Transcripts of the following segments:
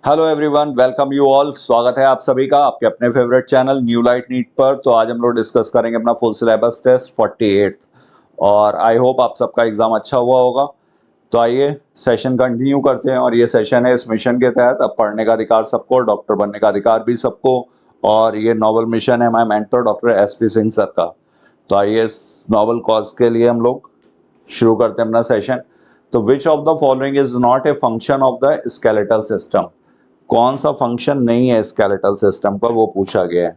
Hello everyone, welcome you all. स्वागत है आप सभी का आपके अपने favourite channel New Light NEET पर। तो आज हम लोग डिस्कस करेंगे अपना फुल सिलेबस टेस्ट 48th और आई होप आप सबका एग्जाम अच्छा हुआ होगा। तो आइए सेशन कंटिन्यू करते हैं और ये सेशन है इस मिशन के तहत अब पढ़ने का अधिकार सबको, डॉक्टर बनने का अधिकार भी सबको। और ये नॉवल मिशन है my mentor doctor SP Singh sir का। तो आइए इस नॉवल कॉज के लिए हम लोग शुरू करते हैं अपना सेशन। तो विच of the following is not a function of the skeletal system, कौन सा फंक्शन नहीं है स्केलेटल सिस्टम का, वो पूछा गया है।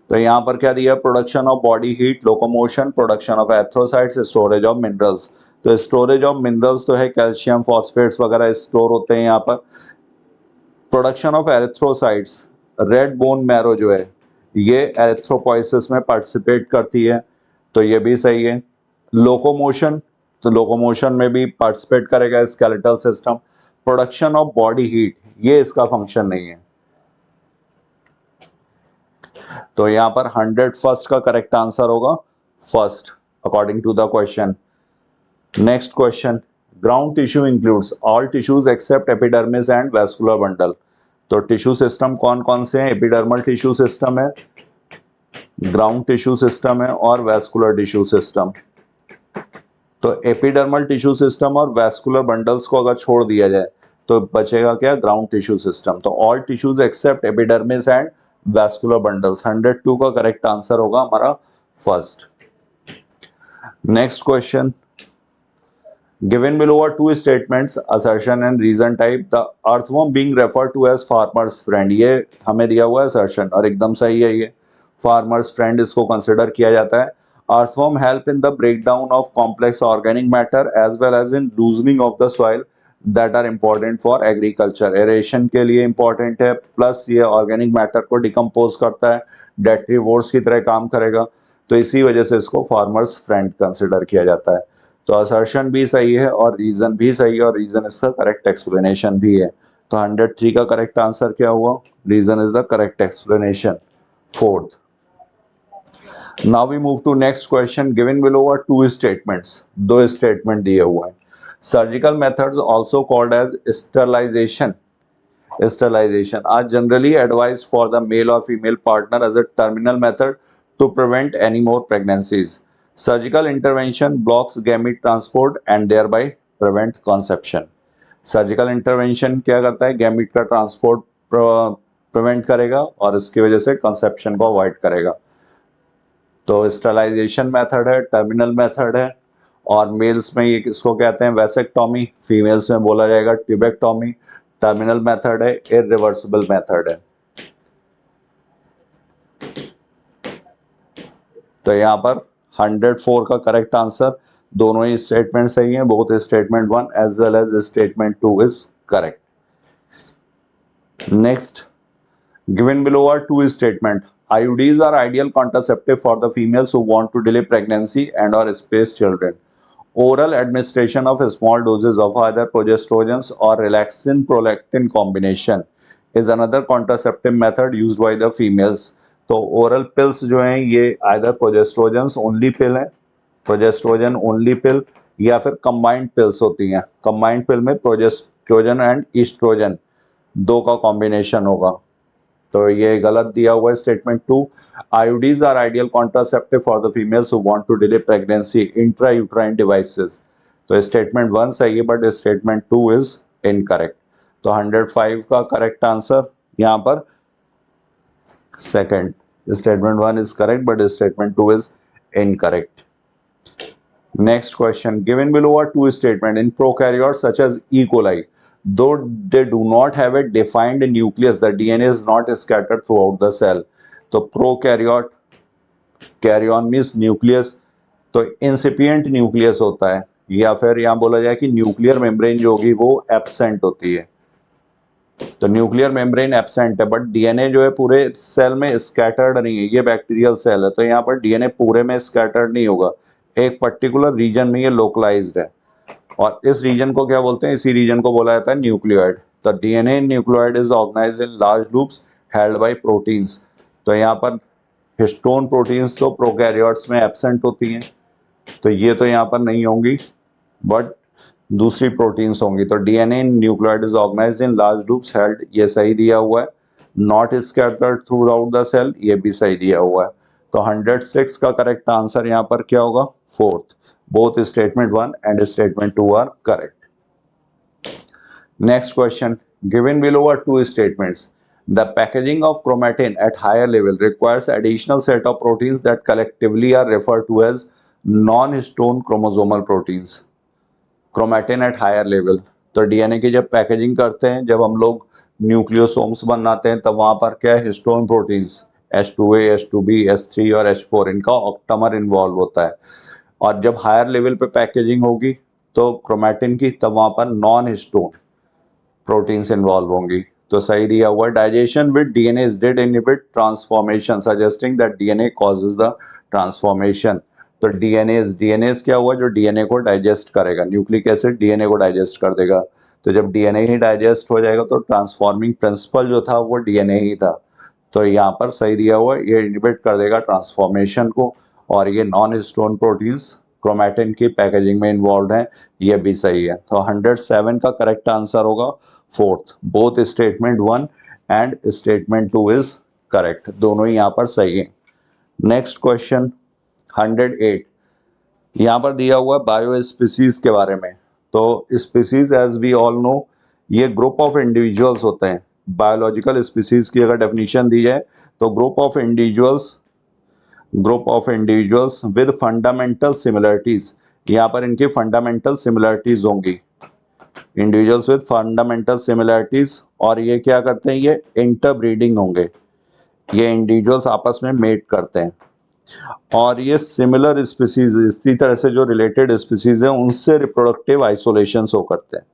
तो यहाँ पर क्या दिया, production of body heat, locomotion, production of erythrocytes, storage of minerals. तो स्टोरेज ऑफ मिनरल्स तो है कैल्शियम फॉस्फेट्स वगैरह स्टोर होते हैं यहाँ पर। Production of erythrocytes, red bone marrow जो है ये एरिथ्रोपोइसिस में पार्टिसिपेट करती है, तो ये भी सही है। लोकोमोशन, तो लोकोमोशन में भी पार्टिसिपेट करेगा skeletal system. Production of body heat ये इसका फंक्शन नहीं है। तो यहाँ पर 101st का करेक्ट आंसर होगा first according to the question. Next question, ground tissue includes all tissues except epidermis and vascular bundle. तो टिश्यू सिस्टम कौन कौन से हैं, एपिडर्मल टिश्यू सिस्टम है, ग्राउंड टिश्यू सिस्टम है और वैस्कुलर टिश्यू सिस्टम। तो एपिडर्मल टिश्यू सिस्टम और वैस्कुलर बंडल्स को अगर छोड़ दिया जाए तो बचेगा क्या, ग्राउंड टिश्यू सिस्टम। तो all tissues except epidermis and vascular bundles, 102 का करेक्ट आंसर होगा हमारा first. Next question, given below are two statements assertion and reason type, the earthworm being referred to as farmer's friend. ये हमें दिया हुआ है assertion और एकदम सही है, ये फार्मर्स फ्रेंड इसको कंसिडर किया जाता है। Earthworm help in the breakdown of complex organic matter as well as in loosening of the soil that are important for agriculture. Aeration के लिए important है, प्लस ये organic matter को डिकम्पोज करता है, detrivores की तरह काम करेगा, तो इसी वजह से इसको farmers friend कंसिडर किया जाता है। तो assertion भी सही है और reason भी सही है और reason इसका correct explanation भी है। तो 103 का correct answer क्या हुआ, reason is the correct explanation, fourth। Now we move to next question, given below are two statements, दो statement दिए हुए हैं। Surgical methods also called as sterilization are generally advised for the male or female partner as a terminal method to prevent any more pregnancies. Surgical intervention blocks gamete transport and thereby prevent conception. Surgical intervention क्या करता है, gamete का transport prevent करेगा और इसकी वजह से conception को अवॉइड करेगा। तो स्टरलाइजेशन मेथड है, टर्मिनल मेथड है और मेल्स में ये किसको कहते हैं, वैसेक्टॉमी, फीमेल्स में बोला जाएगा ट्यूबेक्टॉमी। टर्मिनल मेथड है, इरिवर्सिबल मेथड है। तो यहाँ पर 104 का करेक्ट आंसर, दोनों ही स्टेटमेंट सही हैं, both statement 1 as well as statement 2 is correct. Next, given below are two statement, IUDs are ideal contraceptive for the females who want to delay pregnancy and or space children. Oral administration of small doses of either progestins or relaxin prolactin combination is another contraceptive method used by the females. तो oral pills जो हैं ये either progestins only pill है, progesterone only पिल, या फिर combined pills होती हैं। Combined पिल में प्रोजेस्ट्रोजन एंड ईस्ट्रोजन दो का कॉम्बिनेशन होगा, तो ये गलत दिया हुआ है statement 2। IUDs are ideal contraceptive for the females who want to delay pregnancy intrauterine devices. तो स्टेटमेंट 1 सही है बट स्टेटमेंट 2 इज इनकरेक्ट। तो 105 का करेक्ट आंसर यहाँ पर second, statement 1 is correct but statement 2 is incorrect. Next question, given below are two statements in prokaryotes such as E. coli, though they do not have a defined nucleus, the DNA is not scattered throughout the cell. तो prokaryote, caryon means nucleus, तो incipient nucleus होता है, या फिर यहाँ बोला जाए कि न्यूक्लियर मेम्ब्रेन जो होगी वो एब्सेंट होती है। तो न्यूक्लियर मेम्ब्रेन एब्सेंट है बट डीएनए जो है पूरे सेल में स्कैटर्ड नहीं है, ये बैक्टीरियल सेल है तो यहाँ पर डीएनए पूरे में स्कैटर्ड नहीं होगा, एक पर्टिकुलर रीजन में ये लोकलाइज्ड है और इस रीजन को क्या बोलते हैं, इसी रीजन को बोला जाता है न्यूक्लियोइड। तो DNA nucleoid is organised in large loops held by proteins. तो यहाँ पर हिस्टोन प्रोटीन्स तो प्रोकैरियोट्स में एब्सेंट होती हैं, तो ये तो यहाँ पर नहीं होंगी, बट दूसरी प्रोटीन्स होंगी। तो DNA in nucleoid is organised in large loops held, ये सही दिया हुआ है। Not scattered throughout the cell, ये भी सही दिया हुआ है। तो 106 का करेक्ट आंसर यहाँ पर क्या होगा? Fourth. Both statement 1 and statement 2 are correct. Next question. Given below are two statements. The packaging of chromatin at higher level requires additional set of proteins that collectively are referred to as non-histone chromosomal proteins. Chromatin at higher level. तो DNA की जब packaging करते हैं, जब हम लोग nucleosomes बनाते हैं, तब वहाँ पर क्या है? Histone proteins H2A, H2B, H3 और H4, इनका ऑक्टामर इन्वॉल्व होता है। और जब हायर लेवल पे पैकेजिंग होगी तो क्रोमैटिन की, तब वहाँ पर नॉन हिस्टोन प्रोटीन्स इन्वॉल्व होंगी। तो सही दिया हुआ, digestion with DNA is did inhibit transformation, suggesting that DNA causes the transformation. तो डीएनए क्या हुआ? जो डीएनए को डाइजेस्ट करेगा, न्यूक्लिक एसिड डीएनए को डाइजेस्ट कर देगा। तो जब डीएनए ही डाइजेस्ट हो जाएगा तो ट्रांसफॉर्मिंग प्रिंसिपल जो था वो डीएनए ही था। तो यहाँ पर सही दिया हुआ, ये इनहिबिट कर देगा ट्रांसफॉर्मेशन को, और ये नॉन हिस्टोन प्रोटीन्स क्रोमैटिन की पैकेजिंग में इन्वॉल्व हैं, ये भी सही है। तो 107 का करेक्ट आंसर होगा fourth. Both statement 1 and statement 2 is correct, दोनों ही यहाँ पर सही है। नेक्स्ट क्वेश्चन 108, यहाँ पर दिया हुआ है बायो स्पीसीज के बारे में। तो species as we all know, ये ग्रुप ऑफ इंडिविजुअल्स होते हैं। बायोलॉजिकल स्पीसीज की अगर डेफिनेशन दी जाए तो group of individuals with fundamental similarities, यहाँ पर इनकी फंडामेंटल सिमिलरिटीज होंगी, इंडिविजुअल्स विद फंडामेंटल सिमिलरिटीज। और ये क्या करते हैं? ये इंटरब्रीडिंग होंगे, ये इंडिविजुअल्स आपस में मेट करते हैं। और ये सिमिलर स्पीसीज, इसी तरह से जो रिलेटेड स्पीसीज हैं उनसे रिप्रोडक्टिव आइसोलेशन शो करते हैं,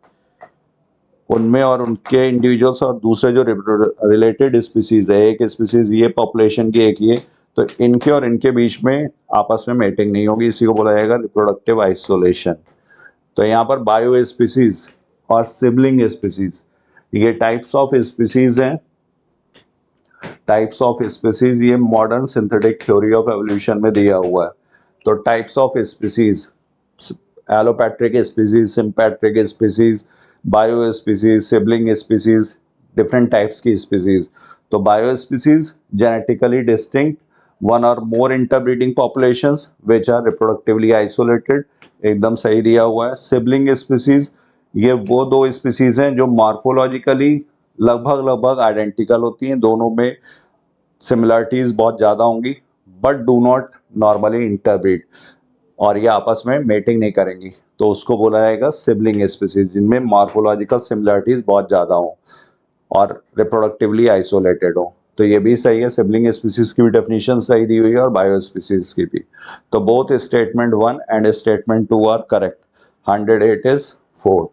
उनमें और उनके इंडिविजुअल्स और दूसरे जो रिलेटेड स्पीसीज है, एक स्पीसीज ये पॉपुलेशन की, एक ये, तो इनके और इनके बीच में आपस में मेटिंग नहीं होगी, इसी को बोला जाएगा रिप्रोडक्टिव आइसोलेशन। तो यहाँ पर बायो स्पीसीज और सिबलिंग स्पीसीज, ये टाइप्स ऑफ स्पीसीज हैं। टाइप्स ऑफ स्पीसीज ये modern synthetic theory of evolution में दिया हुआ है। तो types of species, allopatric species, sympatric species, bio species, sibling species, different types की स्पीसीज। तो bio species genetically distinct one और more interbreeding populations which are reproductively isolated, एकदम सही दिया हुआ है। सिबलिंग स्पीसीज, ये वो दो स्पीसीज हैं जो मॉर्फोलॉजिकली लगभग आइडेंटिकल होती हैं, दोनों में सिमिलरिटीज बहुत ज़्यादा होंगी, but do not normally interbreed, और ये आपस में मेटिंग नहीं करेंगी, तो उसको बोला जाएगा सिबलिंग स्पीसीज, जिनमें मॉर्फोलॉजिकल सिमिलरिटीज बहुत ज़्यादा हों और रिप्रोडक्टिवली आइसोलेटेड हो। तो ये भी सही है, सिबलिंग स्पीसीज की भी डेफिनेशन सही दी हुई है और बायो स्पीसीज की भी। तो both statement 1 and statement 2 are correct. 108 is fourth.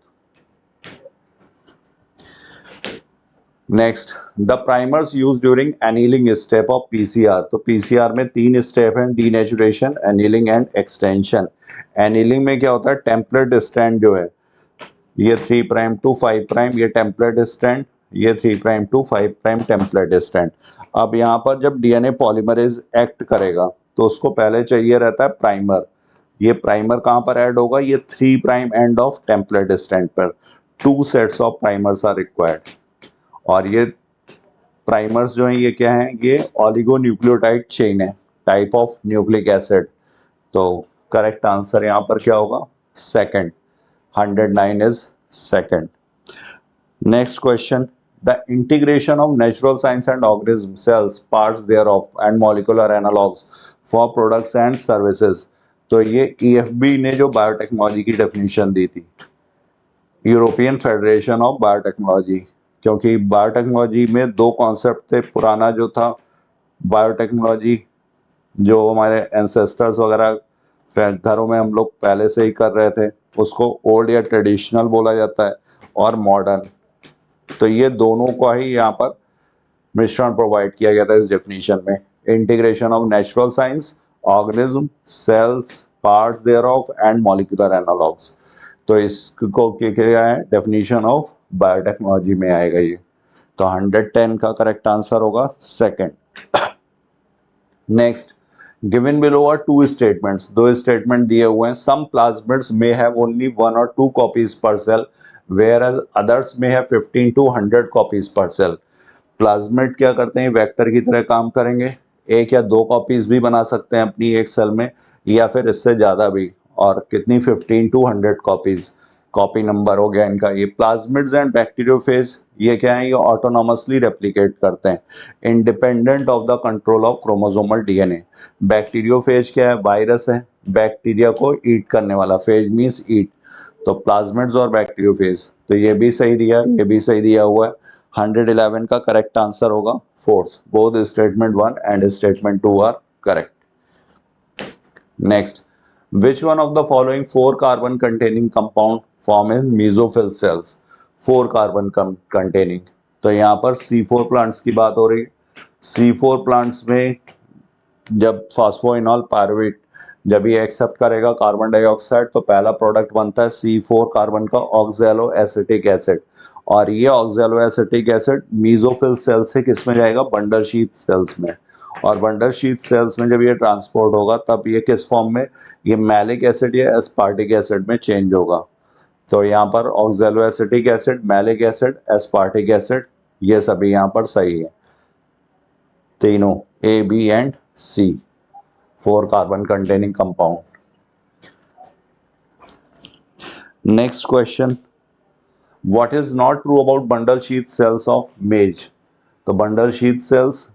Next, the primers use during annealing step of PCR. तो पीसीआर में 3 स्टेप हैं, denaturation, annealing and extension. Annealing में क्या होता है? टेम्पलेट स्ट्रैंड जो है, ये 3' to 5', ये टेम्पलेट स्ट्रैंड, ये 3' to 5' टेम्पलेट स्ट्रैंड। अब यहाँ पर जब डीएनए पॉलीमरेज एक्ट करेगा तो उसको पहले चाहिए रहता है प्राइमर। ये प्राइमर कहाँ पर ऐड होगा? ये 3' एंड ऑफ टेम्पलेट स्ट्रैंड पर। 2 sets of primers are required. और ये प्राइमर्स जो हैं ये क्या हैं? ये ऑलिगोन्यूक्लियोटाइड चेन है, टाइप ऑफ न्यूक्लिक एसिड। तो करेक्ट आंसर यहाँ पर क्या होगा? Second. 109 is second. Next question, the integration of natural science and organism cells parts thereof and molecular analogues for products and services. तो ये ईएफबी ने जो बायोटेक्नोलॉजी की डेफिनेशन दी थी, यूरोपियन फेडरेशन ऑफ बायोटेक्नोलॉजी, क्योंकि बायोटेक्नोलॉजी में 2 कॉन्सेप्ट थे। पुराना जो था बायोटेक्नोलॉजी, जो हमारे एंसेस्टर्स वगैरह घरों में हम लोग पहले से ही कर रहे थे, उसको ओल्ड या ट्रेडिशनल बोला जाता है, और मॉडर्न। तो ये दोनों का ही यहाँ पर मिश्रण प्रोवाइड किया गया था इस डेफिनेशन में। Integration of natural science, organism, cells, parts thereof and molecular analogues. तो इसको क्या है? डेफिनेशन ऑफ बायोटेक्नोलॉजी में आएगा ये। तो 110 का करेक्ट आंसर होगा second. Next, given below are two statements, दो स्टेटमेंट दिए हुए हैं. Some plasmids may have only 1 or 2 copies per cell whereas others may have 15 to 100 copies per cell. Plasmid क्या करते हैं, वेक्टर की तरह काम करेंगे, एक या दो कॉपीज भी बना सकते हैं अपनी एक सेल में, या फिर इससे ज़्यादा भी. और कितनी, 15 to 100 कॉपीज, कॉपी नंबर हो गया इनका. ये प्लाज्मिड्स एंड बैक्टीरियोफेज ये क्या है, ये ऑटोनॉमसली रेप्लिकेट करते हैं independent of the control of chromosomal DNA. Bacteriophage क्या है, वायरस है, बैक्टीरिया को ईट करने वाला, फेज मीन्स ईट. तो प्लाज्मिड्स और बैक्टीरियोफेज, तो ये भी सही दिया, ये भी सही दिया हुआ है. 111 का करेक्ट आंसर होगा fourth. Both statement 1 and statement 2 are correct. Next, which one of the following 4 carbon containing compound form in mesophyll cells? 4 carbon containing. तो यहाँ पर C4 प्लांट्स की बात हो रही है. C4 प्लांट्स में जब फास्फोइनॉल पायरुवेट जब ये एक्सेप्ट करेगा कार्बन डाइऑक्साइड, तो पहला प्रोडक्ट बनता है C4 कार्बन का ऑक्सैलो एसिटिक एसिड. और ये oxaloacetic acid mesophyll cell से किस में जाएगा, बंडल शीथ सेल्स में. और बंडल शीथ सेल्स में जब ये ट्रांसपोर्ट होगा तब ये किस फॉर्म में, ये मैलिक एसिड या एस्पार्टिक एसिड में चेंज होगा. तो यहाँ पर oxaloacetic acid, malic acid, aspartic acid, ये सभी यहाँ पर सही है. तीनों A, B and C 4 carbon containing compound. Next question, what is not true about bundle sheath cells of maize. तो बंडल शीथ सेल्स,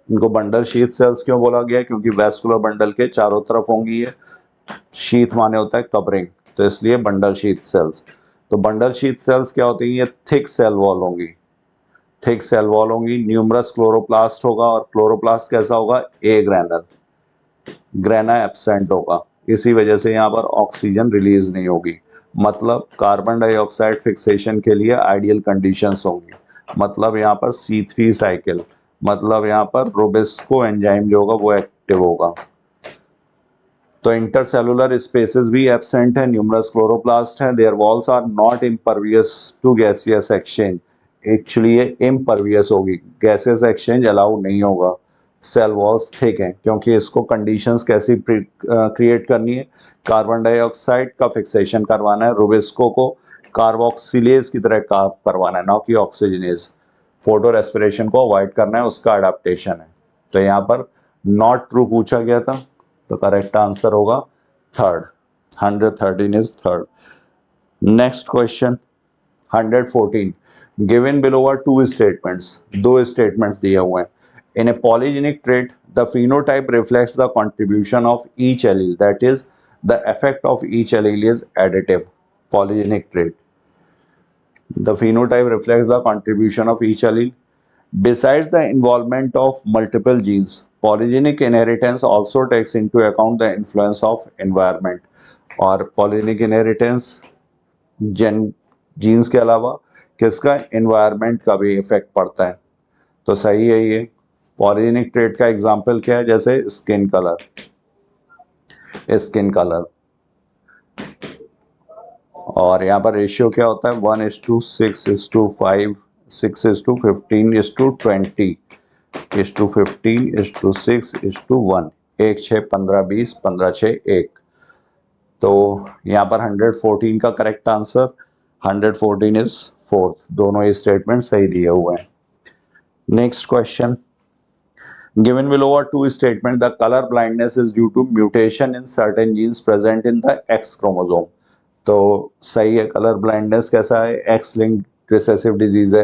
इनको बंडल शीथ सेल्स क्यों बोला गया, क्योंकि वैस्कुलर बंडल के चारों तरफ होंगी ये. शीथ माने होता है कवरिंग, तो इसलिए बंडल शीथ सेल्स. तो बंडल शीथ सेल्स क्या होती हैं, ये थिक सेल वॉल होंगी, थिक सेल वॉल होंगी. न्यूमरस क्लोरोप्लास्ट होगा, और क्लोरोप्लास्ट कैसा होगा, ए ग्रैनल, ग्रेना एब्सेंट होगा. इसी वजह से यहाँ पर ऑक्सीजन रिलीज नहीं होगी. मतलब कार्बन डाइऑक्साइड फिक्सेशन के लिए आइडियल कंडीशंस होंगी. मतलब यहाँ पर C3 साइकिल, मतलब यहाँ पर रोबिस्को एंजाइम जो होगा वो एक्टिव होगा. तो इंटरसेलुलर स्पेसेस भी एब्सेंट है, न्यूमरस क्लोरोप्लास्ट है. Their walls are not impervious to gaseous exchange. Actually ये इम्परवियस होगी, गैसेस एक्सचेंज अलाउ नहीं होगा. सेल वॉल्स थिक हैं, क्योंकि इसको कंडीशंस कैसी क्रिएट करनी है, कार्बन डाइऑक्साइड का फिक्सेशन करवाना है, रोबिस्को को कार्बोक्सिलेज की तरह काम करवाना है, ना कि ऑक्सीजनेज. फोटो रेस्पिरेशन को अवॉइड करना है, उसका अडेप्टेशन है. तो यहाँ पर नॉट ट्रू पूछा गया था, तो करेक्ट आंसर होगा third. 113 is third. Next question 114, given below are two statements, दो स्टेटमेंट्स दिए हुए हैं. In a polygenic trait, the phenotype reflects the contribution of each allele. That is, the effect of each allele is additive. Polygenic trait. The phenotype reflects the contribution of each allele. Besides the involvement of multiple genes, polygenic inheritance also takes into account the influence of environment. और polygenic inheritance genes के अलावा किसका, environment का भी effect पड़ता है. तो सही है ये. पॉलीजेनिक ट्रेट का एग्जाम्पल क्या है, जैसे स्किन कलर, स्किन कलर. और यहाँ पर रेशियो क्या होता है, 1:6:5, 6:15:20, 15:6:1, 1 6 15 20, 15 6 1. तो यहाँ पर 114 का करेक्ट आंसर, 114 इज फोर्थ. दोनों ये स्टेटमेंट सही दिए हुए हैं. Next question, given below are two statements. The color blindness is due to mutation in certain genes present in the X chromosome. तो सही है. कलर ब्लाइंडनेस कैसा है, एक्स लिंक्ड रिसेसिव डिजीज है.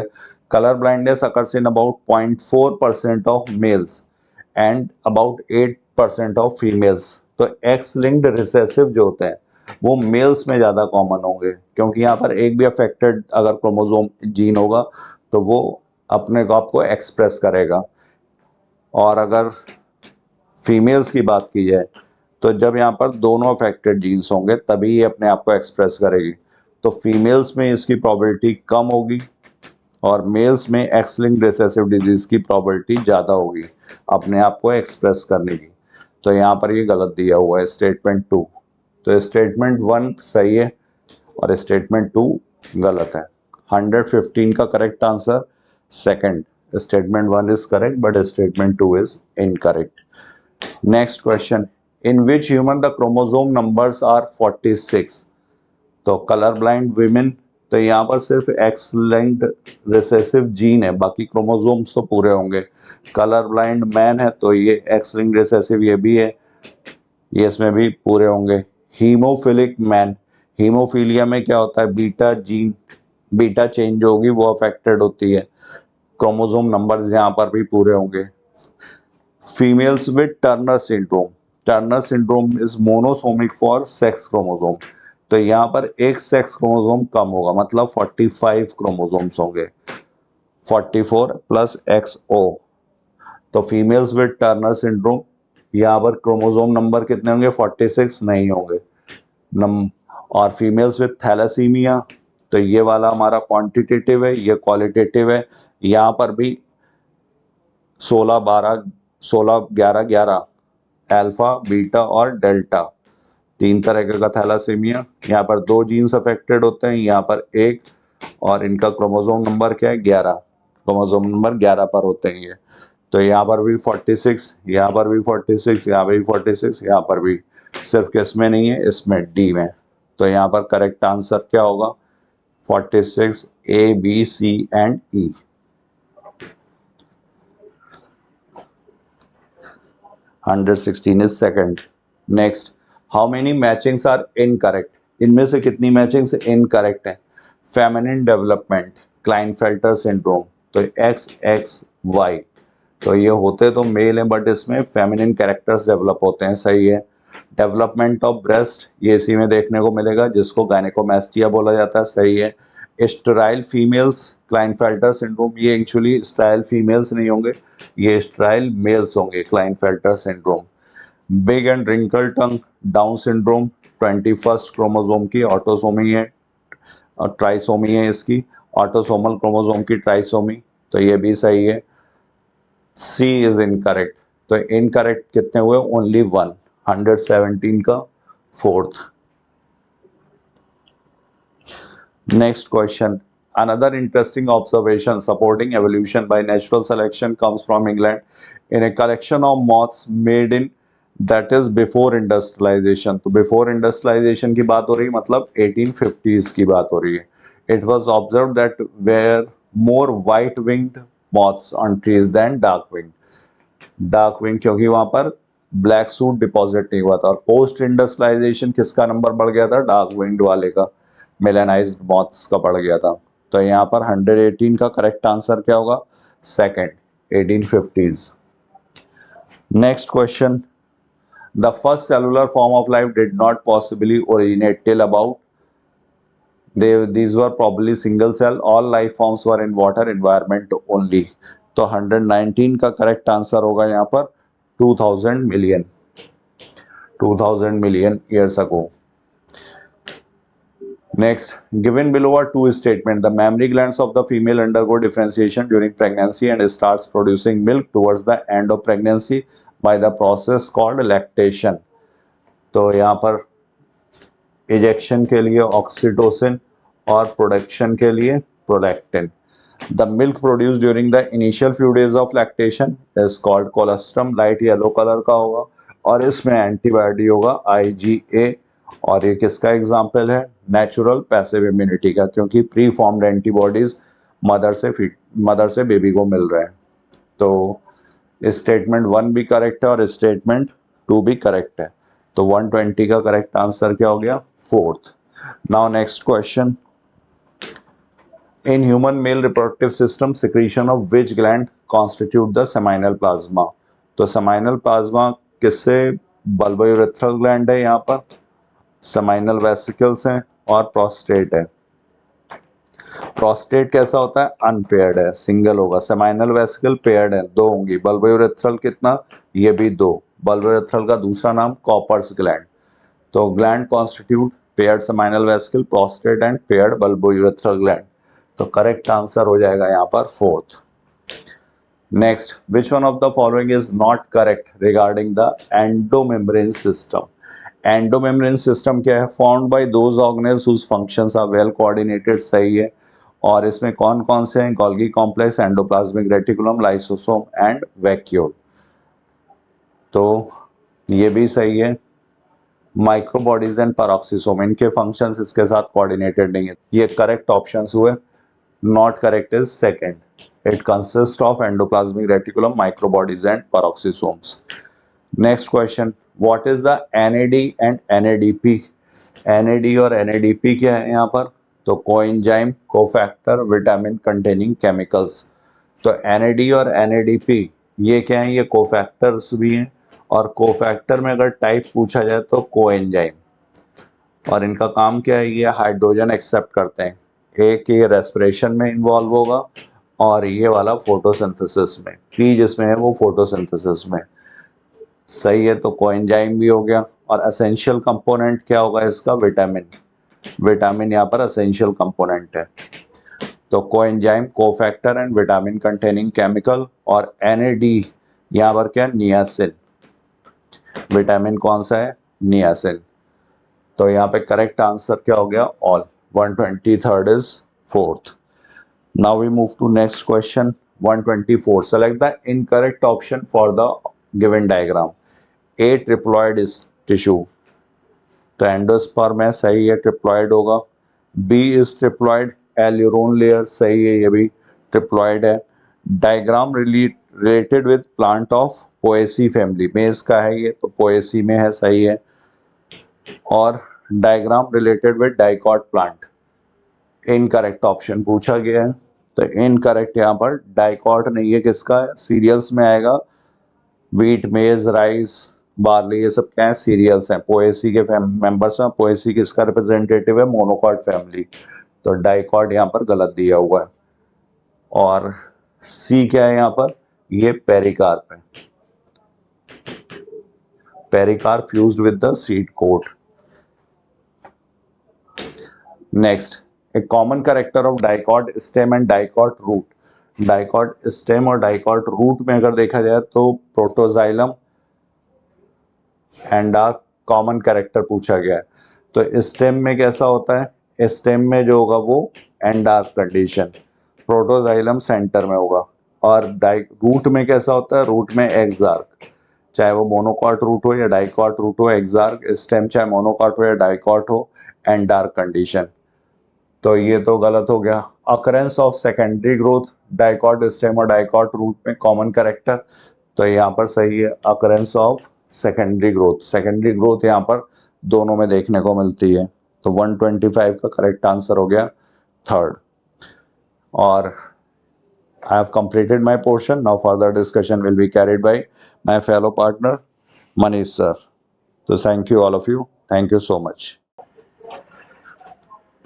Colour blindness occurs in about 0.4% of males and about 8% of females. तो x linked recessive जो होते हैं वो मेल्स में ज़्यादा कॉमन होंगे, क्योंकि यहाँ पर एक भी अफेक्टेड अगर क्रोमोसोम जीन होगा तो वो अपने को आपको एक्सप्रेस करेगा. और अगर फीमेल्स की बात की जाए तो जब यहाँ पर दोनों अफेक्टेड जीन्स होंगे तभी ये अपने आप को एक्सप्रेस करेगी. तो फीमेल्स में इसकी प्रोबेबिलिटी कम होगी और मेल्स में एक्स लिंक्ड रिसेसिव डिजीज की प्रोबेबिलिटी ज़्यादा होगी अपने आप को एक्सप्रेस करने की. तो यहाँ पर ये गलत दिया हुआ है स्टेटमेंट 2. तो स्टेटमेंट 1 सही है और स्टेटमेंट 2 गलत है. 115 का correct answer second. Statement 1 is correct, but statement 2 is incorrect. Next question, in which human the chromosome numbers are 46? तो कलर ब्लाइंड विमेन, तो यहाँ पर सिर्फ एक्स लिंक्ड रिसेसिव जीन है, बाकी क्रोमोसोम्स तो पूरे होंगे। कलर ब्लाइंड मैन है तो ये एक्स लिंक्ड रिसेसिव ये भी है, ये इसमें भी पूरे होंगे। हीमोफिलिक मैन, हीमोफीलिया में क्या होता है, बीटा जीन, बीटा चेंज जो होगी वो अफेक्टेड होती है, क्रोमोसोम नंबर्स यहाँ पर भी पूरे होंगे। Females with Turner syndrome, Turner syndrome is monosomic for sex chromosome, तो यहाँ पर एक सेक्स क्रोमोसोम कम होगा, मतलब 45 क्रोमोसोम्स होंगे, 44 प्लस XO। तो फीमेल्स विद टर्नर सिंड्रोम यहाँ पर क्रोमोसोम नंबर कितने होंगे, 46 नहीं होंगे। और फीमेल्स विद थैलासीमिया, तो ये वाला हमारा क्वांटिटेटिव है, ये क्वालिटेटिव है, यहाँ पर भी 16 12 16 11 11 अल्फा बीटा और डेल्टा, तीन तरह का थैलासीमिया। यहाँ पर दो जीन्स अफेक्टेड होते हैं, यहाँ पर एक, और इनका क्रोमोसोम नंबर क्या है, 11, क्रोमोसोम नंबर 11 पर होते हैं ये। तो यहाँ पर भी 46, यहाँ पर भी 46, यहाँ पर भी 46, यहाँ पर भी, सिर्फ किस में नहीं है, इसमें डी में। तो यहाँ पर करेक्ट आंसर क्या होगा, 46 A B C and E। 116 is second। Next, how many matchings are incorrect? इनमें से कितनी मैचिंग्स इनकरेक्ट है? फेमिनिन डेवलपमेंट, क्लाइनफेल्टर सिंड्रोम, तो XXY, तो ये होते तो मेल हैं बट इसमें फेमिनिन कैरेक्टर्स डेवलप होते हैं, सही है। डेवलपमेंट ऑफ ब्रेस्ट, ये इसी में देखने को मिलेगा, जिसको गायनेकोमैस्टिया बोला जाता है, सही है। स्टेराइल फीमेल्स क्लाइनफेल्टर सिंड्रोम, ये एक्चुअली स्टेराइल फीमेल्स नहीं होंगे, ये स्टेराइल मेल्स होंगे, Klinefelter syndrome. Big and wrinkle tongue, Down syndrome, 21 chromosome की ऑटोसोमी है और ट्राइसोमी है इसकी, ऑटोसोमल क्रोमोसोम की ट्राइसोमी, तो ये भी सही है। सी इज इनकरेक्ट, तो इनकरेक्ट कितने हुए, ओनली 1, 117 का fourth. Next question, another interesting observation supporting evolution by natural selection comes from England in a collection of moths made in that is before industrialisation. तो बिफोर इंडस्ट्रियलाइजेशन की बात हो रही है, मतलब 1850s की बात हो रही है। It was observe that were more white winged moths on trees than dark wing, dark wing क्योंकि वहां पर ब्लैक सूट डिपॉजिट नहीं हुआ था। और पोस्ट इंडस्ट्रियलाइजेशन किसका नंबर बढ़ गया था, डार्क विंग्ड वाले का, मेलानाइज्ड मॉथ्स का बढ़ गया था। तो यहाँ पर 118 का करेक्ट आंसर क्या होगा, second, 1850s। Next question, the first cellular form of life did not possibly originate till about, these were probably single cell, all life forms were in water environment only। तो 119 का correct answer होगा यहाँ पर 2000 million, 2000 million years ago. Next, given below are two statements. The mammary glands of the female undergo differentiation during pregnancy and starts producing milk towards the end of pregnancy by the process called lactation। तो यहाँ पर ejection के लिए oxytocin और production के लिए prolactin. The milk produce during the initial few days of lactation is called colostrum, light yellow colour का होगा, और इसमें एंटीबॉडी होगा IgA, और ये किसका एग्जाम्पल है, नेचुरल पैसिव इम्यूनिटी का, क्योंकि प्री फॉर्म्ड एंटीबॉडीज मदर से बेबी को मिल रहे हैं। तो स्टेटमेंट 1 भी करेक्ट है और स्टेटमेंट 2 भी करेक्ट है, तो 120 का करेक्ट आंसर क्या हो गया, fourth. Now next question, in human male reproductive system secretion of which gland constitute the seminal plasma. तो सेमाइनल प्लाज्मा किससे, बल्बोयूरेथ्रल ग्लैंड है यहाँ पर, सेमाइनल वेसिकल्स हैं और प्रोस्टेट है। प्रोस्टेट कैसा होता है, अनपेयर्ड है, सिंगल होगा। सेमाइनल वेसिकल पेयर्ड है, दो होंगी। बल्बोयूरेथ्रल कितना, ये भी दो। बल्बोयूरेथ्रल का दूसरा नाम कॉपर्स ग्लैंड। तो gland constitute paired seminal vesicle, prostate and paired bulbourethral gland. तो करेक्ट आंसर हो जाएगा यहाँ पर fourth. Next, which one of the following is not correct regarding the endomembrane system. Endomembrane system क्या है, formed by those organelles whose functions are well coordinated, सही है। और इसमें कौन कौन से हैं, Golgi complex, endoplasmic reticulum, lysosome and vacuole. तो ये भी सही है। माइक्रोबॉडीज एंड पैरोक्सिसोम, इनके फंक्शंस इसके साथ कोऑर्डिनेटेड नहीं है। ये करेक्ट ऑप्शंस हुए। Not correct is second, it consist of endoplasmic reticulum, microbodies and peroxisomes. Next question, what is the NAD and NADP? NAD और एनएडीपी क्या है यहाँ पर? तो coenzyme, cofactor, vitamin containing chemicals. तो एनएडी और एनएडीपी ये क्या है? ये कोफैक्टर्स भी हैं, और कोफैक्टर में अगर टाइप पूछा जाए तो कोएंजाइम। और इनका काम क्या है? ये हाइड्रोजन एक्सेप्ट करते हैं। एक ये रेस्पिरेशन में इन्वॉल्व होगा और ये वाला फोटोसिंथेसिस में। पी जिसमें है वो फोटोसिंथेसिस में। सही है, तो कोएंजाइम भी हो गया। और एसेंशियल कंपोनेंट क्या होगा इसका? विटामिन। विटामिन यहाँ पर एसेंशियल कंपोनेंट है। तो coenzyme, cofactor and vitamin containing chemical. और एनएडी यहाँ पर क्या? नियासिन। विटामिन कौन सा है? नियासिन। तो यहाँ पे करेक्ट आंसर क्या हो गया? All. 123rd is fourth. Now we move to next question 124। Select the incorrect option for the given diagram. A triploid is tissue, तो एंडोस्पर्म है, सही है, ट्रिप्लॉइड होगा। B is triploid, aleurone layer, सही है, ये भी ट्रिप्लॉइड है। Diagram related with plant of Poaceae family, maize का है ये, तो पोएसी में है, सही है। और diagram related with dicot plant, incorrect option पूछा गया है। तो इनकरेक्ट यहाँ पर डाइकॉट नहीं है, किसका है? सीरियल्स में आएगा। व्हीट, मेज, राइस, बार्ली, ये सब क्या है? सीरियल्स हैं, पोएसी के मेंबर्स हैं। पोएसी किसका रिप्रेजेंटेटिव है? Monocot family. तो डाइकॉट यहाँ पर गलत दिया हुआ है। और सी क्या है यहाँ पर? ये पेरिकार्प है, pericarp fused with the seed coat. Next, a common character of dicot stem and dicot root. Dicot stem और डाइकॉट रूट में अगर देखा जाए तो protoxylem and a common character पूछा गया है। तो स्टेम में कैसा होता है? स्टेम में जो होगा वो एंडार्क कंडीशन, प्रोटोजाइलम सेंटर में होगा। और रूट में कैसा होता है? रूट में एक्सार्क, चाहे वो मोनोकॉट रूट हो या डाइकॉट रूट हो, एक्सार्क। स्टेम चाहे मोनोकॉट हो या डाइकॉट हो, एंडार्क कंडीशन। तो ये तो गलत हो गया। Occurrence of secondary growth, dicot stem और डाइकॉट रूट में कॉमन कैरेक्टर, तो यहाँ पर सही है, occurrence of secondary growth. Secondary growth यहाँ पर दोनों में देखने को मिलती है। तो 125 का करेक्ट आंसर हो गया थर्ड। और I have completed my portion. Now further discussion will be carried by my fellow partner Manish sir. So thank you all of you. Thank you so much.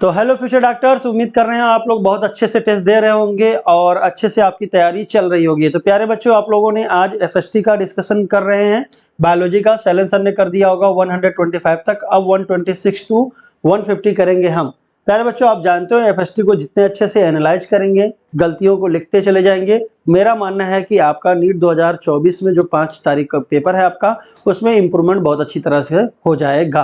तो हेलो फ्यूचर डॉक्टर्स, उम्मीद कर रहे हैं आप लोग बहुत अच्छे से टेस्ट दे रहे होंगे और अच्छे से आपकी तैयारी चल रही होगी। तो प्यारे बच्चों, आप लोगों ने आज एफएसटी का डिस्कशन कर रहे हैं। बायोलॉजी का सैलन सर ने कर दिया होगा 125 तक, अब 126 टू 150 करेंगे हम। प्यारे बच्चों, आप जानते हो एफएसटी को जितने अच्छे से एनालाइज करेंगे, गलतियों को लिखते चले जाएंगे, मेरा मानना है कि आपका नीट 2024 में जो 5 तारीख का पेपर है आपका, उसमें इम्प्रूवमेंट बहुत अच्छी तरह से हो जाएगा।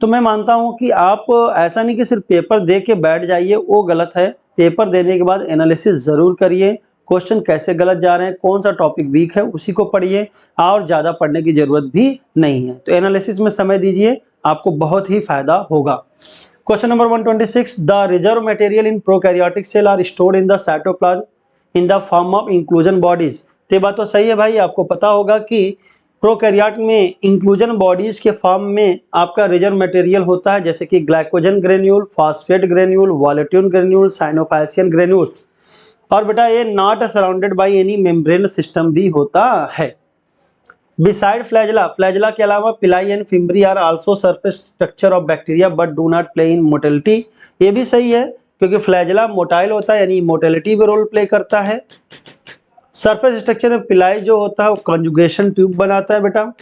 तो मैं मानता हूं कि आप ऐसा नहीं कि सिर्फ पेपर दे के बैठ जाइए, वो गलत है। पेपर देने के बाद एनालिसिस ज़रूर करिए, क्वेश्चन कैसे गलत जा रहे हैं, कौन सा टॉपिक वीक है उसी को पढ़िए, और ज़्यादा पढ़ने की ज़रूरत भी नहीं है। तो एनालिसिस में समय दीजिए, आपको बहुत ही फायदा होगा। Question number 126, the reserve material in prokaryotic cell are stored in the cytoplasm in the form of inclusion bodies. तो बात तो सही है भाई, आपको पता होगा कि प्रोकैरियोट में इंक्लूजन बॉडीज के फॉर्म में आपका रिजर्व मटेरियल होता है, जैसे कि glycogen granule, phosphate granule, volutin granule, cyanophycean granules. और बेटा ये not surrounded by any membrane system भी होता है। बिसाइड फ्लैजेला, फ्लैजेला के अलावा pili and fimbriae are also surface structure of bacteria but do not play in motility. ये भी सही है, क्योंकि फ्लैजेला मोटाइल होता है, यानी मोटिलिटी भी रोल प्ले करता है। सरफेस स्ट्रक्चर में पिलाई जो होता है वो कंजुगेशन ट्यूब बनाता है बेटा।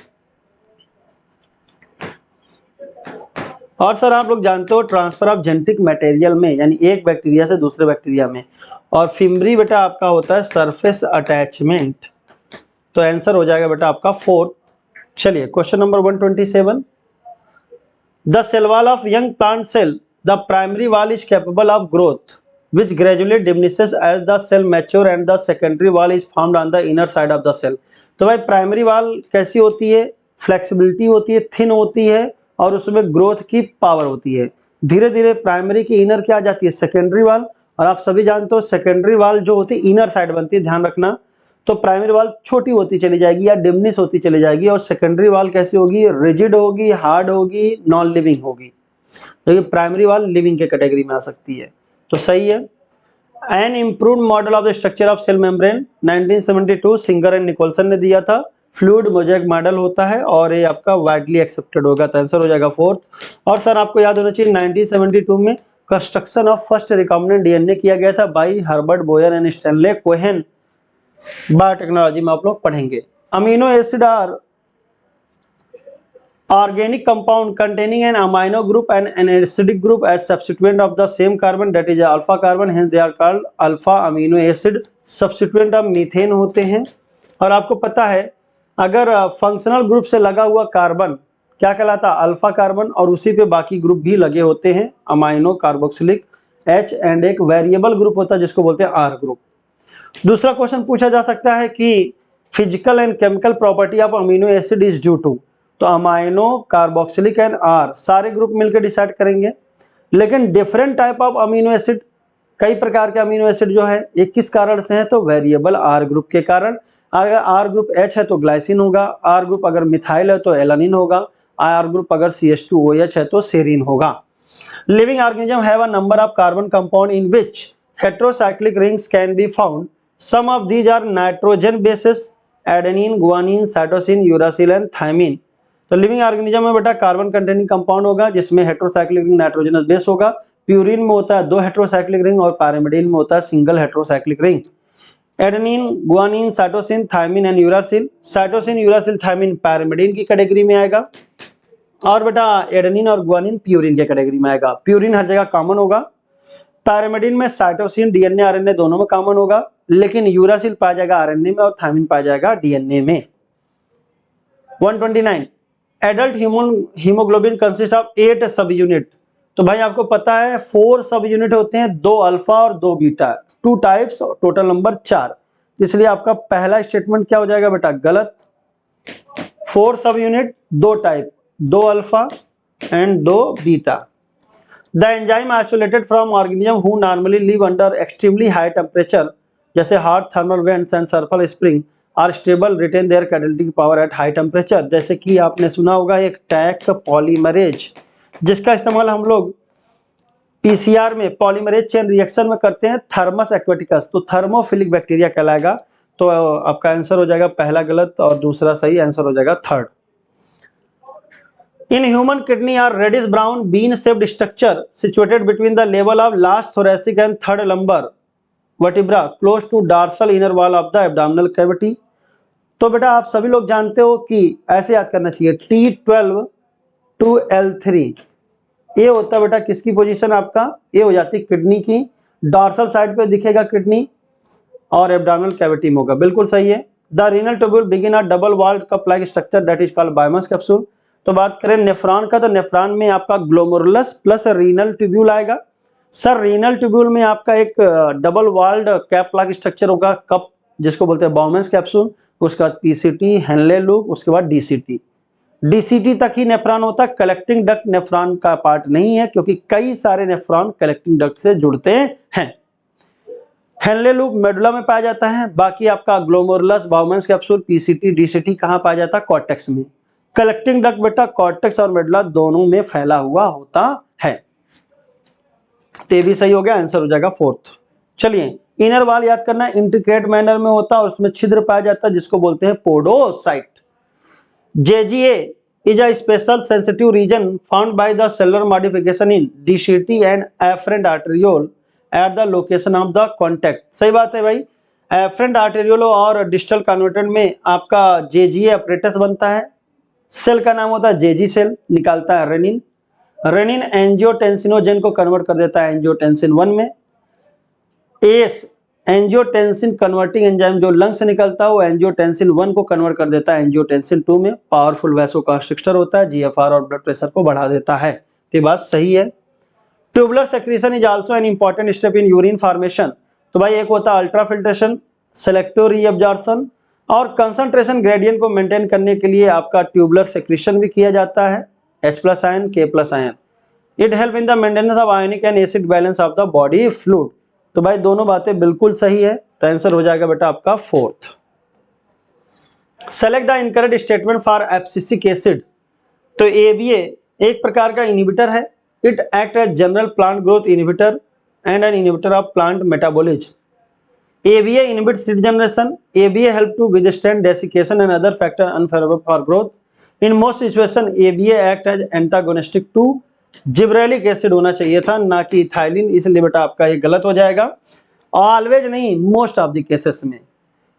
और सर आप लोग जानते हो ट्रांसफर ऑफ जेनेटिक मटेरियल में, यानी एक बैक्टीरिया से दूसरे बैक्टीरिया में। और फिम्ब्री बेटा आपका होता है सरफेस अटैचमेंट। तो आंसर हो जाएगा बेटा आपका 4। चलिए question number 127, the cell wall of young plant cell, the primary wall is capable of growth which gradually diminishes as the cell mature and the secondary wall is formed on the inner side of the cell। तो भाई primary wall कैसी होती है, flexibility होती है, thin होती है और उसमें ग्रोथ की पावर होती है। धीरे धीरे प्राइमरी की इनर क्या आ जाती है, सेकेंडरी वॉल, और आप सभी जानते हो सेकेंडरी वॉल जो होती है इनर साइड बनती है, ध्यान रखना। तो प्राइमरी वॉल छोटी होती चली जाएगी या डिमिनिश होती चली जाएगी, और सेकेंडरी वॉल कैसी होगी, रिजिड होगी, हार्ड होगी, नॉन लिविंग होगी। तो ये प्राइमरी वॉल लिविंग के कैटेगरी में आ सकती है, तो सही है। An improved model of the structure of cell membrane 1972 Singer and Nicolson ने दिया था। फ्लूइड मोज़ेक मॉडल होता है और ये आपका वाइडली एक्सेप्टेड होगा, तो आंसर हो जाएगा फोर्थ। और सर आपको याद होना चाहिए 1972 में construction of first recombinant DNA किया गया था by Herbert Boyer and Stanley Cohen. Biotechnology में आप लोग पढ़ेंगे। Amino acid are organic compound containing an amino group and an acidic group as substituent of the same carbon, that is alpha carbon, hence they are called alpha amino acid। substituent of methane होते हैं। और आपको पता है अगर functional group से लगा हुआ कार्बन क्या कहलाता है, अल्फा कार्बन, और उसी पे बाकी ग्रुप भी लगे होते हैं, अमाइनो कार्बोक्सिलिक H, एंड एक वेरिएबल ग्रुप होता है जिसको बोलते हैं R ग्रुप। दूसरा क्वेश्चन पूछा जा सकता है कि physical and chemical property of amino acid is due to, तो अमाइनो कार्बोक्सिलिक एंड R सारे ग्रुप मिलकर डिसाइड करेंगे। लेकिन different type of amino acid, कई प्रकार के अमीनो एसिड जो है ये किस कारण से है, तो वेरिएबल R ग्रुप के कारण। अगर R ग्रुप H है तो ग्लाइसिन होगा, R ग्रुप अगर मिथाइल है तो एलानिन होगा, R ग्रुप अगर CH2OH है तो सेरीन होगा। Living organism have a number of carbon compound in which heterocyclic rings can be found. Some of these are nitrogen bases, adenine, guanine, cytosine, uracil and thymine. तो living organism में बेटा carbon containing compound होगा जिसमें heterocyclic ring nitrogenous base होगा। Purine में होता है 2 heterocyclic ring और पायरिमिडिन में होता है single heterocyclic ring. Adenine, guanine, cytosine, thymine and uracil. Cytosine, uracil, thymine pyrimidine की कैटेगरी में आएगा, और बेटा एडेनिन और गुआनिन प्यूरिन के कैटेगरी में आएगा। प्यूरिन हर जगह कॉमन होगा। पायरिमिडिन में साइटोसिन डीएनए आरएनए दोनों में कॉमन होगा, लेकिन यूरासिल पाया जाएगा आरएनए में और थायमिन पाया जाएगा डीएनए में। 129 adult human haemoglobin consist of 8 सब यूनिट। तो भाई आपको पता है 4 सब यूनिट होते हैं, 2 अल्फा और 2 बीटा, 2 टाइप्स, टोटल नंबर 4। इसलिए आपका पहला स्टेटमेंट क्या हो जाएगा बेटा, गलत। 4 सब 2 type, 2 alpha and 2 beta. The enzyme isolated from organism who normally live under extremely high temperature, जैसे hot thermal vents and sulphur spring, are stable, retain their catalytic power at high temperature. जैसे कि आपने सुना होगा एक Taq polymerase, जिसका इस्तेमाल हम लोग पीसीआर में पॉलीमरेज चेन रिएक्शन में करते हैं, थर्मस एक्वेटिकस, तो थर्मोफिलिक बैक्टीरिया कहलाएगा। तो आपका आंसर हो जाएगा पहला गलत और दूसरा सही, आंसर हो जाएगा third. In human kidney are reddish brown bean shaped structure situated between the level of last thoracic and third lumbar vertebra close to dorsal inner wall of the abdominal cavity। तो बेटा आप सभी लोग जानते हो कि ऐसे याद करना चाहिए, T12 to L3 ये होता है बेटा किसकी पोजीशन, आपका ये हो जाती है किडनी की, डॉर्सल साइड पे दिखेगा किडनी और एब्डोमिनल कैविटी में होगा, बिल्कुल सही है। The renal tubule begin a double walled cup like structure that is called Bowman's capsule. तो बात करें नेफ्रॉन का, तो नेफ्रॉन में आपका ग्लोमेरुलस प्लस रीनल ट्यूब्यूल आएगा। सर रीनल ट्यूब्यूल में आपका एक double walled cap like structure होगा, कप, जिसको बोलते हैं बायमस कैप्सूल, उसके बाद पीसीटी, हेनले लूप, उसके बाद डीसीटी। डीसीटी तक ही नेफ्रॉन होता है, कलेक्टिंग डक्ट नेफ्रॉन का पार्ट नहीं है, क्योंकि कई सारे नेफ्रॉन कलेक्टिंग डक्ट से जुड़ते हैं। हेनले लूप मेडुला में पाया जाता है, बाकी आपका ग्लोमेरुलस, बायमस कैप्सूल, पीसीटी, डीसीटी कहाँ पाया जाता है, कॉर्टेक्स में। कलेक्टिंग डक्ट बेटा कॉर्टेक्स और मेडुला दोनों में फैला हुआ होता है। तो भी सही हो गया, आंसर हो जाएगा फोर्थ। चलिए इनर वॉल याद करना, इंट्रिकेट मैनर में होता है और उसमें छिद्र पाया जाता है जिसको बोलते हैं podocyte. JGA is a special sensitive region found by the cellular modification in DCT and afferent arteriole at the location of the contact। सही बात है भाई, एफरेंट आर्टेरियोल और डिस्टल कन्वर्टेंट में आपका JGA अपरेटस बनता है। सेल का नाम होता है जेजी सेल, निकालता है रेनिन। रेनिन एंजियोटेंसिनोजेन को कन्वर्ट कर देता है एंजियोटेंसिन 1 में। एस एंजियोटेंसिन कन्वर्टिंग एंजाइम जो लंग से निकलता है वो एंजियोटेंसिन 1 को कन्वर्ट कर देता है एंजियोटेंसिन 2 में। पावरफुल वैसोकंस्ट्रिक्टर होता है, जीएफआर और ब्लड प्रेशर को बढ़ा देता है। तो ये बात सही है। Tubular secretion is also an important step in urine formation. तो भाई एक होता है अल्ट्राफिल्ट्रेशन, सेलेक्टिव रीअब्जॉर्प्शन और कंसंट्रेशन ग्रेडियंट को मेंटेन करने के लिए आपका ट्यूबुलर सेक्रीशन भी किया जाता है, H+ ion, K+ ion. It help in the maintenance of ionic and acid balance of the body fluid. तो भाई दोनों बातें बिल्कुल सही है, तो आंसर हो जाएगा बेटा आपका 4th। Select the incorrect statement for abscisic acid. तो ABA एक प्रकार का इनहिबिटर है, it act as general plant growth inhibitor and an inhibitor of plant metabolism. ABA inhibits seed generation. ABA help to withstand desiccation and other factor unfavorable for growth. In most situation, ABA act as antagonistic to gibberellic acid होना चाहिए था, ना कि ethylene, इसलिए बेटा आपका ये गलत हो जाएगा। ऑलवेज नहीं, मोस्ट ऑफ द केसेस में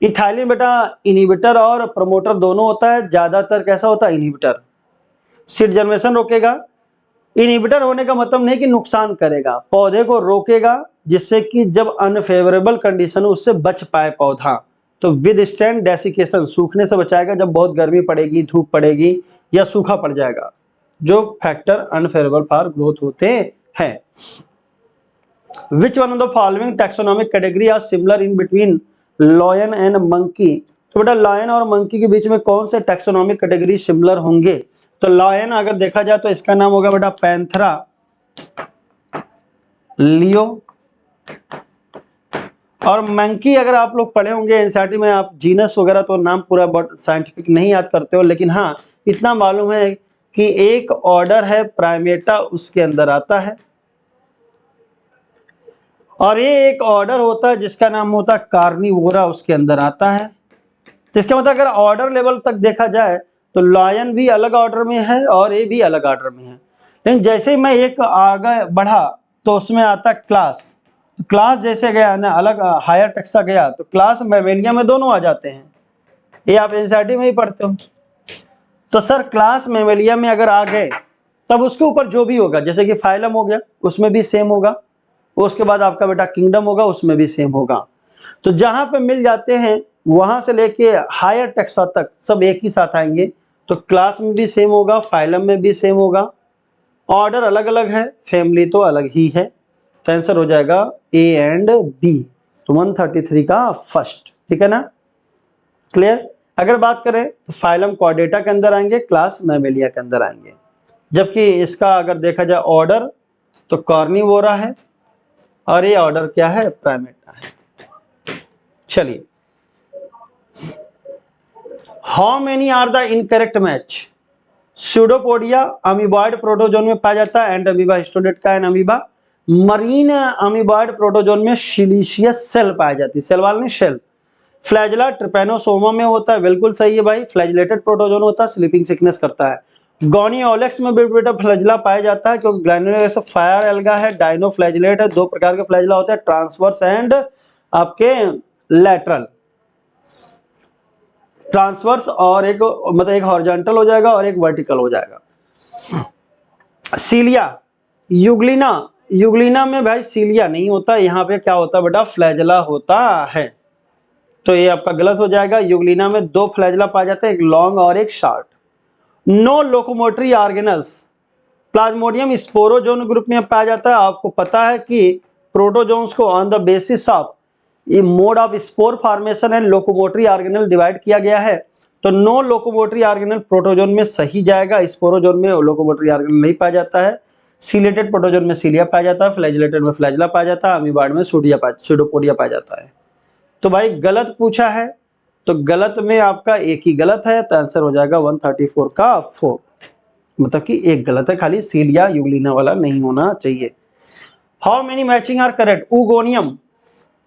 इथाइलिन बेटा इनहिबिटर और प्रमोटर दोनों होता है, ज्यादातर कैसा होता है इनहिबिटर। सीड जनरेशन रोकेगा, इनहिबिटर होने का मतलब नहीं कि नुकसान करेगा, पौधे को रोकेगा जिससे कि जब अनफेवरेबल कंडीशन हो उससे बच पाए पौधा। तो विद स्टैंड डेसिकेशन, सूखने से बचाएगा जब बहुत गर्मी पड़ेगी, धूप पड़ेगी या सूखा पड़ जाएगा, जो फैक्टर अनफेवरेबल फॉर ग्रोथ होते हैं। Which one of the following taxonomic category are similar in between lion and monkey. तो बेटा लायन और मंकी के बीच में कौन से टैक्सोनॉमिक कैटेगरी सिमिलर होंगे। तो लायन अगर देखा जाए तो इसका नाम होगा बेटा पैंथरा, लियो, और मंकी अगर आप लोग पढ़े होंगे एनसीईआरटी में, आप जीनस वगैरह तो नाम पूरा साइंटिफिक नहीं याद करते हो, लेकिन हाँ इतना मालूम है कि एक ऑर्डर है प्राइमेटा, उसके अंदर आता है, और ये एक ऑर्डर होता है जिसका नाम होता है कार्निवोरा, उसके अंदर आता है। तो इसका मतलब अगर ऑर्डर लेवल तक देखा जाए तो लायन भी अलग ऑर्डर में है और ये भी अलग ऑर्डर में है, लेकिन जैसे ही मैं एक आगे बढ़ा तो उसमें आता क्लास। क्लास जैसे गया ना अलग, हायर टेक्सा गया तो क्लास मैमेलिया में दोनों आ जाते हैं, ये आप एनसीईआरटी में ही पढ़ते हो। तो सर क्लास मैमेलिया में अगर आ गए तब उसके ऊपर जो भी होगा, जैसे कि फाइलम हो गया उसमें भी सेम होगा, उसके बाद आपका बेटा किंगडम होगा उसमें भी सेम होगा। तो जहां पे मिल जाते हैं वहां से लेके हायर टेक्सा तक सब एक ही साथ आएंगे, तो क्लास में भी सेम होगा, फाइलम में भी सेम होगा, ऑर्डर अलग अलग है, फैमिली तो अलग ही है। तो आंसर हो जाएगा A एंड B। तो 133 का फर्स्ट, ठीक है ना, क्लियर। अगर बात करें तो फाइलम कॉर्डेटा के अंदर आएंगे, क्लास मैमेलिया के अंदर आएंगे, जबकि इसका अगर देखा जाए ऑर्डर तो कार्निवोरा है और ये ऑर्डर क्या है, प्राइमेटा है। चलिए, how many are the incorrect match. Pseudopodia amoeboid protozoan में पाया जाता है, एंड अमीबा हिस्टोडेट का and amoeba. Marine amoeboid protozoan में सिलीशियस सेल पाई जाती है, सेल वाला नहीं शेल। फ्लैजला ट्रिपैनोसोमा में होता है, बिल्कुल सही है भाई, फ्लैजिलेटेड प्रोटोजोन होता है, स्लीपिंग सिकनेस करता है। गोनियोलेक्स में बेटा फ्लैजला पाया जाता है, क्योंकि ग्लैंडुलर फायर एल्गा है, डाइनोफ्लैजिलेट है, दो प्रकार के फ्लैजला होते हैं, ट्रांसवर्स एंड आपके लैटरल। ट्रांसवर्स और एक मतलब एक हॉरिजॉन्टल हो जाएगा और एक वर्टिकल हो जाएगा। सीलिया यूग्लिना, यूग्लिना में भाई सीलिया नहीं होता, यहाँ पे क्या होता है बेटा, फ्लैजला होता है। तो ये आपका गलत हो जाएगा, यूग्लिना में दो फ्लैजला पाए जाते हैं, एक लॉन्ग और एक short. No locomotory organelles. Plasmodium sporozoan group में पाया जाता है। आपको पता है कि प्रोटोजोन्स को ऑन द बेसिस ऑफ ये mode of spore formation and locomotory organelle divide किया गया है। तो नो लोकोमोटरी ऑर्गेनल प्रोटोजोन में सही जाएगा, स्पोरोजोन में लोकोमोटरी ऑर्गेनल नहीं पाया जाता है। सीलेटेड प्रोटोजोन में सीलिया पाया जाता है, फ्लैजिलेटेड में फ्लैजला पाया जाता है, अमीबॉइड में स्यूडोपोडिया पाया जाता है। तो भाई गलत पूछा है, तो गलत में आपका एक ही गलत है, तो आंसर हो जाएगा 134 का 4, मतलब कि एक गलत है, खाली सीलिया यूग्लिना वाला नहीं होना चाहिए। How many matching are correct. Oogonium,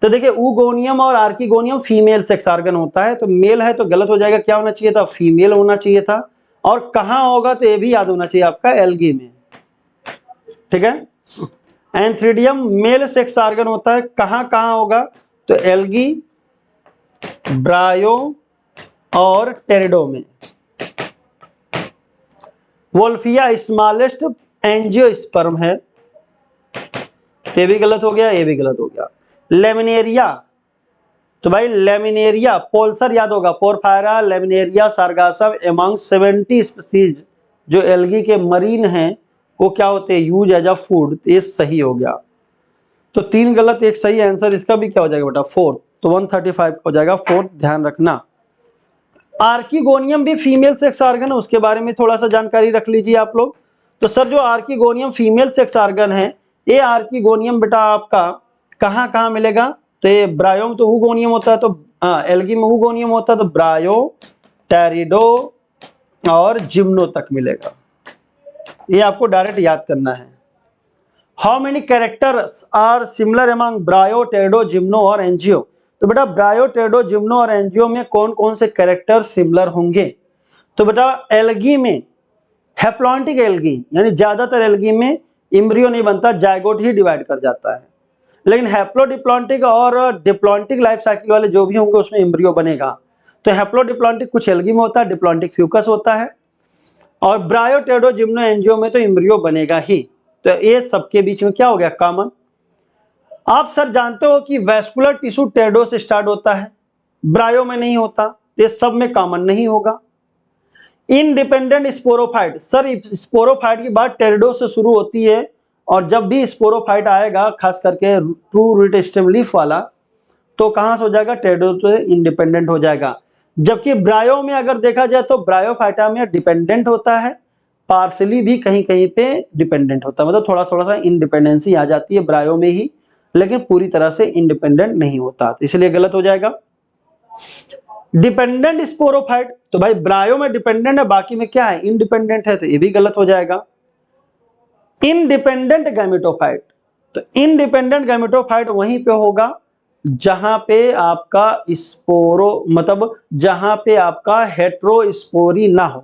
तो देखिए ऊगोनियम और आर्किगोनियम फीमेल सेक्स ऑर्गन होता है, तो मेल है तो गलत हो जाएगा, क्या होना चाहिए था, फीमेल होना चाहिए था। और कहां होगा तो ये भी याद होना चाहिए आपका, एल्गी में, ठीक है। एंथ्रिडियम मेल सेक्स ऑर्गन होता है, कहां कहां होगा तो एल्गी, ब्रायो और टेरिडो में। वोल्फिया स्मॉलेस्ट एंजियोस्पर्म है, ये भी गलत हो गया, ये भी गलत हो गया। लेमिनेरिया, तो भाई लेमिनेरिया पोल्सर याद होगा, पोरफायरा, लेमिनेरिया, सार्गासम, एमंग 70 स्पीसीज जो एल्गी के मरीन हैं वो क्या होते हैं, यूज एज अ फूड। ये सही हो गया। तो 3 गलत 1 सही आंसर, इसका भी क्या हो जाएगा बेटा 4। तो 135 हो जाएगा 4, ध्यान रखना। आर्किगोनियम भी फीमेल सेक्स ऑर्गन है, उसके बारे में थोड़ा सा जानकारी रख लीजिए आप लोग। तो सर जो आर्किगोनियम फीमेल सेक्स ऑर्गन है, ये आर्किगोनियम बेटा आपका कहाँ कहाँ मिलेगा, तो ये ब्रायो में तो हुगोनियम होता है, तो एल्गी में हुगोनियम होता है, तो ब्रायो, टेरिडो और जिम्नो तक मिलेगा। ये आपको डायरेक्ट याद करना है। How many characters are similar among bryo, pterido, gymno और एंजियो। तो बेटा ब्रायो, टेरिडो, जिम्नो और एंजियो में कौन कौन से कैरेक्टर सिमिलर होंगे। तो बेटा एल्गी में हैप्लॉन्टिक एल्गी, यानी ज्यादातर एल्गी में इम्ब्रियो नहीं बनता, जायगोट ही डिवाइड कर जाता है। लेकिन हैप्लोडिप्लॉन्टिक और डिप्लॉन्टिक लाइफ साइकिल वाले जो भी होंगे उसमें इम्ब्रियो बनेगा। तो हैप्लोडिप्लॉन्टिक कुछ एल्गी में होता है, डिप्लॉन्टिक फ्यूकस होता है, और ब्रायो, टेरिडो, जिम्नो, एंजियो में तो इम्ब्रियो बनेगा ही। तो ये सबके बीच में क्या हो गया, कॉमन। आप सर जानते हो कि वैस्कुलर टिश्यू टेरिडो से स्टार्ट होता है, ब्रायो में नहीं होता, तो ये सब में कॉमन नहीं होगा। इंडिपेंडेंट स्पोरोफाइट, सर स्पोरोफाइट की बात टेरिडो से शुरू होती है, और जब भी स्पोरोफाइट आएगा खास करके ट्रू रूट स्टेम लीफ वाला, तो कहां से हो जाएगा, टेरिडो से इंडिपेंडेंट हो जाएगा। जबकि ब्रायो में अगर देखा जाए तो ब्रायोफाइटा में डिपेंडेंट होता है, पार्सली भी कहीं कहीं पे डिपेंडेंट होता है, मतलब थोड़ा थोड़ा सा इंडिपेंडेंसी आ जाती है ब्रायो में ही, लेकिन पूरी तरह से इंडिपेंडेंट नहीं होता, तो इसलिए गलत हो जाएगा। डिपेंडेंट स्पोरोफाइट, तो भाई ब्रायो में डिपेंडेंट है, बाकी में क्या है, इंडिपेंडेंट है, तो ये भी गलत हो जाएगा। इंडिपेंडेंट गैमेटोफाइट, तो इंडिपेंडेंट गैमेटोफाइट वहीं पे होगा जहां पे आपका स्पोरो, मतलब जहां पे आपका हेट्रोस्पोरी ना हो,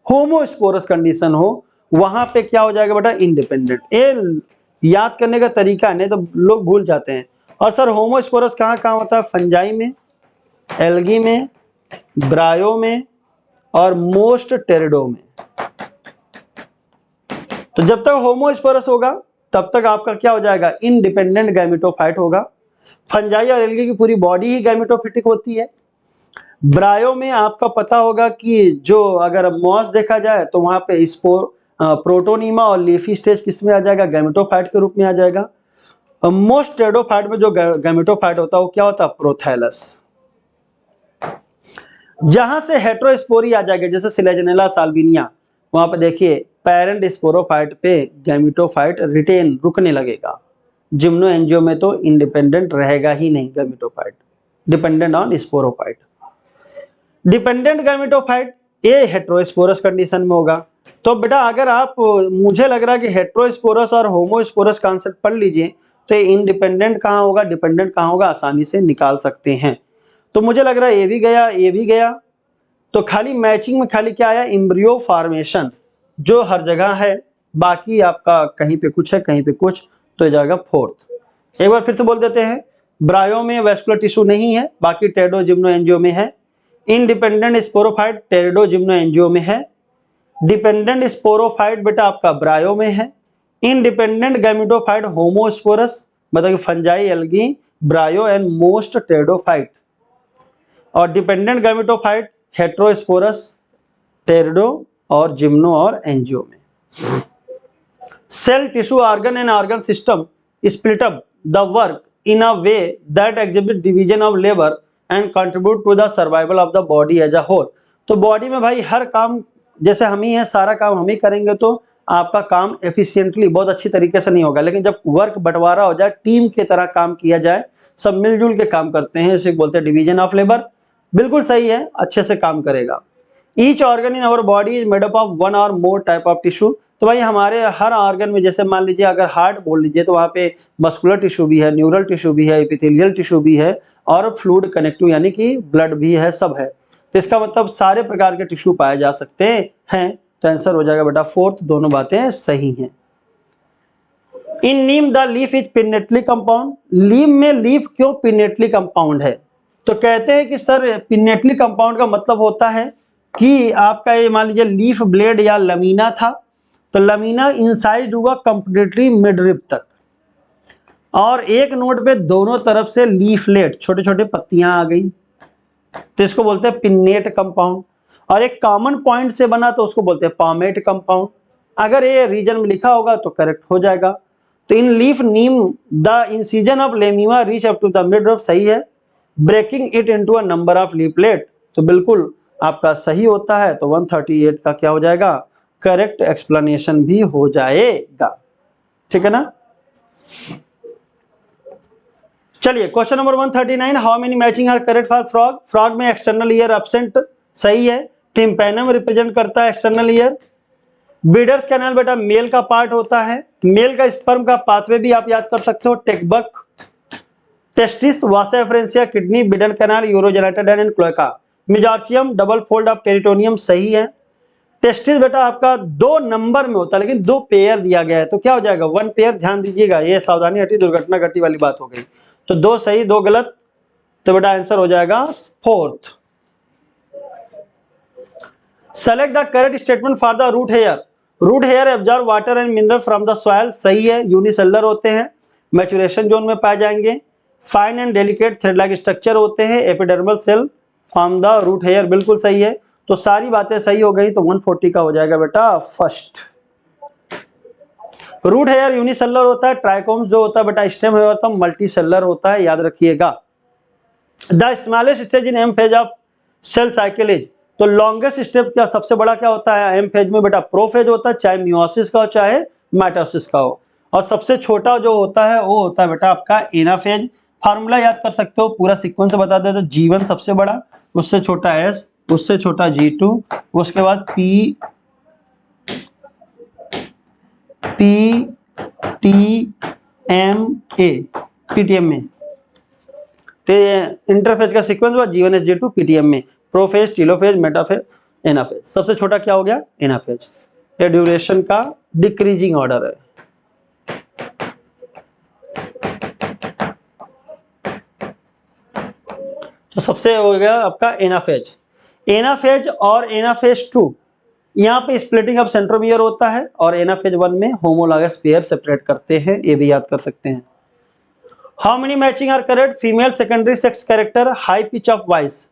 होमोस्पोरस कंडीशन हो, वहां पे क्या हो जाएगा बेटा, इंडिपेंडेंट। ये याद करने का तरीका है, नहीं तो लोग भूल जाते हैं। और सर होमोस्पोरस कहां कहां होता है, फंजाई में, एल्गी में, ब्रायो में और मोस्ट टेरिडो में। तो जब तक होमोस्पोरस होगा तब तक आपका क्या हो जाएगा, इंडिपेंडेंट गैमेटोफाइट होगा। फंजाई और एल्गी की पूरी बॉडी ही गैमेटोफिटिक होती है। ब्रायो में आपका पता होगा कि जो अगर मॉस देखा जाए तो वहां पे स्पोर, प्रोटोनीमा और लीफी स्टेज किस में आ जाएगा, गैमेटोफाइट के रूप में आ जाएगा। मोस्ट टेरिडोफाइट में जो गैमेटोफाइट होता है वो क्या होता है, प्रोथैलस। जहां से हेट्रोस्पोरी आ जाएगा, जैसे सिलेजनेला साल्विनिया, वहां पे देखिए पेरेंट स्पोरोफाइट पे गैमेटोफाइट रिटेन, रुकने लगेगा। जिम्नो एंजियो में तो इंडिपेंडेंट रहेगा ही नहीं gametophyte, dependent on sporophyte. Dependent gametophyte ये हेट्रोस्पोरस कंडीशन में होगा। तो बेटा अगर आप, मुझे लग रहा है कि हेट्रोस्पोरस और होमोस्पोरस कॉन्सेप्ट पढ़ लीजिए, तो इंडिपेंडेंट कहाँ होगा, डिपेंडेंट कहाँ होगा, आसानी से निकाल सकते हैं। तो मुझे लग रहा है ये भी गया, ये भी गया। तो खाली मैचिंग में खाली क्या आया, इम्ब्रियो फॉर्मेशन, जो हर जगह है, बाकी आपका कहीं पे कुछ है कहीं पे कुछ, तो जाएगा 4th। एक बार फिर से बोल देते हैं, ब्रायो में वैस्कुलर टिश्यू नहीं है, बाकी टेरिडो, जिम्नो, एंजियो में है। Independent sporophyte pterido, gymno, angio में है। डिपेंडेंट स्पोरोफाइट बेटा आपका ब्रायो में है। इंडिपेंडेंट गैमेटोफाइट होमोस्पोरस, मतलब fungi, algae, bryo and most pteridophyte. और डिपेंडेंट गैमेटोफाइट हेट्रोस्पोरस, टेरिडो और जिम्नो और एंजियो में। Cell, tissue, organ and organ system split up the work in a way that exhibit division of labour and contribute to the survival of the body as a whole. तो body में भाई हर काम, जैसे हम ही है, सारा काम हम ही करेंगे तो आपका काम एफिशिएंटली बहुत अच्छी तरीके से नहीं होगा, लेकिन जब वर्क बंटवारा हो जाए, टीम की तरह काम किया जाए, सब मिलजुल के काम करते हैं, इसे बोलते हैं डिवीजन ऑफ लेबर। बिल्कुल सही है, अच्छे से काम करेगा। Each organ in our body is made up of 1 और मोर टाइप ऑफ टिश्यू। तो भाई हमारे हर ऑर्गन में, जैसे मान लीजिए अगर हार्ट बोल लीजिए तो वहाँ पे मस्कुलर टिश्यू भी है, न्यूरल टिश्यू भी है, एपिथेलियल टिश्यू भी है, और फ्लूइड कनेक्टिव यानी कि ब्लड भी है, सब है। तो इसका मतलब सारे प्रकार के टिश्यू पाए जा सकते हैं। तो आंसर हो जाएगा बेटा 4th, दोनों बातें सही हैं। In neem the leaf is pinnately compound. नीम में लीफ क्यों पिनेटली कंपाउंड है? तो कहते हैं कि सर पिनेटली कंपाउंड का मतलब होता है कि आपका ये मान लीजिए लीफ ब्लेड या लमीना था, तो लमीना इंसाइड हुआ कंप्लीटली मिडरिप तक, और एक नोड पे दोनों तरफ से लीफलेट, छोटे छोटे पत्तियां आ गई, तो इसको बोलते हैं पिन्नेट कंपाउंड। और एक कॉमन पॉइंट से बना तो उसको बोलते हैं पामेट कंपाउंड। अगर ये रीजन में लिखा होगा तो करेक्ट हो जाएगा। तो in leaf neem the incision of lamina reach up to the mid of, सही है। Breaking it into a number of leaflet, तो बिल्कुल आपका सही होता है। तो 138 का क्या हो जाएगा, करेक्ट एक्सप्लेनेशन भी हो जाएगा। ठीक है ना। चलिए question number 139, how many matching are correct for frog. Frog में एक्सटर्नल ईयर एब्सेंट, सही है। टिम्पैनम रिप्रेजेंट करता है एक्सटर्नल ईयर। बीडर्स कैनाल बेटा मेल का पार्ट होता है। मेल का स्पर्म का पाथवे भी आप याद कर सकते हो, टेकबक। Testis, vasa efferentia, kidney, Bidder's canal, urogenital and cloaca. Mesorchium, double fold of peritoneum, सही है। टेस्टिस बेटा आपका 2 नंबर में होता है, लेकिन 2 पेयर दिया गया है, तो क्या हो जाएगा 1 पेयर। ध्यान दीजिएगा, ये सावधानी हटी, दुर्घटना घटी वाली बात हो गई। तो 2 सही 2 गलत, तो बेटा आंसर हो जाएगा 4th। Select the correct statement for the root hair. Root hair absorb water and mineral from the soil, सही है। यूनिसेलुलर होते हैं, मैचुरेशन जोन में पाए जाएंगे। Fine and delicate thread like structure होते हैं। Epidermal cell from the root hair, बिल्कुल सही है। तो सारी बातें सही हो गई, तो 140 का हो जाएगा बेटा फर्स्ट। रूट हेयर यूनिसेलुलर होता है। ट्राइकोम्स जो होता है बेटा स्टेम हेयर होता है, मल्टी सेलुलर होता है, याद रखिएगा। The smallest stage in M phase of cell cycle is, तो लॉन्गेस्ट स्टेप क्या सबसे बड़ा क्या होता है एम फेज में बेटा, प्रोफेज होता है, चाहे मियोसिस का हो चाहे माइटोसिस का हो। और सबसे छोटा जो होता है वो होता है बेटा आपका एनाफेज। फार्मूला याद कर सकते हो, पूरा सीक्वेंस बता दे तो G1 सबसे बड़ा, उससे छोटा S, उससे छोटा G2, उसके बाद PTM में, तो इंटरफेज का सीक्वेंस हुआ G1 S G2 PTM में, प्रोफेज, टीलोफेज, मेटाफेज, एनाफेज। सबसे छोटा क्या हो गया एनाफेज। ये ड्यूरेशन का डिक्रीजिंग ऑर्डर है। तो सबसे हो गया आपका एनाफेज। एनाफेज और एनाफेज 2 यहाँ पे स्प्लिटिंग ऑफ सेंट्रोमियर होता है, और एनाफेज 1 में होमोलॉगस पेयर सेपरेट करते हैं, ये भी याद कर सकते हैं। How many matching are correct, female secondary sex character, high pitch of voice.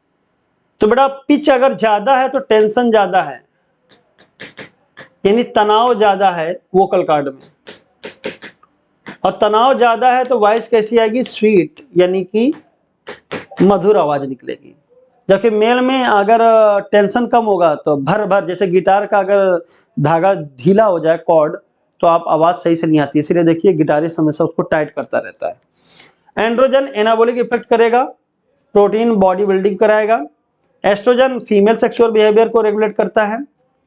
तो बेटा पिच अगर ज्यादा है तो टेंशन ज्यादा है, यानी तनाव ज्यादा है वोकल कार्ड में, और तनाव ज्यादा है तो वॉइस कैसी आएगी, स्वीट, यानी कि मधुर आवाज निकलेगी। जबकि मेल में अगर टेंशन कम होगा तो भर भर, जैसे गिटार का अगर धागा ढीला हो जाए कॉर्ड, तो आप आवाज सही से नहीं आती। इसीलिए देखिए गिटारिस्ट हमेशा उसको टाइट करता रहता है। एंड्रोजन एनाबॉलिक इफेक्ट करेगा, प्रोटीन बॉडी बिल्डिंग कराएगा। एस्ट्रोजन फीमेल सेक्सुअल बिहेवियर को रेगुलेट करता है।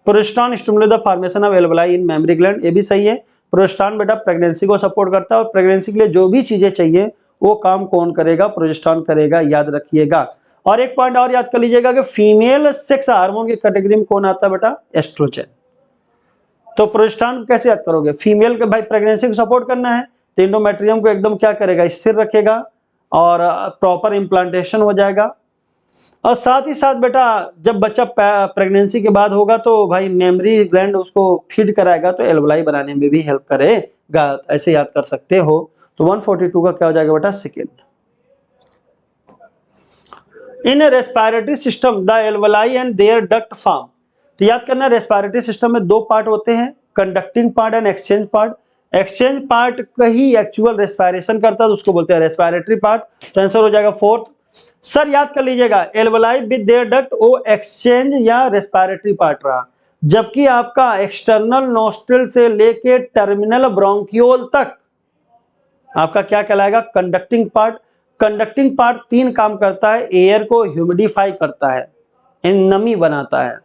Progesterone stimulate the formation of alveoli in mammary gland, ये भी सही है। प्रोजेस्टेरॉन बेटा प्रेगनेंसी को सपोर्ट करता है, और प्रेगनेंसी के लिए जो भी चीजें चाहिए वो काम कौन करेगा, प्रोजेस्टेरॉन करेगा, याद रखिएगा। और एक पॉइंट और याद कर लीजिएगा कि फीमेल सेक्स हार्मोन की कैटेगरी में कौन आता है बेटा, एस्ट्रोजन। तो प्रोजेस्टेरॉन कैसे याद करोगे, फीमेल के भाई प्रेगनेंसी को सपोर्ट करना है, तो एंडोमेट्रियम को एकदम क्या करेगा, स्थिर रखेगा, और प्रॉपर इम्प्लांटेशन हो जाएगा। और साथ ही साथ बेटा जब बच्चा प्रेगनेंसी के बाद होगा तो भाई मेमोरी ग्लैंड उसको फीड कराएगा, तो एल्वेलाई बनाने में भी हेल्प करेगा, ऐसे याद कर सकते हो। तो 142 का क्या हो जाएगा बेटा second. In respiratory system the alveoli and their duct form, तो याद करना रेस्पिरेटरी सिस्टम में 2 पार्ट होते हैं, conducting part and exchange part. Exchange part का ही एक्चुअल रेस्पिरेशन करता है, तो उसको बोलते हैं रेस्पिरेटरी पार्ट। तो आंसर हो जाएगा 4th। सर याद कर लीजिएगा एल्वेलाई विद देयर डक्ट वो एक्सचेंज या रेस्पिरेटरी पार्ट रहा, जबकि आपका एक्सटर्नल नोस्ट्रिल से लेके टर्मिनल ब्रोंकियोल तक आपका क्या कहलाएगा, कंडक्टिंग पार्ट। कंडक्टिंग पार्ट 3 काम करता है, एयर को ह्यूमिडिफाई करता है, नमी बनाता है,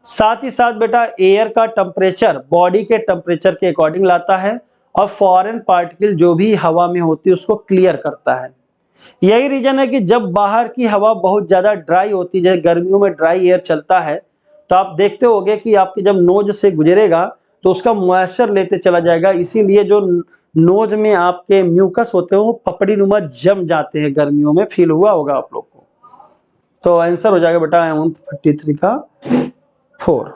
साथ ही साथ बेटा एयर का टेम्परेचर बॉडी के टेम्परेचर के अकॉर्डिंग लाता है, और फॉरेन पार्टिकल जो भी हवा में होती है उसको क्लियर करता है। यही रीजन है कि जब बाहर की हवा बहुत ज्यादा ड्राई होती है, जैसे गर्मियों में ड्राई एयर चलता है, तो आप देखते होंगे कि आपके जब नोज से गुजरेगा तो उसका मॉइस्चर लेते चला जाएगा, इसीलिए जो नोज में आपके म्यूकस होते हैं वो पपड़ी नुमा जम जाते हैं गर्मियों में, फील हुआ होगा आप लोग को। तो आंसर हो जाएगा बेटा 153 का 4।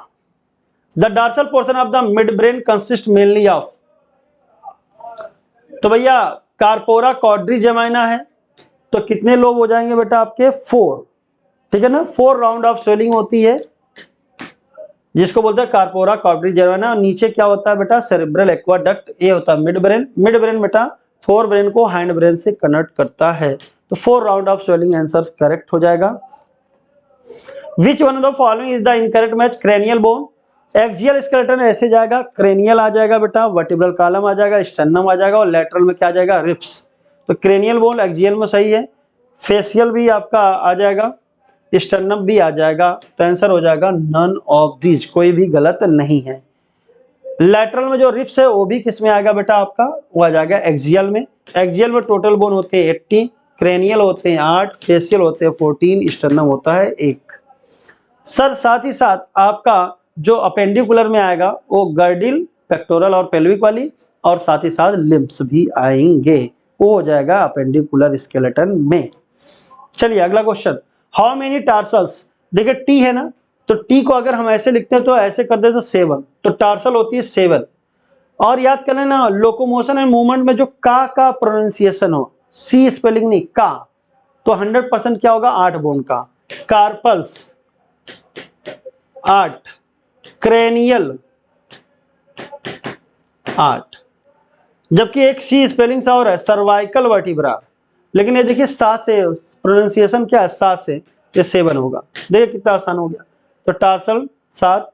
The dorsal portion of the mid brain consist mainly of, तो भैया कार्पोरा क्वाड्रिजेमाइना है, तो कितने लोब हो जाएंगे बेटा आपके 4, ठीक है ना। 4 राउंड ऑफ स्वेलिंग होती है, जिसको बोलते हैं कार्पोरा कॉर्टिजर्वाना। नीचे क्या होता है बेटा, सेरेब्रल एक्वाडक्ट, ये होता है मिड ब्रेन। मिड ब्रेन बेटा फोर ब्रेन को हैंड ब्रेन से कनेक्ट करता है। तो 4 round of swelling answer correct हो जाएगा। विच one of the following is the incorrect match, cranial bone, axial skeleton ऐसे जाएगा, क्रेनियल आ जाएगा बेटा, वर्टिब्रल कॉलम आ जाएगा, स्टर्नम आ जाएगा, और लेटरल में क्या आ जाएगा, रिब्स। तो क्रेनियल बोन एक्सियल में सही है, फेसियल भी आपका आ जाएगा, स्टर्नम भी आ जाएगा। तो आंसर हो जाएगा नन ऑफ दीज, कोई भी गलत नहीं है। लैटरल में जो रिब्स है वो भी किस में आएगा बेटा आपका, वो आ जाएगा एक्सियल में। एक्सियल में टोटल बोन होते हैं 80, क्रेनियल होते हैं 8, फेसियल होते हैं 14, स्टर्नम होता है 1। सर साथ ही साथ आपका जो अपेंडिकुलर में आएगा वो गर्डिल, पेक्टोरल और पेल्विक वाली, और साथ ही साथ लिम्स भी आएंगे, वो हो जाएगा अपेंडिकुलर स्केलेटन में। चलिए अगला क्वेश्चन, हाउ मेनी टार्सल्स, देखिए टी है ना, तो टी को अगर हम ऐसे लिखते हैं तो ऐसे कर दे तो 7, तो टार्सल होती है 7। और याद कर लेना लोकोमोशन एंड मूवमेंट में जो का प्रोनाउंसिएशन हो, सी स्पेलिंग नहीं का, तो 100% क्या होगा 8 बोन का। कार्पल्स 8, क्रेनियल 8, जबकि एक सी स्पेलिंग सा और है सर्वाइकल वर्टिब्रा, लेकिन ये देखिए सा से प्रोनाउंसिएशन क्या है, सा से, ये 7 होगा। देखिए कितना आसान हो गया। तो टार्सल 7,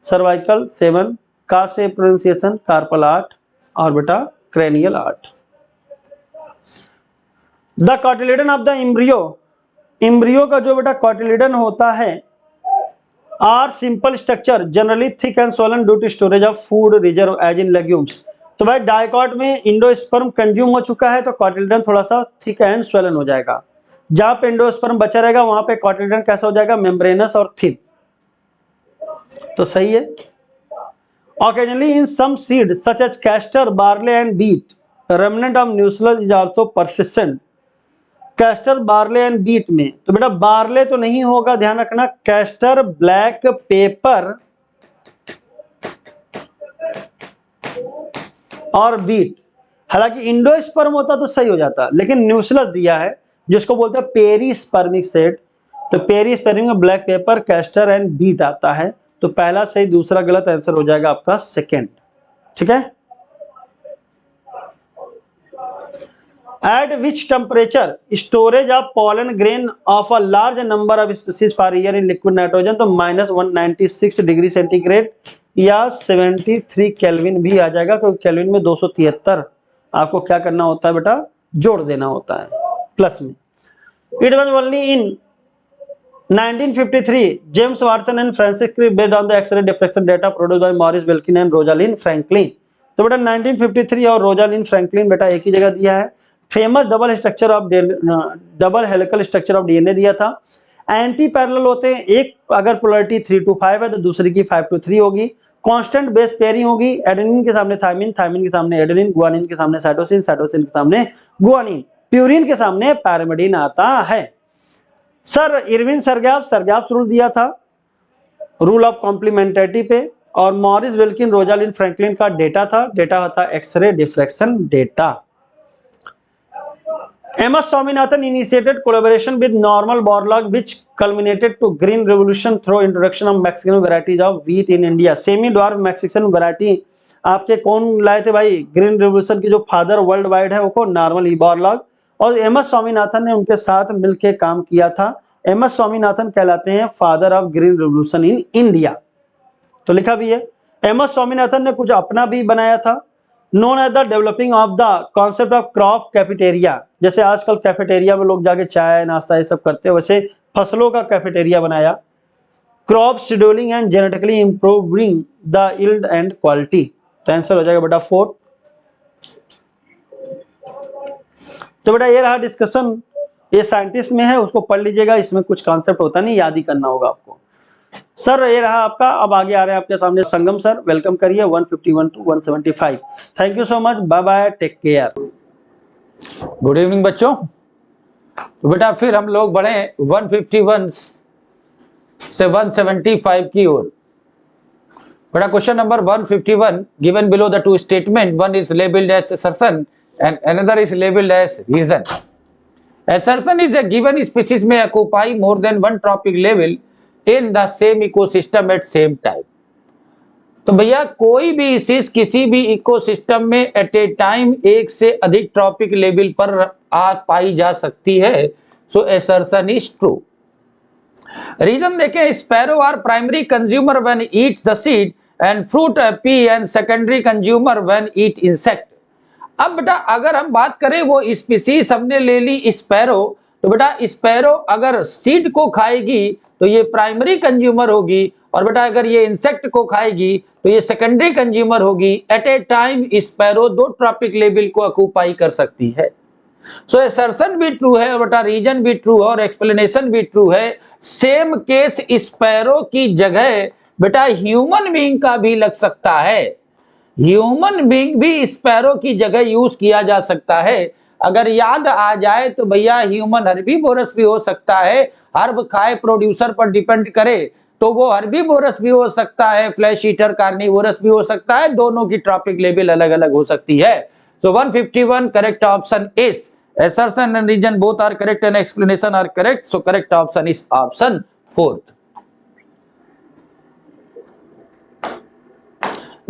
सर्वाइकल 7, का से प्रोनाउंसिएशन कार्पल 8, और बेटा cranial 8। The cotyledon of the embryo, embryo का जो बेटा कॉटिलिडन होता है are simple structure generally thick and swollen due to storage of food reserve as in legumes. तो भाई डाइकॉट में इंडोस्पर्म कंज्यूम हो चुका है तो कॉटिलिडन थोड़ा सा थिक एंड स्वोलन हो जाएगा। जहां पे इंडोस्पर्म बचा रहेगा वहां पे कॉटिलिडन कैसा हो जाएगा, मेम्ब्रेनस और थिन। तो सही है। Occasionally in some seeds such as castor, barley and wheat, remnant of nucellus is also persistent. Castor, barley and beet में, तो बेटा बार्ले तो नहीं होगा, ध्यान रखना, कैस्टर, ब्लैक पेपर और बीट। हालांकि इंडोस्पर्म होता तो सही हो जाता, लेकिन न्यूक्लियस दिया है जिसको बोलते हैं पेरिस्पर्मिक सेट, तो पेरिस्पर्मिक में black pepper, castor and beet आता है। तो पहला सही, दूसरा गलत, आंसर हो जाएगा आपका सेकंड। ठीक है। At which temperature storage of pollen grain of a large number of species per year in liquid nitrogen, तो -196 डिग्री सेंटीग्रेड या 73 केल्विन भी आ जाएगा, क्योंकि केल्विन में 273 आपको क्या करना होता है बेटा, जोड़ देना होता है प्लस में। It was only in 1953 James Watson and Francis Crick based on the X-ray diffraction data produced by Maurice Wilkin and Rosalind Franklin। तो बेटा 1953 और रोजालिन फ्रैंकलिन बेटा एक ही जगह दिया है। Famous double helical structure of DNA दिया था। एंटी पैरेलल होते हैं, एक अगर पोलैरिटी 3 to 5 है तो दूसरी की 5 to 3 होगी। कांस्टेंट बेस पेयरिंग होगी, एडेनिन के सामने थायमिन, थायमिन के सामने एडेनिन, गुआनिन के सामने साइटोसिन, साइटोसिन के सामने गुआनिन, प्यूरिन के सामने पैरामिडिन आता है। सर इरविन सरगैप्स रूल दिया था, रूल ऑफ कॉम्प्लीमेंटेरिटी पे, और मॉरिस विल्किन रोजालिन फ्रैंकलिन का डेटा था X ray diffraction data. MS Swaminathan initiated collaboration with Norman Borlaug which culminated to green revolution through introduction of Mexican varieties of wheat in India। Semi dwarf Mexican variety आपके कौन लाए थे भाई, green revolution की जो father world wide है वो कौन, नॉर्मन ई बॉरलॉग, और एमएस स्वामीनाथन ने उनके साथ मिलकर काम किया था। एमएस स्वामीनाथन कहलाते हैं father of green revolution in India. तो लिखा भी है, एमएस स्वामीनाथन ने कुछ अपना भी बनाया था, known as the developing of the concept of crop cafeteria. जैसे आजकल कैफेटेरिया में लोग जाके चाय नाश्ता ये सब करते हैं, वैसे फसलों का कैफेटेरिया बनाया। Crop scheduling and genetically improving the yield and quality, तो आंसर हो जाएगा बेटा 4। तो बेटा ये रहा डिस्कशन, ये साइंटिस्ट में है, उसको पढ़ लीजिएगा, इसमें कुछ कॉन्सेप्ट होता नहीं, याद ही करना होगा आपको। सर ये रहा आपका, अब आगे आ रहे हैं आपके सामने संगम सर, वेलकम करिए 151 to 175। Thank you so much, bye bye, take care. Good evening बच्चों। तो बेटा फिर हम लोग बढ़े 151 से 175 की ओर। बेटा question number 151, given below the two statement, one is labelled as assertion and another is labeled as reason। Assertion is a given species may occupy more than one trophic level in the same ecosystem at same time। तो भैया कोई भी disease किसी भी ecosystem में eight ए time एक से अधिक ट्रॉपिक लेवल पर पाई जा सकती है। So assertion is true. Reason देखें, sparrow are primary consumer when eat the seed and fruit P and secondary consumer when eat insect. अब बेटा अगर हम बात करें वो स्पीसीज हमने ले ली स्पैरो, तो बेटा स्पैरो अगर सीड को खाएगी तो ये प्राइमरी कंज्यूमर होगी, और बेटा अगर ये इंसेक्ट को खाएगी तो ये सेकेंडरी कंज्यूमर होगी। एट ए टाइम स्पैरो दो ट्रॉपिक लेवल को ऑक्यूपाई कर सकती है। सो असर्शन भी ट्रू है और बेटा रीजन भी ट्रू है और एक्सप्लेनेशन भी ट्रू है। सेम केस स्पैरो की जगह बेटा ह्यूमन बीइंग का भी लग सकता है। ह्यूमन बीइंग भी स्पैरो की जगह यूज किया जा सकता है। अगर याद आ जाए तो भैया ह्यूमन हर्बीवोरस भी हो सकता है। हर्ब खाए प्रोड्यूसर पर डिपेंड करे तो वो हर्बीवोरस भी हो सकता है, फ्लैश ईटर कार्निवोरस भी हो सकता है। दोनों की ट्रॉपिक लेवल अलग अलग हो सकती है। So 151 correct option is assertion and reason both are correct and explanation are correct. So correct option is option 4th.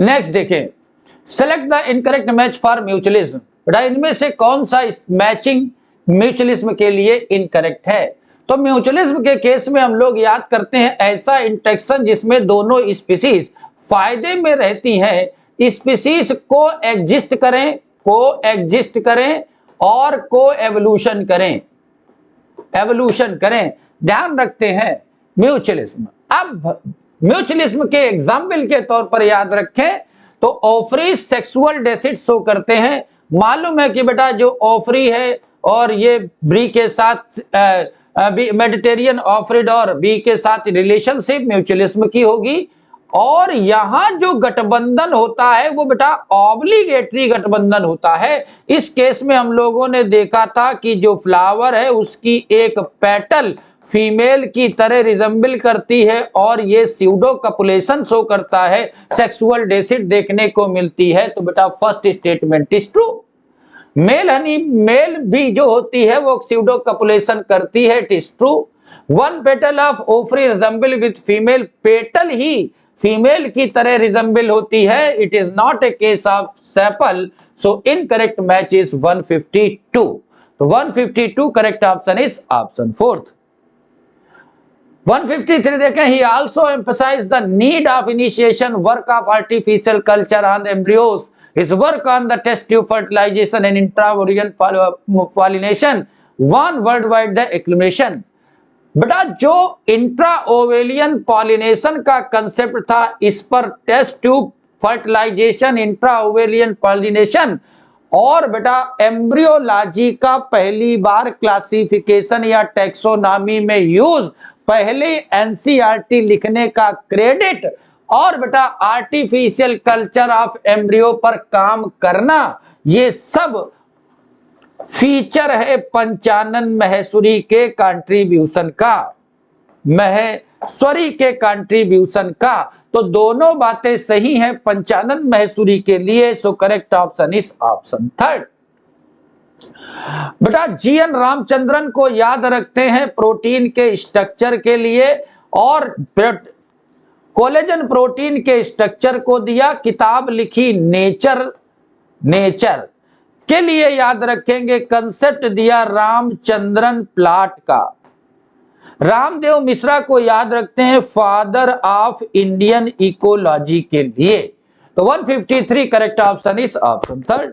Next देखें, select the incorrect match for mutualism. बेटा इनमें से कौन सा मैचिंग म्यूचुअलिज्म के लिए इनकरेक्ट है? तो म्यूचुअलिज्म के केस में हम लोग याद करते हैं ऐसा इंटरेक्शन जिसमें दोनों स्पीसीज फायदे में रहती हैं, स्पीसीज को एग्जिस्ट करें और को एवोल्यूशन करें, ध्यान रखते हैं म्यूचुअलिज्म। अब म्यूचुअलिज्म के एग्जाम्पल के तौर पर याद रखें तो ओफरी सेक्सुअल डेसिड शो करते हैं। मालूम है कि बेटा जो ओफरी है और ये बी के साथ मेडिटेरियन ऑफरिड और बी के साथ रिलेशनशिप म्यूचुअलिज्म की होगी। और यहां जो गठबंधन होता है वो बेटा ऑब्लिगेटरी गठबंधन होता है। इस केस में हम लोगों ने देखा था कि जो फ्लावर है उसकी एक पेटल फीमेल की तरह रिजेंबल करती है और ये स्यूडो कपुलेशन शो करता है, सेक्सुअल डेसिड देखने को मिलती है। तो बेटा first statement is true. Male भी जो होती है वो स्यूडो कपुलेशन करती है, it is true. One petal of Ophrys resemble with female, petal ही फीमेल की तरह रिजेंबल होती है, it is not a case of sepal. So incorrect match is 152। तो 152 correct option is option 4th। 153 देखें, he also emphasized the need of initiation work of artificial culture on the embryos. His work on the test tube fertilization and intra-ovarian pollination won worldwide the acclamation. बेटा जो intra ovarian pollination का concept था, इस पर test tube fertilization, intra ovarian pollination और बेटा embryology का पहली बार क्लासिफिकेशन या टैक्सोनॉमी में यूज, पहले एनसीईआरटी लिखने का क्रेडिट और बेटा आर्टिफिशियल कल्चर ऑफ एम्ब्रियो पर काम करना, ये सब फीचर है पंचानन महेश्वरी के कंट्रीब्यूशन का, महेश्वरी के कंट्रीब्यूशन का। तो दोनों बातें सही हैं पंचानन महेश्वरी के लिए। सो correct option is option 3rd। बेटा जीएन रामचंद्रन को याद रखते हैं प्रोटीन के स्ट्रक्चर के लिए और कोलेजन प्रोटीन के स्ट्रक्चर को दिया, किताब लिखी नेचर के लिए याद रखेंगे, कंसेप्ट दिया रामचंद्रन प्लॉट का। रामदेव मिश्रा को याद रखते हैं फादर ऑफ इंडियन इकोलॉजी के लिए। तो 153 correct option is option 3rd।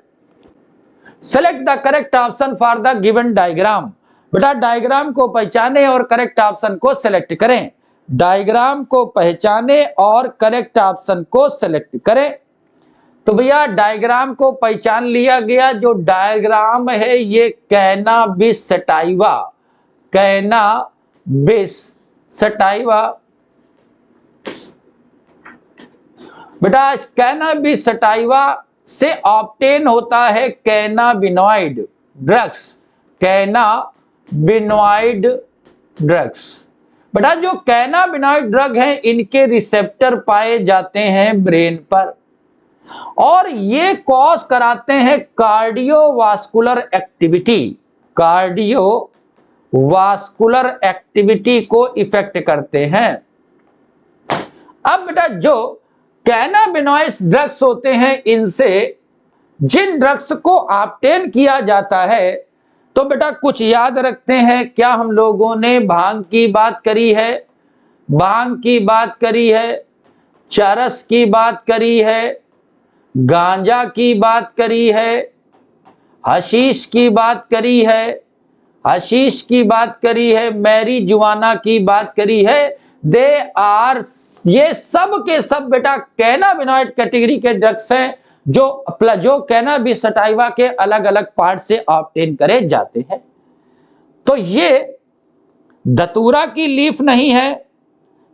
Select the correct option for the given diagram. बेटा डायग्राम को पहचाने और करेक्ट ऑप्शन को सेलेक्ट करें। डायग्राम को पहचाने और करेक्ट ऑप्शन को सेलेक्ट करें। तो भैया डायग्राम को पहचान लिया गया। जो डायग्राम है ये कैनाबिस सटाइवा, कैनाबिस सटाइवा। बेटा कैनाबिस सटाइवा से ऑब्टेन होता है कैनाबिनॉइड ड्रग्स, कैनाबिनॉइड ड्रग्स। बेटा जो कैनाबिनॉइड ड्रग हैं इनके रिसेप्टर पाए जाते हैं ब्रेन पर और ये कॉज कराते हैं कार्डियोवास्कुलर एक्टिविटी, कार्डियोवास्कुलर एक्टिविटी को इफेक्ट करते हैं। अब बेटा जो कैनाबिनॉइड्स ड्रग्स होते हैं, इनसे जिन ड्रग्स को ऑब्टेन किया जाता है, तो बेटा कुछ याद रखते हैं क्या? हम लोगों ने भांग की बात करी है, भांग की बात करी है, चरस की बात करी है, गांजा की बात करी है, हशीश की बात करी है, हशीश की बात करी है, मैरीजुआना की बात करी है। दे आर, ये सब के सब बेटा कैनाबिनॉइड कैटेगरी के ड्रग्स हैं जो कैनाबिस सटाइवा के अलग अलग पार्ट से ऑब्टेन करे जाते हैं। तो ये धतूरा की लीफ नहीं है,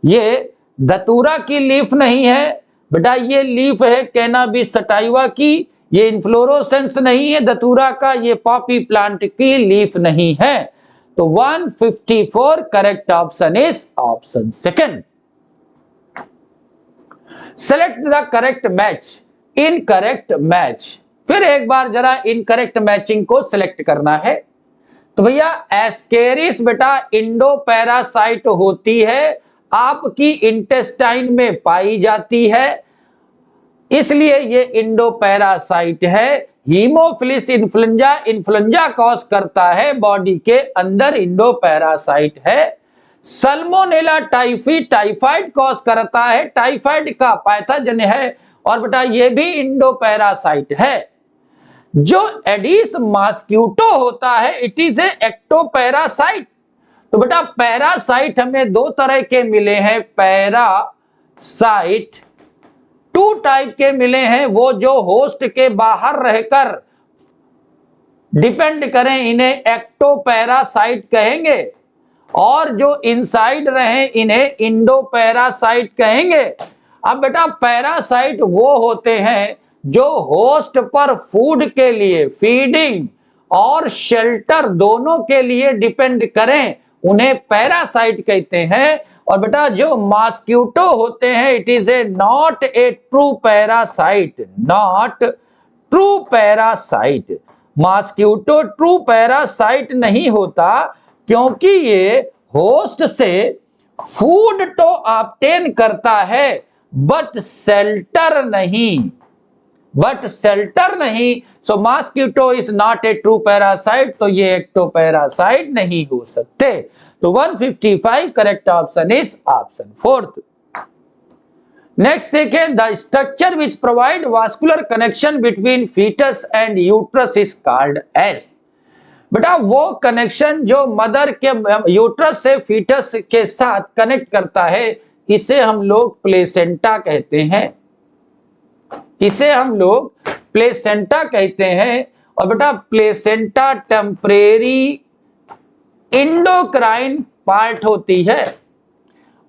ये धतूरा की लीफ नहीं है बेटा, ये लीफ है कैनाबिस सटाइवा की। ये इन्फ्लोरोसेंस नहीं है धतूरा का, ये पॉपी प्लांट की लीफ नहीं है। तो 154 correct option is option second. Select the correct match, incorrect match. फिर एक बार जरा इनकरेक्ट मैचिंग को सिलेक्ट करना है। तो भैया एस्केरिस बेटा इंडो पैरासाइट होती है, आपकी इंटेस्टाइन में पाई जाती है, इसलिए ये इंडो पैरासाइट है। हीमोफिलिस इन्फ्लुएंजा, इन्फ्लुएंजा कॉज करता है बॉडी के अंदर, इंडो पैरासाइट है। सल्मोनेला टाइफी टाइफाइड कॉज करता है, टाइफाइड का पैथोजन है, और बेटा ये भी इंडो पैरासाइट है। जो एडिस मॉस्किटो होता है, इट इज ए एक्टोपैरासाइट। तो बेटा पैरासाइट हमें दो तरह के मिले हैं, पैरासाइट टू टाइप के मिले हैं, वो जो होस्ट के बाहर रहकर डिपेंड करें इन्हें एक्टोपैरासाइट कहेंगे, और जो इनसाइड रहे इन्हें इंडोपैरासाइट कहेंगे। अब बेटा पैरासाइट वो होते हैं जो होस्ट पर फूड के लिए, फीडिंग और शेल्टर दोनों के लिए डिपेंड करें, उन्हें पैरासाइट कहते हैं। और बेटा जो मॉस्किटो होते हैं, it is a not a true parasite, not true parasite. Mosquito true parasite नहीं होता, क्योंकि ये होस्ट से फूड तो ऑब्टेन करता है बट शेल्टर नहीं, बट शेल्टर नहीं। So mosquito is not a true parasite, तो ये एक्टोपैरासाइट नहीं हो सकते। तो 155 correct option is option fourth. Next देखें, the structure which provide vascular connection between foetus and uterus is called as. बेटा वो कनेक्शन जो मदर के यूट्रस से फीटस के साथ कनेक्ट करता है, इसे हम लोग प्लेसेंटा कहते हैं, इसे हम लोग प्लेसेंटा कहते हैं। और बेटा प्लेसेंटा टेम्परेरी इंडोक्राइन पार्ट होती है।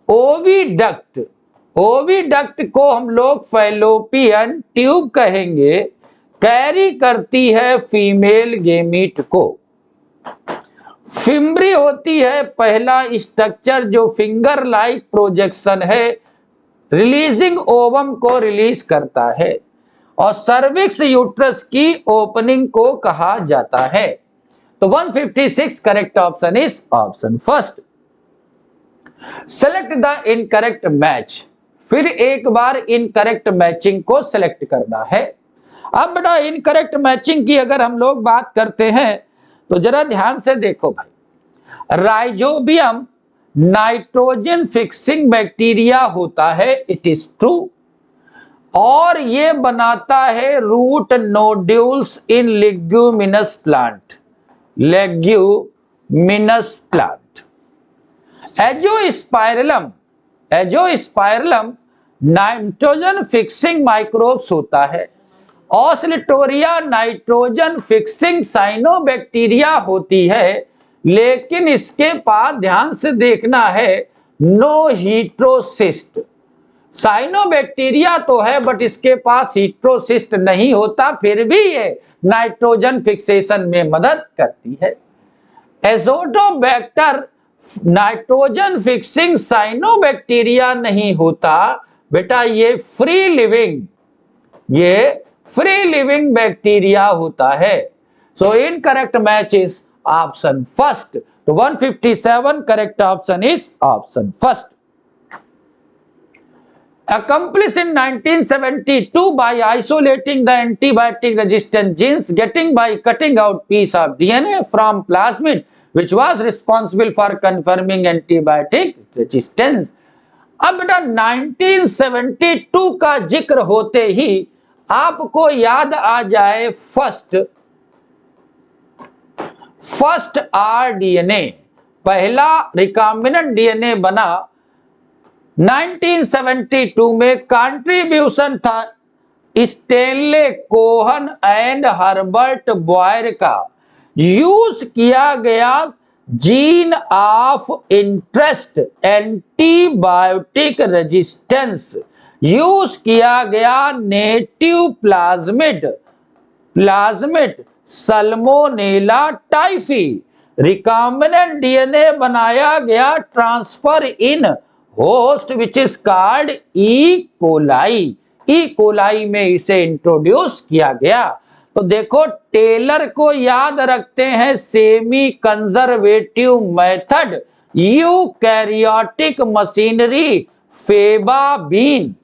ओविडक्ट, ओविडक्ट को हम लोग फैलोपियन ट्यूब कहेंगे, कैरी करती है फीमेल गेमीट को। फिम्ब्री होती है पहला स्ट्रक्चर जो फिंगर लाइक प्रोजेक्शन है, रिलीजिंग ओवम को रिलीज करता है, और सर्विक्स यूट्रस की ओपनिंग को कहा जाता है। तो 156 correct option is option first. Select the incorrect match. फिर एक बार इनकरेक्ट मैचिंग को सिलेक्ट करना है। अब बेटा इनकरेक्ट मैचिंग की अगर हम लोग बात करते हैं तो जरा ध्यान से देखो भाई, राइजोबियम नाइट्रोजन फिक्सिंग बैक्टीरिया होता है, इट इज ट्रू, और ये बनाता है root nodules in leguminous plant, leguminous plant. Azospirillum, Azospirillum nitrogen fixing microbes होता है। ऑस्लिटोरिया नाइट्रोजन फिक्सिंग साइनोबैक्टीरिया होती है, लेकिन इसके पास ध्यान से देखना है नो हीट्रोसिस्ट। साइनोबैक्टीरिया तो है बट इसके पास हीट्रोसिस्ट नहीं होता, फिर भी ये नाइट्रोजन फिक्सेशन में मदद करती है। एजोटोबैक्टर नाइट्रोजन फिक्सिंग साइनोबैक्टीरिया नहीं होता बेटा, ये फ्री लिविंग, ये फ्री लिविंग बैक्टीरिया होता है। So incorrect match is option first. तो 157 correct option is option first. accomplished in 1972 by isolating the antibiotic resistant genes, getting by cutting out piece of DNA from plasmid which was responsible for confirming antibiotic resistance। अब बेटा 1972 का जिक्र होते ही आपको याद आ जाए फर्स्ट आरडीएनए, पहला रिकॉम्बिनेंट डीएनए बना 1972 में। कंट्रीब्यूशन था Stanley Cohen and Herbert Boyer का। यूज किया गया gene of interest antibiotic resistance, use किया गया native plasmid Salmonella typhi. Recombinant DNA बनाया गया transfer in host which is called E coli में इसे इंट्रोड्यूस किया गया। तो देखो टेलर को याद रखते हैं semi conservative method, eukaryotic machinery, faba bean,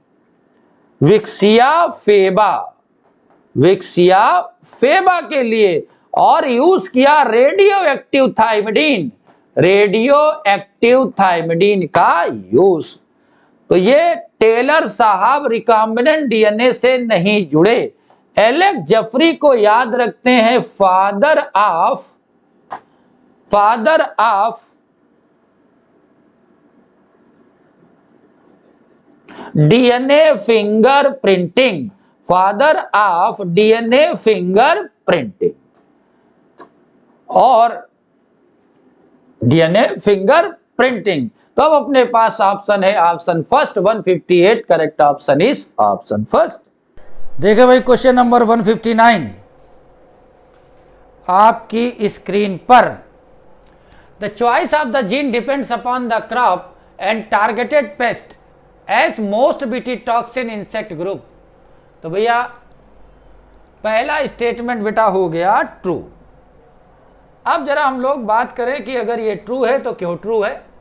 Vicia faba के लिए, और यूज किया रेडियो एक्टिव थाइमिडीन का यूज। तो ये टेलर साहब रिकॉम्बिनेंट डीएनए से नहीं जुड़े। एलेक्स जेफरी को याद रखते हैं फादर ऑफ डीएनए फिंगरप्रिंटिंग, और डीएनए फिंगरप्रिंटिंग। तो अब अपने पास ऑप्शन है option first 158, correct option is option first. देखिए भाई क्वेश्चन नंबर 159 आपकी स्क्रीन पर। The choice of the gene depends upon the crop and targeted pest as most BT toxin insect group. तो भैया पहला स्टेटमेंट बेटा हो गया ट्रू। अब जरा हम लोग बात करें कि अगर ये ट्रू है तो क्यों ट्रू है।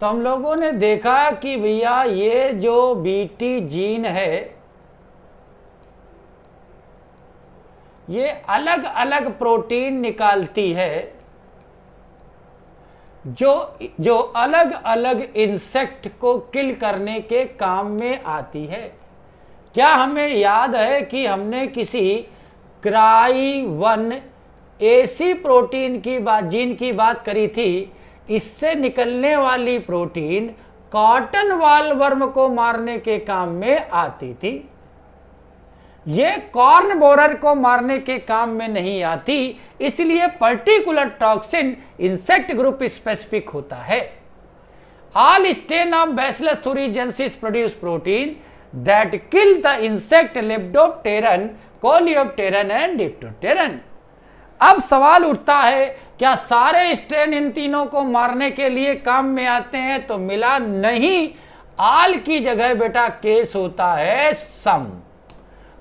तो हम लोगों ने देखा कि भैया ये जो बीटी जीन है ये अलग अलग प्रोटीन निकालती है जो अलग अलग इंसेक्ट को किल करने के काम में आती है। क्या हमें याद है कि हमने किसी क्राई1 एसी प्रोटीन की जीन की बात करी थी। इससे निकलने वाली प्रोटीन कॉटन वॉलवर्म को मारने के काम में आती थी। ये कॉर्न बोरर को मारने के काम में नहीं आती, इसलिए particular toxin insect group specific होता है। All strain of Bacillus thuringiensis produce protein that kill the insect lepidopteran, coleopteran and dipteran. अब सवाल उठता है क्या सारे स्ट्रेन इन तीनों को मारने के लिए काम में आते हैं? तो मिला नहीं, ऑल की जगह बेटा केस होता है सम।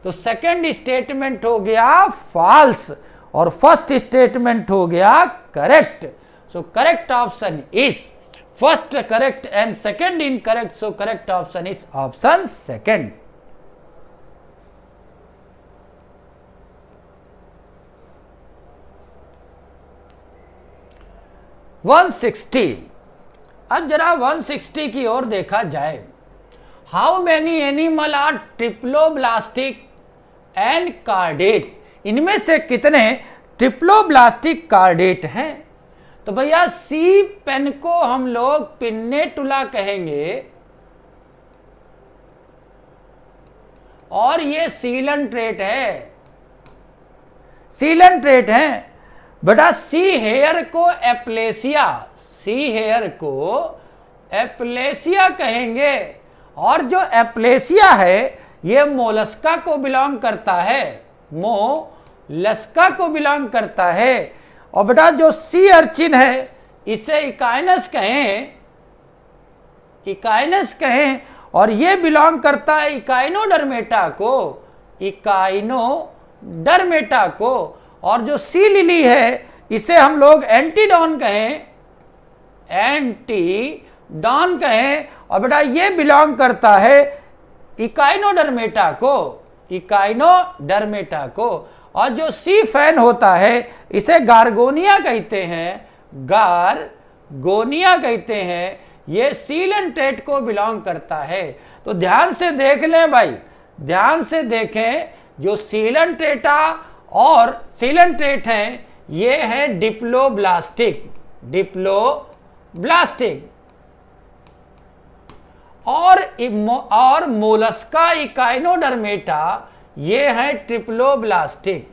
तो सेकंड स्टेटमेंट हो गया फॉल्स और फर्स्ट स्टेटमेंट हो गया correct. So correct option is first correct and second incorrect. So correct option is option second. अब जरा 160 की ओर देखा जाए। How many animal are triploblastic and chordate? इनमें से कितने ट्रिप्लोब्लास्टिक कार्डेट हैं? तो भैया सी पेन को हम लोग पिन्नेटुला कहेंगे और ये सीलन ट्रेट है। बेटा सी हेयर को एप्लेसिया कहेंगे और जो एप्लेसिया है ये मोलस्का को बिलोंग करता है। और बेटा जो सी अर्चिन है इसे इकाइनस कहें और ये बिलोंग करता है इकाइनोडर्मेटा को। और जो सी लिली है इसे हम लोग एंटीडॉन कहें, डॉन कहें, और बेटा ये बिलोंग करता है इकाइनोडर्मेटा को, इकाइनोडर्मेटा को। और जो सी फैन होता है इसे गार्गोनिया कहते हैं, गार्गोनिया कहते हैं, ये सीलेंट्रेट को बिलोंग करता है। तो ध्यान से देख लें भाई, ध्यान से देखें, जो सीलेंट्रेटा और सीलेंट्रेट हैं ये है डिप्लोब्लास्टिक, डिप्लोब्लास्टिक। और मोलस्का इकाइनोडर्मेटा ये है ट्रिप्लोब्लास्टिक,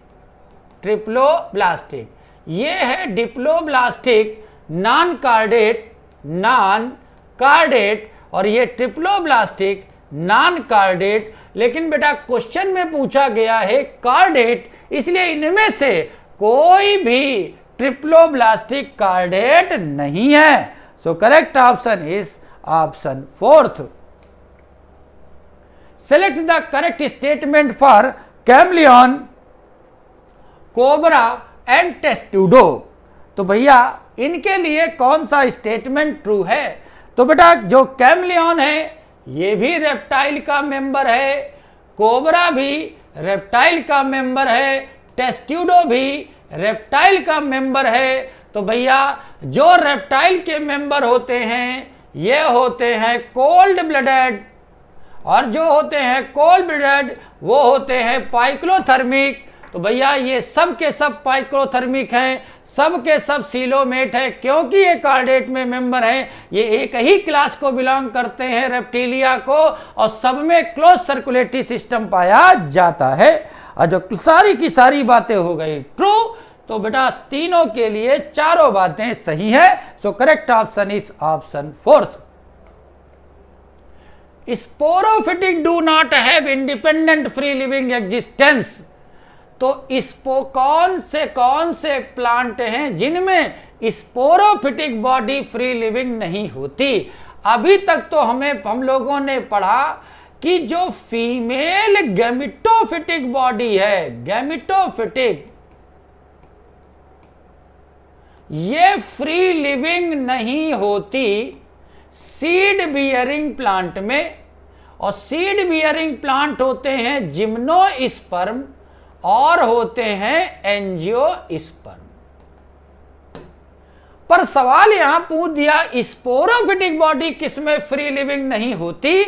ट्रिप्लोब्लास्टिक। ये है डिप्लोब्लास्टिक नॉन कार्डेट, नॉन कार्डेट, और ये ट्रिप्लोब्लास्टिक नॉन कार्डेट। लेकिन बेटा क्वेश्चन में पूछा गया है कार्डेट, इसलिए इनमें से कोई भी ट्रिप्लोब्लास्टिक कार्डेट नहीं है। So correct option is option fourth. Select the correct statement for chameleon, cobra and testudo. तो भैया इनके लिए कौन सा स्टेटमेंट ट्रू है? तो बेटा जो कैमलियन है ये भी रेप्टाइल का मेंबर है, कोबरा भी रेप्टाइल का मेंबर है, टेस्ट्यूडो भी रेप्टाइल का मेंबर है। तो भैया जो रेप्टाइल के मेंबर होते हैं ये होते हैं कोल्ड ब्लडेड, और जो होते हैं कोल्ड ब्लडेड वो होते हैं पाइक्लोथर्मिक। तो भैया ये सब के सब पाइक्लोथर्मिक हैं, सब के सब सीलोमेट है, क्योंकि ये कार्डेट में मेंबर हैं, ये एक ही क्लास को बिलोंग करते हैं, रेप्टिलिया को, और सब में क्लोज सर्कुलेटरी सिस्टम पाया जाता है। और जो सारी की सारी बातें हो गई ट्रू, तो बेटा तीनों के लिए चारों बातें सही है। So correct option is option fourth. Sporophytic do not have independent free living existence. तो कौन से प्लांट हैं जिनमें स्पोरोफिटिक बॉडी फ्री लिविंग नहीं होती? अभी तक तो हम लोगों ने पढ़ा कि जो फीमेल गैमेटोफिटिक बॉडी है, गैमेटोफिटिक, ये फ्री लिविंग नहीं होती सीड बियरिंग प्लांट में, और सीड बियरिंग प्लांट होते हैं जिम्नोस्पर्म और होते हैं एंजियोस्पर्म। पर सवाल यहां पूछ दिया स्पोरोफिटिक बॉडी किसमें फ्री लिविंग नहीं होती?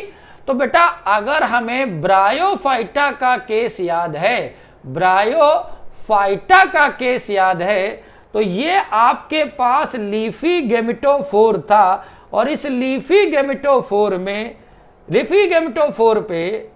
तो बेटा अगर हमें ब्रायोफाइटा का केस याद है, ब्रायोफाइटा का केस याद है, तो ये आपके पास लीफी गैमेटोफोर था, और इस लीफी गैमेटोफोर पे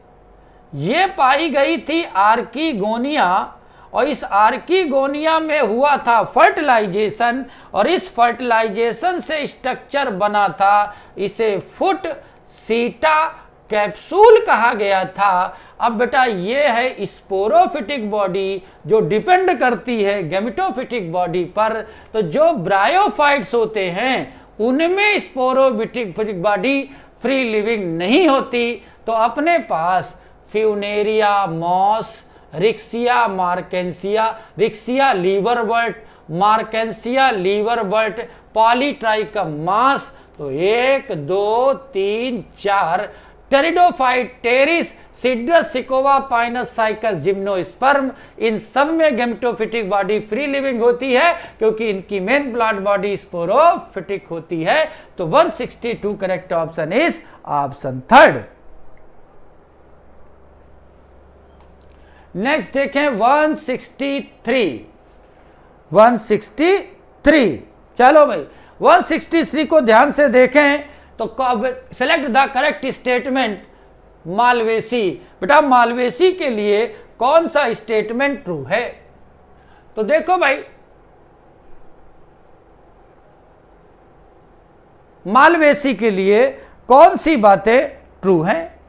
ये पाई गई थी आर्कीगोनिया, और इस आर्कीगोनिया में हुआ था फर्टिलाइजेशन, और इस फर्टिलाइजेशन से स्ट्रक्चर बना था, इसे फुट सीटा कैप्सूल कहा गया था। अब बेटा ये है स्पोरोफिटिक बॉडी जो डिपेंड करती है गैमेटोफिटिक बॉडी पर। तो जो ब्रायोफाइट्स होते हैं उनमें स्पोरोफिटिक बॉडी फ्री लिविंग नहीं होती। तो अपने पास funaria moss, riccia marchantia, riccia liverwort, marchantia liverwort, polytrichum moss, तो 1 2 3 4 pteridophyte, pteris, cedrus, sequoia, pinus, cycas, gymnosperm, इन सब में गैमेटोफिटिक बॉडी फ्री लिविंग होती है, क्योंकि इनकी मेन प्लांट बॉडी स्पोरोफिटिक होती है। तो 162 correct option is option third. Next देखें 163। चलो भाई 163 को ध्यान से देखें। तो select the correct statement Malvaceae. बेटा मालवेसी के लिए कौन सा स्टेटमेंट ट्रू है? तो देखो भाई मालवेसी के लिए कौन सी बातें ट्रू हैं?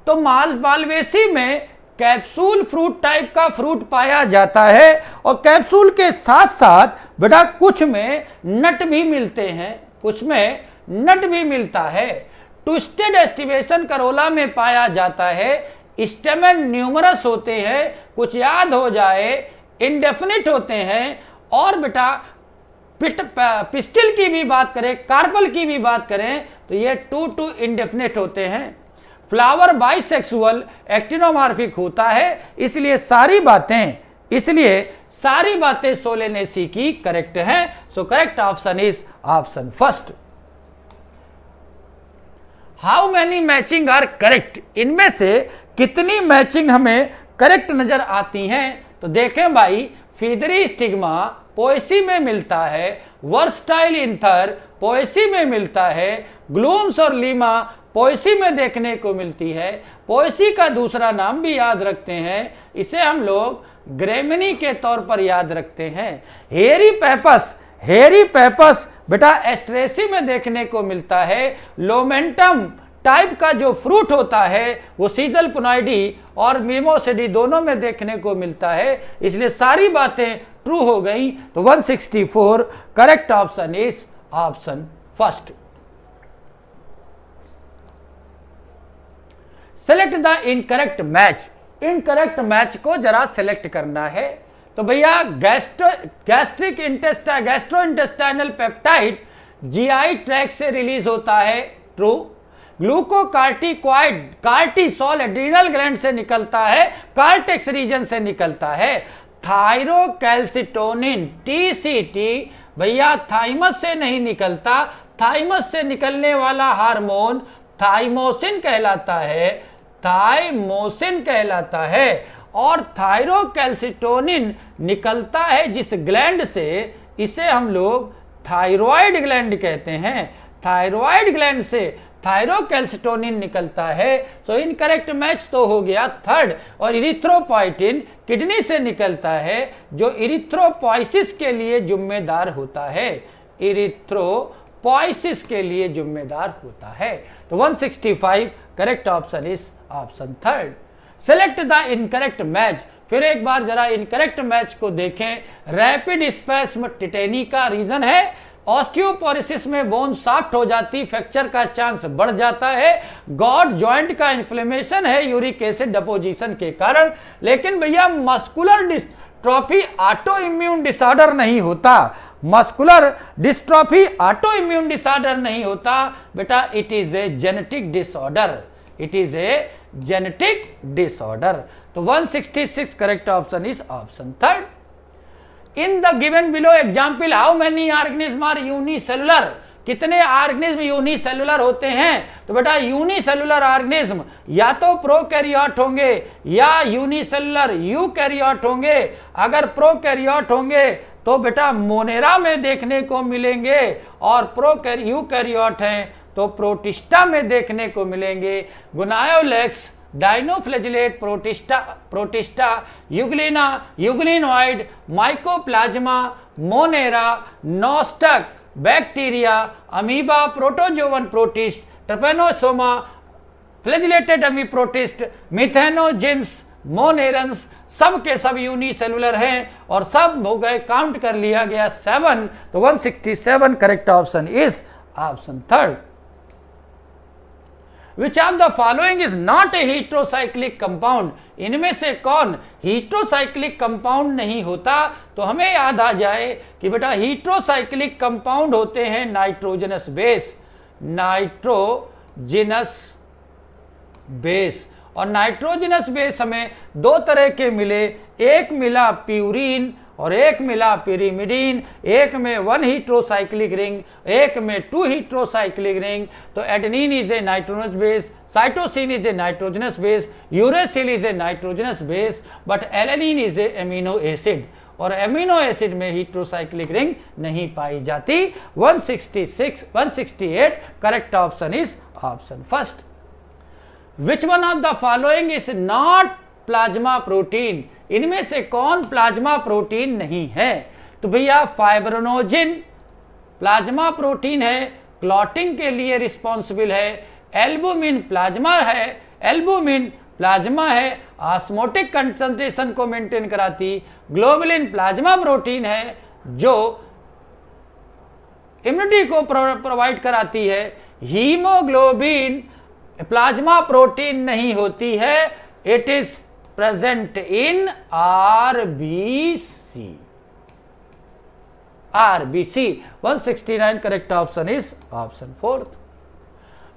तो मालवेसी में कैप्सूल फ्रूट टाइप का फ्रूट पाया जाता है, और कैप्सूल के साथ साथ बेटा कुछ में नट भी मिलते हैं, कुछ में नट भी मिलता है। ट्विस्टेड एस्टिवेशन करोला में पाया जाता है, स्टेमन न्यूमरस होते हैं, कुछ याद हो जाए, इंडेफिनिट होते हैं, और बेटा पिस्टिल की भी बात करें, कार्पल की भी बात करें, तो ये 2 इंडेफिनेट होते हैं। फ्लावर बाइसेक्सुअल एक्टिनोमॉर्फिक होता है। इसलिए सारी बातें सोलेनेसी की करेक्ट हैं। So correct option is option first. How many matching are correct, इनमें से कितनी मैचिंग हमें करेक्ट नजर आती हैं? तो देखें भाई, फीदरी स्टिग्मा पोएसी में मिलता है, वर्सटाइल इंथर पोएसी में मिलता है, ग्लूम्स और लीमा पोएसी में देखने को मिलती है। पोएसी का दूसरा नाम भी याद रखते हैं, इसे हम लोग ग्रेमिनी के तौर पर याद रखते हैं। हेरी पेपस बेटा एस्ट्रेसी में देखने को मिलता है। लोमेंटम टाइप का जो फ्रूट होता है वो सीजल पुनाइडी और मिमोसिडी दोनों में देखने को मिलता है। इसलिए सारी बातें ट्रू हो गई। तो 164 correct option is option first. Select the incorrect match को जरा सेलेक्ट करना है। तो भैया गैस्ट्रोइंटेस्टाइनल पेप्टाइड जीआई ट्रैक्ट से रिलीज होता है, true. Glucocorticoid cortisol adrenal gland से निकलता है, कार्टेक्स रीजन से निकलता है। थायरोकैल्सिटोनिन टीसीटी भैया थाइमस से नहीं निकलता, थाइमस से निकलने वाला हार्मोन थाइमोसिन कहलाता है। और थायरोकैल्सिटोनिन निकलता है जिस ग्लैंड से, इसे हम लोग थायराइड ग्लैंड कहते हैं। थायराइड ग्लैंड से थायरोकैल्सिटोनिन निकलता है। सो इनकरेक्ट मैच तो हो गया थर्ड। और इरिथ्रोपोइटिन किडनी से निकलता है, जो इरिथ्रोपोइसिस के लिए जिम्मेदार होता है, इरिथ्रोपोइसिस के लिए जिम्मेदार होता है। तो 165 correct option is option third. Select the incorrect match. फिर एक बार जरा इनकरेक्ट मैच को देखें। रैपिड स्पैस्म टिटेनी का रीजन है, ऑस्टियोपोरोसिस में बोन सॉफ्ट हो जाती, फ्रैक्चर का चांस बढ़ जाता है। गॉड जॉइंट का इन्फ्लेमेशन है यूरिक एसिड डिपोजिशन के कारण। लेकिन भैया muscular dystrophy auto immune disorder नहीं होता, muscular dystrophy auto immune disorder नहीं होता बेटा, it is a genetic disorder. तो 166 correct option is option third. In the given below example how many organism are unicellular, कितने ऑर्गेनिज्म यूनिसेलुलर होते हैं? तो बेटा यूनिसेलुलर ऑर्गेनिज्म या तो प्रोकैरियोट होंगे या यूनिसेलुलर यूकैरियोट होंगे। अगर प्रोकैरियोट होंगे तो बेटा मोनेरा में देखने को मिलेंगे, और यूकैरियोट हैं तो प्रोटिस्टा में देखने को मिलेंगे। Gonyaulax, dinoflagellate, protista, euglena, euglenoid, mycoplasma, monera, nostoc, bacteria, amoeba, protozoan protist, trypanosoma, flagellated amoeboid protist, methanogens, monerans, सब के सब यूनिसेलुलर हैं और सब हो गए, काउंट कर लिया गया 7। तो 167 correct option is option third. Which of the following is not a heterocyclic compound? इनमें से कौन heterocyclic compound नहीं होता? तो हमें याद आ जाए कि बेटा heterocyclic compound होते हैं नाइट्रोजनस बेस। और नाइट्रोजनस बेस हमें दो तरह के मिले, एक मिला प्यूरीन और एक मिला पिरिमिडीन। एक में 1 हीट्रोसाइक्लिक रिंग, एक में 2 हीट्रोसाइक्लिक रिंग। तो adenine is a nitrogenous base, cytosine is a nitrogenous base, uracil is a nitrogenous base, but alanine is a amino acid, और एमिनो एसिड में हीट्रोसाइक्लिक रिंग नहीं पाई जाती। 168 correct option is option first. Which one of the following is not plasma protein? इनमें से कौन plasma protein नहीं है? तो भैया फाइब्रोनोजिन प्लाज्मा प्रोटीन है, क्लॉटिंग के लिए रिस्पॉन्सिबल है। एल्बुमिन प्लाज्मा है, ऑस्मोटिक कंसंट्रेशन को मेंटेन कराती। ग्लोबुलिन प्लाज्मा प्रोटीन है जो इम्यूनिटी को प्रोवाइड कराती है। हीमोग्लोबिन प्लाज्मा प्रोटीन नहीं होती है, it is present in RBC. RBC. 169 correct option is option 4th.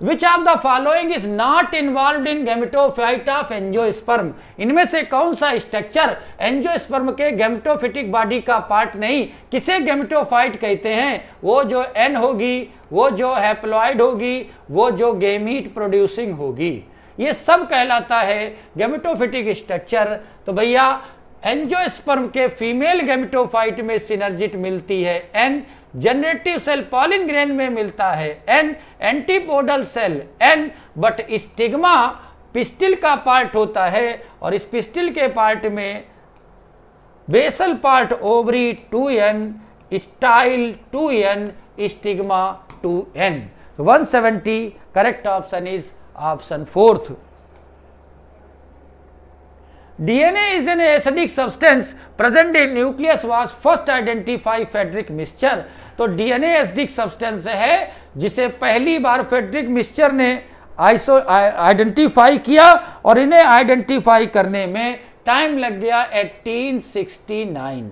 Which of the following is not involved in gametophyte of angiosperm? इनमें से कौन सा स्ट्रक्चर एंजियोस्पर्म के गैमेटोफिटिक बॉडी का पार्ट नहीं? किसे गैमेटोफाइट कहते हैं? वो जो एन होगी, वो जो हैप्लॉइड होगी, वो जो गेमीट प्रोड्यूसिंग होगी, ये सब कहलाता है गैमेटोफिटिक स्ट्रक्चर। तो भैया एंजियोस्पर्म के फीमेल गैमेटोफाइट में सिनर्जिट मिलती है n, generative cell pollen grain में मिलता है n, antipodal cell n, but stigma pistil का पार्ट होता है और इस पिस्टिल के पार्ट में basal part ovary 2n, style 2n, stigma 2n। 170 correct option is option 4th। DNA is an acidic substance present in nucleus was first identified Frederick Michner। तो DNA acidic substance है जिसे पहली बार Frederick mixture ने identify किया और इन्हें identify करने में टाइम लग गया 1869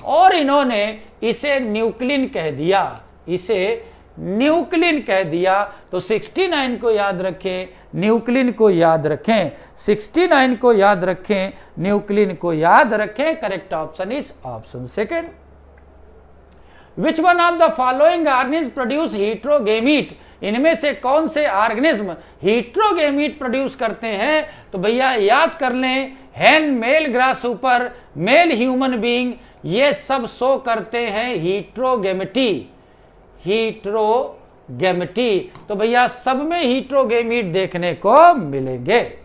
और इन्होंने इसे न्यूक्लिन कह दिया, इसे न्यूक्लिन कह दिया। तो 69 को याद रखें, न्यूक्लिन को याद रखें, 69 को याद रखें, न्यूक्लिन को याद रखें। Correct option is option 2nd। Which one of the following organism produce heterogamete? इनमें से कौन से ऑर्गेनिज्म हीट्रोगेमीट प्रोड्यूस करते हैं? तो भैया याद कर लें, हैन, मेल ग्रास ऊपर, मेल ह्यूमन बीइंग, ये सब शो करते हैं हीट्रोगेमिटी, हीट्रोगेमिटी। तो भैया सब में हीट्रोगेमीट देखने को मिलेंगे।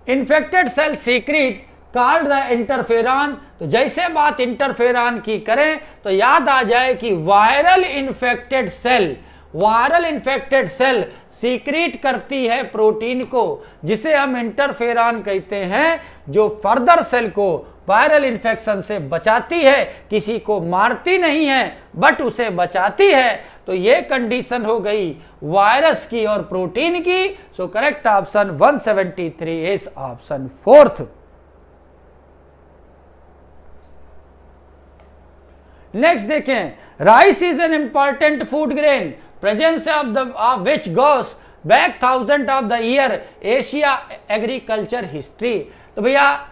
Infected cell secrete called the interferon. तो जैसे बात इंटरफेरॉन की करें तो याद आ जाए कि वायरल इन्फेक्टेड सेल सीक्रेट करती है प्रोटीन को, जिसे हम इंटरफेरॉन कहते हैं, जो फर्दर सेल को वायरल इन्फेक्शन से बचाती है, किसी को मारती नहीं है बट उसे बचाती है। तो ये कंडीशन हो गई वायरस की और प्रोटीन की। So correct option 173 is option 4th। Next देखें, rice is an important food grain, presence of which goes back 1000 of the year, Asia agriculture history. तो भैया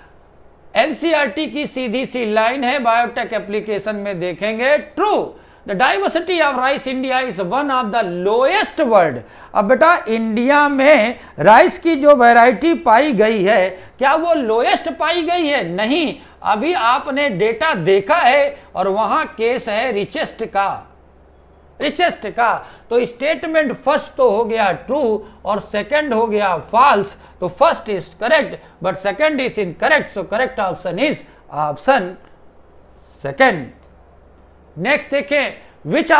एनसीईआरटी की सीधी सी लाइन है, बायोटेक एप्लीकेशन में देखेंगे। True, the diversity of rice India is one of the lowest world. अब बेटा इंडिया में राइस की जो वैरायटी पाई गई है, क्या वो लोएस्ट पाई गई है? नहीं, अभी आपने डेटा देखा है और वहां केस है रिचेस्ट का। तो स्टेटमेंट फर्स्ट तो हो गया ट्रू और सेकंड हो गया फॉल्स। तो first is correct but second is incorrect. So correct option is option 2nd। Next देखें, which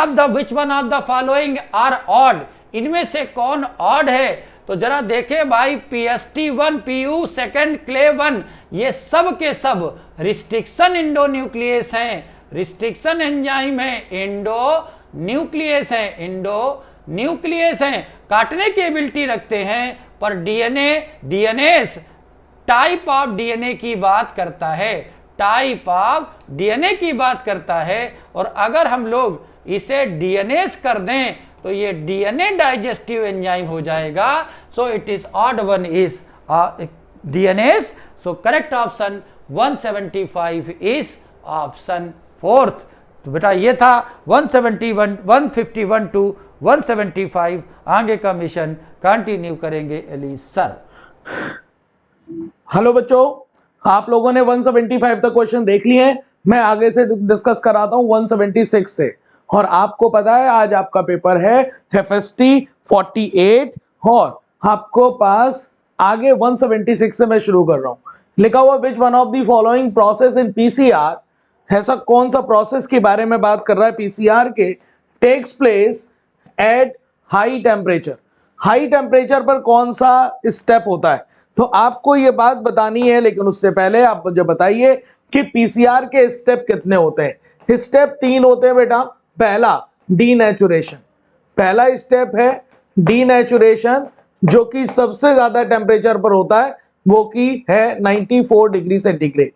one of the following are odd? इनमें से कौन ऑड है? तो जरा देखें भाई, PST1, PU सेकंड, क्ले1, ये सब के सब रिस्ट्रिक्शन इंडोन्यूक्लियस हैं, रिस्ट्रिक्शन एंजाइम है, इंडोन्यूक्लियस हैं, काटने की एबिलिटी रखते हैं, पर डीएनएस टाइप ऑफ डीएनए की बात करता है, और अगर हम लोग इसे डीएनएस कर दें तो ये डीएनए डाइजेस्टिव एंजाइम हो जाएगा। So it is odd one is DNS. So correct option 175 is option 4th। तो बेटा ये था 151 टू 175। आगे का मिशन कंटिन्यू करेंगे एली सर। हेलो बच्चों, आप लोगों ने 175 तक क्वेश्चन देख लिए हैं। मैं आगे से डिस्कस कराता हूं 176 से। और आपको पता है आज आपका पेपर है FST 48 और आपको पास आगे 176 से मैं शुरू कर रहा हूं। लिखा हुआ विच one of the following process in PCR, ऐसा कौन सा प्रोसेस के बारे में बात कर रहा है PCR के, takes place at high temperature. High temperature पर कौन सा स्टेप होता है? तो आपको ये बात बतानी है, लेकिन उससे पहले आप मुझे बताइए कि PCR के स्टेप कितने होते हैं। स्टेप 3 होते हैं बेटा। पहला डीनेचुरेशन, पहला स्टेप है डीनेचुरेशन, जो कि सबसे ज्यादा टेम्परेचर पर होता है, वो की है 94 डिग्री सेंटीग्रेड।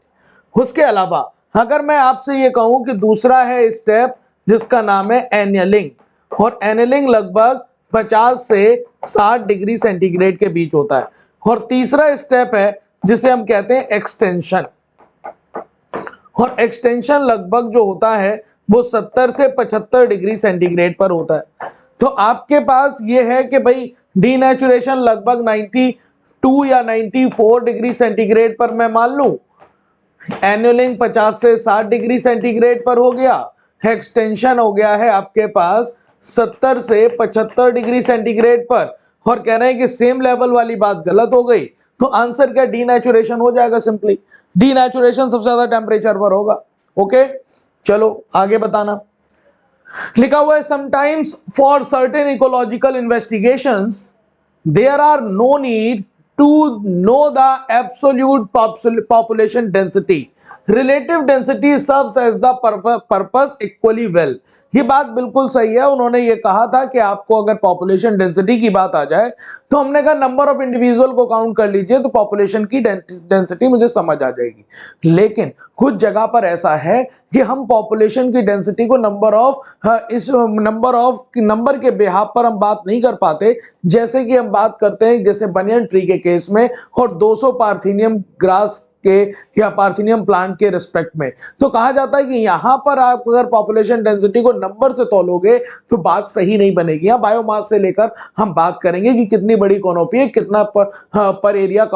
उसके अलावा अगर मैं आपसे ये कहूं कि दूसरा है स्टेप जिसका नाम है एनियलिंग, और एनियलिंग लगभग 50 से 60 डिग्री सेंटीग्रेड के बीच होता है, और तीसरा स्टेप है जिसे हम कहते हैं एक्सटेंशन, और एक्सटेंशन लगभग जो होता है वो 70 से 75 डिग्री सेंटीग्रेड पर होता है। तो आपके पास ये है कि भाई डीनेचुरेशन लगभग 92 या 94 डिग्री सेंटीग्रेड पर मैं मान लूं, एनुअलिंग 50 से 60 डिग्री सेंटीग्रेड पर हो गया, एक्सटेंशन हो गया है आपके पास 70 से 75 डिग्री सेंटीग्रेड पर, और कह रहे हैं कि सेम लेवल वाली बात गलत हो गई, तो आंसर क्या डीनेचुरेशन हो जाएगा। सिंपली डीनेचुरेशन सबसे ज्यादा टेम्परेचर पर होगा। ओके, चलो आगे बताना। लिखा हुआ है sometimes for certain ecological investigations there are no need to know the absolute population density, relative density serves as the purpose equally well। ये बात बिल्कुल सही है। उन्होंने ये कहा था कि आपको अगर पॉपुलेशन डेंसिटी की बात आ जाए तो हमने कहा नंबर ऑफ इंडिविजुअल को काउंट कर लीजिए तो पॉपुलेशन की डेंसिटी मुझे समझ आ जाएगी, लेकिन कुछ जगह पर ऐसा है कि हम पॉपुलेशन की डेंसिटी को नंबर के बिहाफ पर हम बात नहीं कर पाते, जैसे कि हम बात करते हैं जैसे बनियन ट्री के केस में और 200 पार्थिनियम ग्रास के या पार्थिनियम प्लांट के रिस्पेक्ट में। तो कहा जाता है कि यहां पर आप अगर पॉपुलेशन डेंसिटी को नंबर से तोलोगे तो बात सही नहीं बनेगी। यहां बायोमास से लेकर हम बात करेंगे कि कितनी बड़ी कॉनोपी है, कितना पर एरिया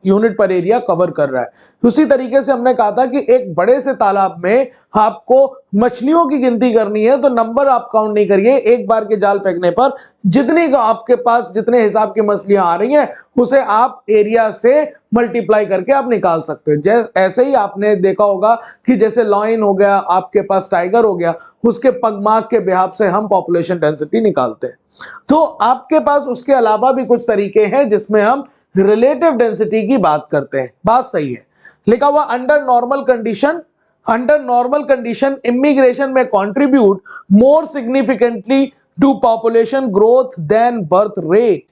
यूनिट पर एरिया कवर कर रहा है। उसी तरीके से हमने कहा था कि एक बड़े से तालाब में आपको मछलियों की गिनती करनी है तो नंबर आप काउंट नहीं करिए, एक बार के जाल फेंकने पर जितनी आपके पास जितने हिसाब की मछलियां आ रही हैं उसे आप एरिया से मल्टीप्लाई करके आप निकाल सकते हो। ऐसे ही आपने देखा होगा कि जैसे लॉयन हो गया, आपके पास टाइगर हो गया, उसके पगमार्क के बिहाफ से हम पॉपुलेशन डेंसिटी निकालते हैं। तो आपके पास उसके अलावा भी कुछ तरीके हैं जिसमें हम रिलेटिव डेंसिटी की बात करते हैं। बात सही है। लिखा हुआ अंडर नॉर्मल कंडीशन इमिग्रेशन में contribute more significantly to population growth than birth rate.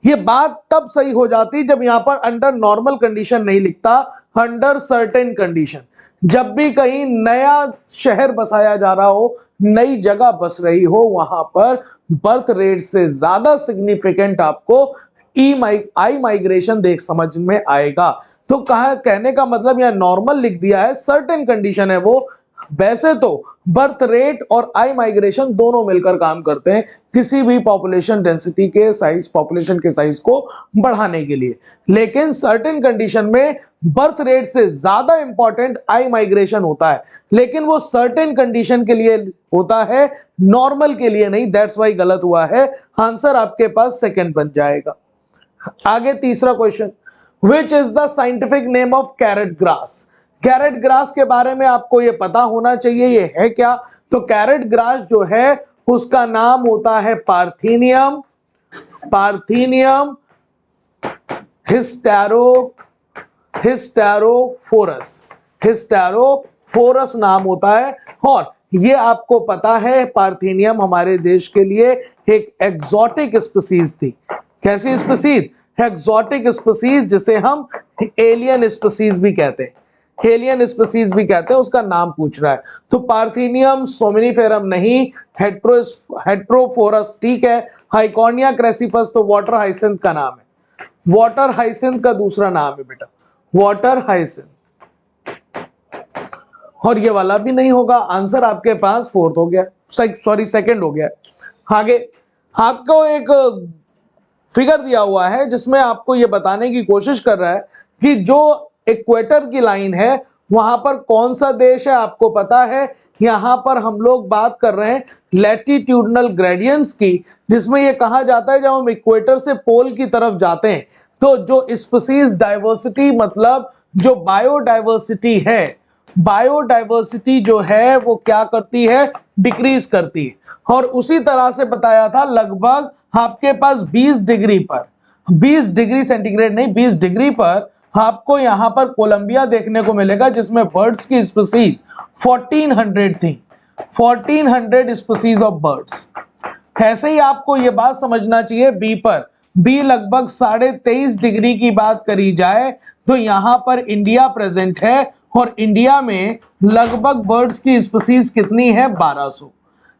ये बात तब सही हो जाती जब यहां पर अंडर नॉर्मल कंडीशन नहीं लिखता, अंडर सर्टेन कंडीशन। जब भी कहीं नया शहर बसाया जा रहा हो, नई जगह बस रही हो, वहां पर बर्थ रेट से ज्यादा सिग्निफिकेंट आपको आई माइग्रेशन देख समझ में आएगा। तो कहने का मतलब यहां नॉर्मल लिख दिया है, सर्टेन कंडीशन है वो। वैसे तो बर्थ रेट और आई माइग्रेशन दोनों मिलकर काम करते हैं किसी भी पॉपुलेशन डेंसिटी के साइज, पॉपुलेशन के साइज को बढ़ाने के लिए, लेकिन सर्टेन कंडीशन में बर्थ रेट से ज्यादा इंपॉर्टेंट आई माइग्रेशन होता है, लेकिन वो सर्टेन कंडीशन के लिए होता है, नॉर्मल के लिए नहीं। दैट्स वाई गलत हुआ है। आंसर आपके पास सेकंड बन जाएगा। आगे तीसरा question, which is the scientific name of carrot grass. Carrot grass के बारे में आपको ये पता होना चाहिए, ये है क्या। तो कैरेट ग्रास जो है उसका नाम होता है पार्थिनियम हिस्टेरोफोरस नाम होता है। और ये आपको पता है पार्थिनियम हमारे देश के लिए एक एक्सोटिक स्पीसीज थी। कैसी स्पीसीज? एक्सोटिक स्पीसीज, जिसे हम एलियन स्पीसीज भी कहते हैं, उसका नाम पूछ रहा है। तो पार्थिनियम सोमिनिफेरम नहीं, हेट्रोफोरस ठीक है। हाइकोर्निया क्रेसिफस तो वाटर हाइसिंथ का नाम है, वाटर हाइसिंथ का दूसरा नाम है बेटा, वाटर हाइसिंथ। और ये वाला भी नहीं होगा। आंसर आपके पास फोर्थ हो गया, सॉरी सेकंड हो गया। आगे आपको एक फिगर दिया हुआ है जिसमें आपको ये बताने की कोशिश कर रहा है कि जो इक्वेटर की लाइन है वहां पर कौन सा देश है। आपको पता है यहां पर हम लोग बात कर रहे हैं लैटिट्यूडनल ग्रेडियंट्स की, जिसमें यह कहा जाता है जब हम इक्वेटर से पोल की तरफ जाते हैं तो जो स्पीसीज डाइवर्सिटी, मतलब जो बायोडाइवर्सिटी है, बायोडाइवर्सिटी जो है वो क्या करती है, डिक्रीज करती है। और उसी तरह से बताया था लगभग आपके पास 20 डिग्री पर, 20 डिग्री सेंटीग्रेड नहीं, 20 डिग्री पर आपको यहां पर कोलंबिया देखने को मिलेगा जिसमें बर्ड्स की स्पीसीज 1400 थी, 1400 स्पीसीज ऑफ बर्ड्स। ऐसे ही आपको यह बात समझना चाहिए बी पर, बी लगभग 23.5 डिग्री की बात करी जाए तो यहां पर इंडिया प्रेजेंट है और इंडिया में लगभग बर्ड्स की स्पीसीज कितनी है? 1200।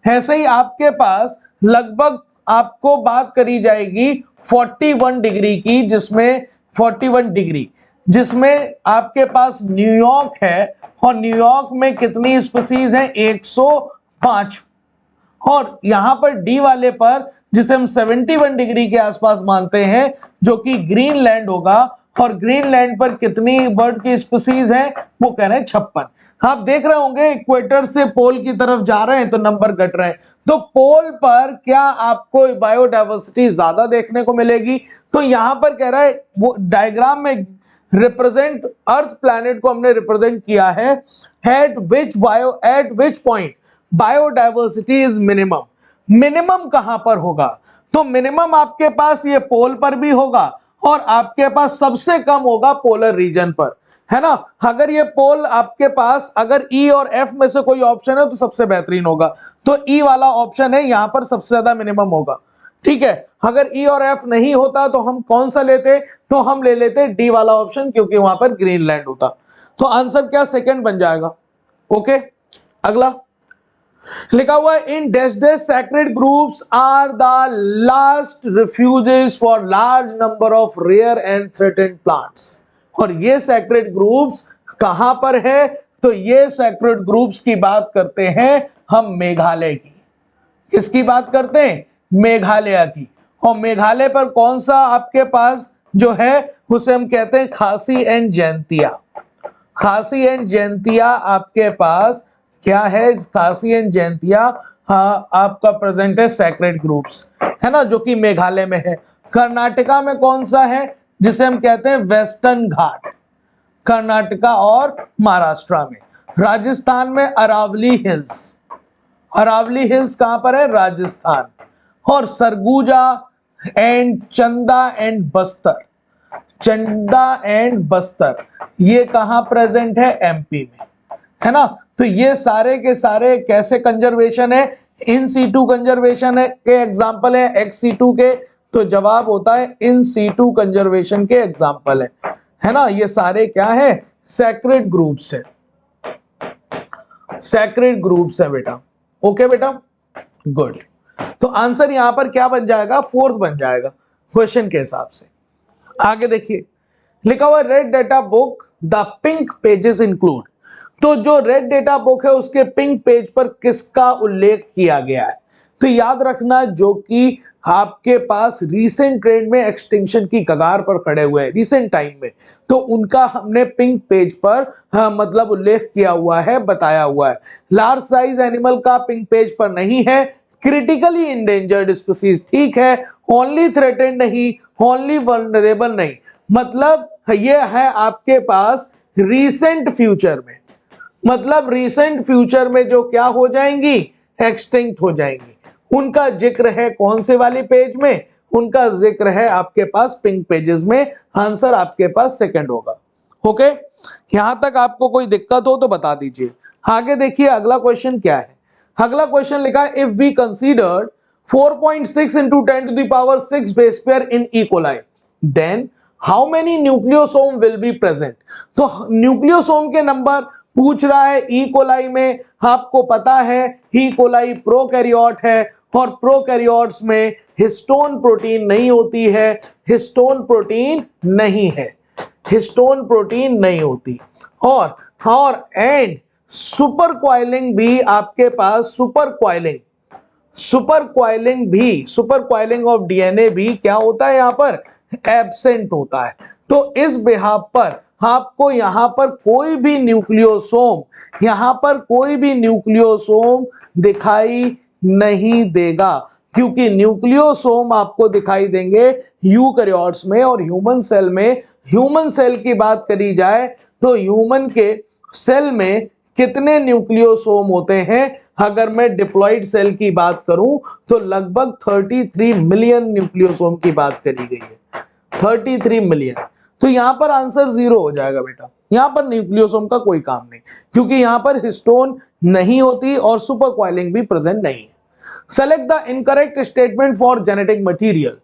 ऐसे ही आपके पास लगभग आपको बात करी जाएगी 41 डिग्री की, जिसमें 41 डिग्री जिसमें आपके पास न्यूयॉर्क है, और न्यूयॉर्क में कितनी स्पीसीज है? 105। और यहां पर डी वाले पर, जिसे हम 71 डिग्री के आसपास मानते हैं, जो कि ग्रीनलैंड होगा, और ग्रीनलैंड पर कितनी बर्ड की स्पीसीज है? वो कह रहे हैं 56। आप देख रहे होंगे इक्वेटर से पोल की तरफ जा रहे हैं तो नंबर घट रहे हैं, तो पोल पर क्या आपको बायोडायवर्सिटी ज्यादा देखने को मिलेगी? तो यहां पर कह रहा है, वो डायग्राम में रिप्रेजेंट अर्थ प्लैनेट को हमने रिप्रेजेंट किया है, eight which point biodiversity is minimum. Minimum कहां पर होगा? तो मिनिमम आपके पास ये पोल पर भी होगा, और आपके पास सबसे कम होगा पोलर रीजन पर, है ना। अगर ये पोल आपके पास, अगर ई और एफ में से कोई ऑप्शन है तो सबसे बेहतरीन होगा, तो ई वाला ऑप्शन है, यहां पर सबसे ज्यादा मिनिमम होगा। ठीक है, अगर ई और एफ नहीं होता तो हम कौन सा लेते? तो हम ले लेते डी वाला ऑप्शन, क्योंकि वहां पर ग्रीनलैंड होता। तो आंसर क्या? सेकंड बन जाएगा। ओके, अगला लिखा हुआ है, in dash dash sacred groups are the last refuges for large number of rare and threatened plants. और ये सैक्रेड ग्रुप्स कहां पर है? तो ये सैक्रेड ग्रुप्स की बात करते हैं हम मेघालय की। किसकी बात करते हैं? मेघालय की। और मेघालय पर कौन सा आपके पास जो है, उसे हम कहते हैं खासी एंड जैंतिया। खासी एंड जैंतिया आपके पास क्या है? खासी एंड जैंतिया आपका प्रेजेंट है सैक्रेड ग्रुप्स, है ना, जो कि मेघालय में है। कर्नाटका में कौन सा है? जिसे हम कहते हैं वेस्टर्न घाट, कर्नाटका और महाराष्ट्र में। राजस्थान में अरावली हिल्स। अरावली हिल्स कहां पर है? राजस्थान। और सरगुजा एंड चंदा एंड बस्तर, चंदा एंड बस्तर ये कहां प्रेजेंट है? एमपी में, है ना। तो ये सारे के सारे कैसे कंजर्वेशन है? इन सीटू कंजर्वेशन है के एग्जांपल है, एक्स सीटू के। तो जवाब होता है इन सीटू कंजर्वेशन के एग्जांपल है ना। ये सारे क्या है? सैक्रेड ग्रुप्स है, सैक्रेड ग्रुप्स है बेटा। ओके बेटा, गुड। तो आंसर यहां पर क्या बन जाएगा? फोर्थ बन जाएगा क्वेश्चन के हिसाब से। आगे देखिए, लिखा हुआ red data book the pink pages include. तो जो रेड डेटा बुक है उसके पिंक पेज पर किसका उल्लेख किया गया है? तो याद रखना, जो कि आपके पास रीसेंट ट्रेंड में एक्सटिंक्शन की कगार पर खड़े हुए हैं रीसेंट टाइम में, तो उनका हमने पिंक पेज पर मतलब उल्लेख किया हुआ है, बताया हुआ है। लार्ज साइज एनिमल का पिंक पेज पर नहीं है। क्रिटिकली इंडेंजर्ड स्पीसीज ठीक है, ओनली थ्रेटेंड नहीं, ओनली वल्नरेबल नहीं। मतलब ये है आपके पास रीसेंट फ्यूचर में, मतलब रीसेंट फ्यूचर में जो क्या हो जाएंगी? एक्सटिंक्ट हो जाएंगी। उनका जिक्र है कौन से वाले पेज में? उनका जिक्र है आपके पास पिंक पेजेस में। आंसर आपके पास सेकंड होगा। ओके, यहां तक आपको कोई दिक्कत हो तो बता दीजिए। आगे देखिए अगला क्वेश्चन क्या है। अगला क्वेश्चन लिखा है, if we considered 4.6 into 10 to the power 6 base pair in E. coli, then how many nucleosome will be present? तो न्यूक्लियोसोम के नंबर पूछ रहा है ई कोलाई में। आपको पता है ई कोलाई प्रोकैरियोट है, और प्रोकैरियोट्स में हिस्टोन प्रोटीन नहीं होती है, हिस्टोन प्रोटीन नहीं है, हिस्टोन प्रोटीन नहीं होती। और एंड सुपर क्वाइलिंग भी आपके पास, सुपर क्वाइलिंग ऑफ डीएनए भी क्या होता है? यहां पर एब्सेंट होता है। तो इस बिहाफ पर आपको यहां पर कोई भी न्यूक्लियोसोम दिखाई नहीं देगा, क्योंकि न्यूक्लियोसोम आपको दिखाई देंगे यूकैरियोट्स में और ह्यूमन सेल में। ह्यूमन सेल की बात करी जाए तो ह्यूमन के सेल में कितने न्यूक्लियोसोम होते हैं? अगर मैं डिप्लॉइड सेल की बात करूं तो लगभग 33 मिलियन न्यूक्लियोसोम की बात करी गई है, 33 मिलियन। तो यहां पर आंसर 0 हो जाएगा बेटा। यहां पर न्यूक्लियोसोम का कोई काम नहीं, क्योंकि यहां पर हिस्टोन नहीं होती और सुपर क्वाइलिंग भी प्रेजेंट नहीं है। Select the incorrect statement for genetic material.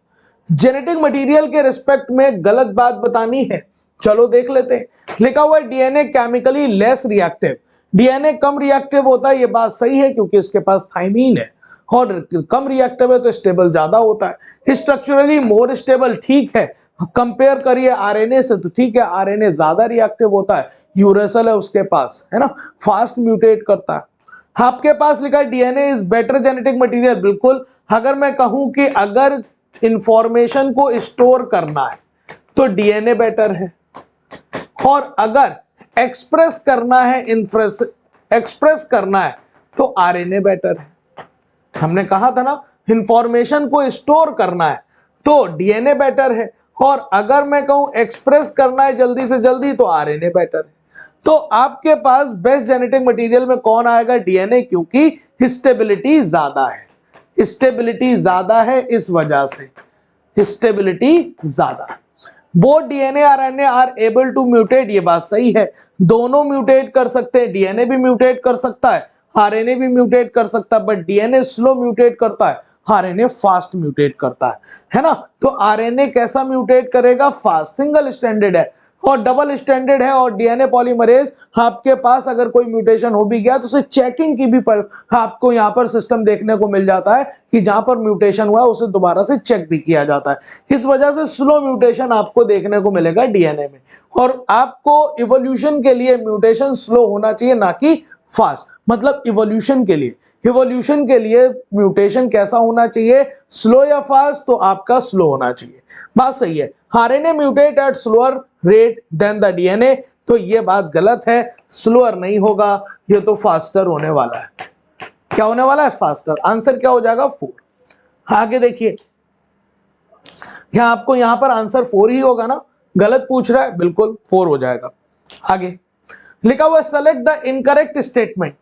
Genetic material के रिस्पेक्ट में गलत बात बतानी है चलो देख लेते हैं। लिखा हुआ है DNA chemically less reactive. DNA कम रिएक्टिव होता है, ये बात सही है क्योंकि इसके पास थाइमीन है, और कम रिएक्टिव है तो स्टेबल ज्यादा होता है। स्ट्रक्चरली मोर स्टेबल, ठीक है, कंपेयर करिए आरएनए से तो ठीक है, आरएनए ज्यादा रिएक्टिव होता है, यूरेसिल है उसके पास, है ना, फास्ट म्यूटेट करता है। आपके पास लिखा है DNA is better genetic material. बिल्कुल, अगर मैं कहूं कि अगर इंफॉर्मेशन को स्टोर करना है तो डीएनए बेटर है, और अगर एक्सप्रेस करना है एक्सप्रेस करना है तो आरएनए बेटर है। हमने कहा था ना, इंफॉर्मेशन को स्टोर करना है तो डीएनए बेटर है, और अगर मैं कहूं एक्सप्रेस करना है जल्दी से जल्दी तो आरएनए बेटर है। तो आपके पास बेस्ट जेनेटिक मटेरियल में कौन आएगा? डीएनए, क्योंकि स्टेबिलिटी ज्यादा है। स्टेबिलिटी ज्यादा है, इस वजह से स्टेबिलिटी ज्यादा। Both DNA RNA are able to mutate, ये बात सही है, दोनों म्यूटेट कर सकते हैं। डीएनए भी म्यूटेट कर सकता है, आरएनए भी म्यूटेट कर सकता है, बट डीएनए स्लो म्यूटेट करता है, आरएनए फास्ट म्यूटेट करता है ना। तो आरएनए कैसा म्यूटेट करेगा? फास्ट। सिंगल स्टैंडर्ड है और डबल स्टैंडर्ड है, और डीएनए पॉलीमरेज आपके पास अगर कोई म्यूटेशन हो भी गया तो उसे चेकिंग की भी आपको यहाँ पर सिस्टम देखने को मिल जाता है कि जहां पर म्यूटेशन हुआ उसे दोबारा से चेक भी किया जाता है। इस वजह से स्लो म्यूटेशन आपको देखने को मिलेगा डीएनए में, और आपको इवोल्यूशन के लिए म्यूटेशन स्लो होना चाहिए, ना कि फास्ट। मतलब इवोल्यूशन के लिए म्यूटेशन कैसा होना चाहिए? स्लो या फास्ट? तो आपका स्लो होना चाहिए। बात सही है। RNA mutate at slower rate than the DNA, तो ये बात गलत है, स्लोअर नहीं होगा, ये तो फास्टर होने वाला है। क्या होने वाला है? फास्टर। आंसर क्या हो जाएगा? 4। आगे देखिए, यहां आपको यहां पर आंसर 4 ही होगा ना, गलत पूछ रहा है, बिल्कुल 4 हो जाएगा। आगे लिखा हुआ select the incorrect statement.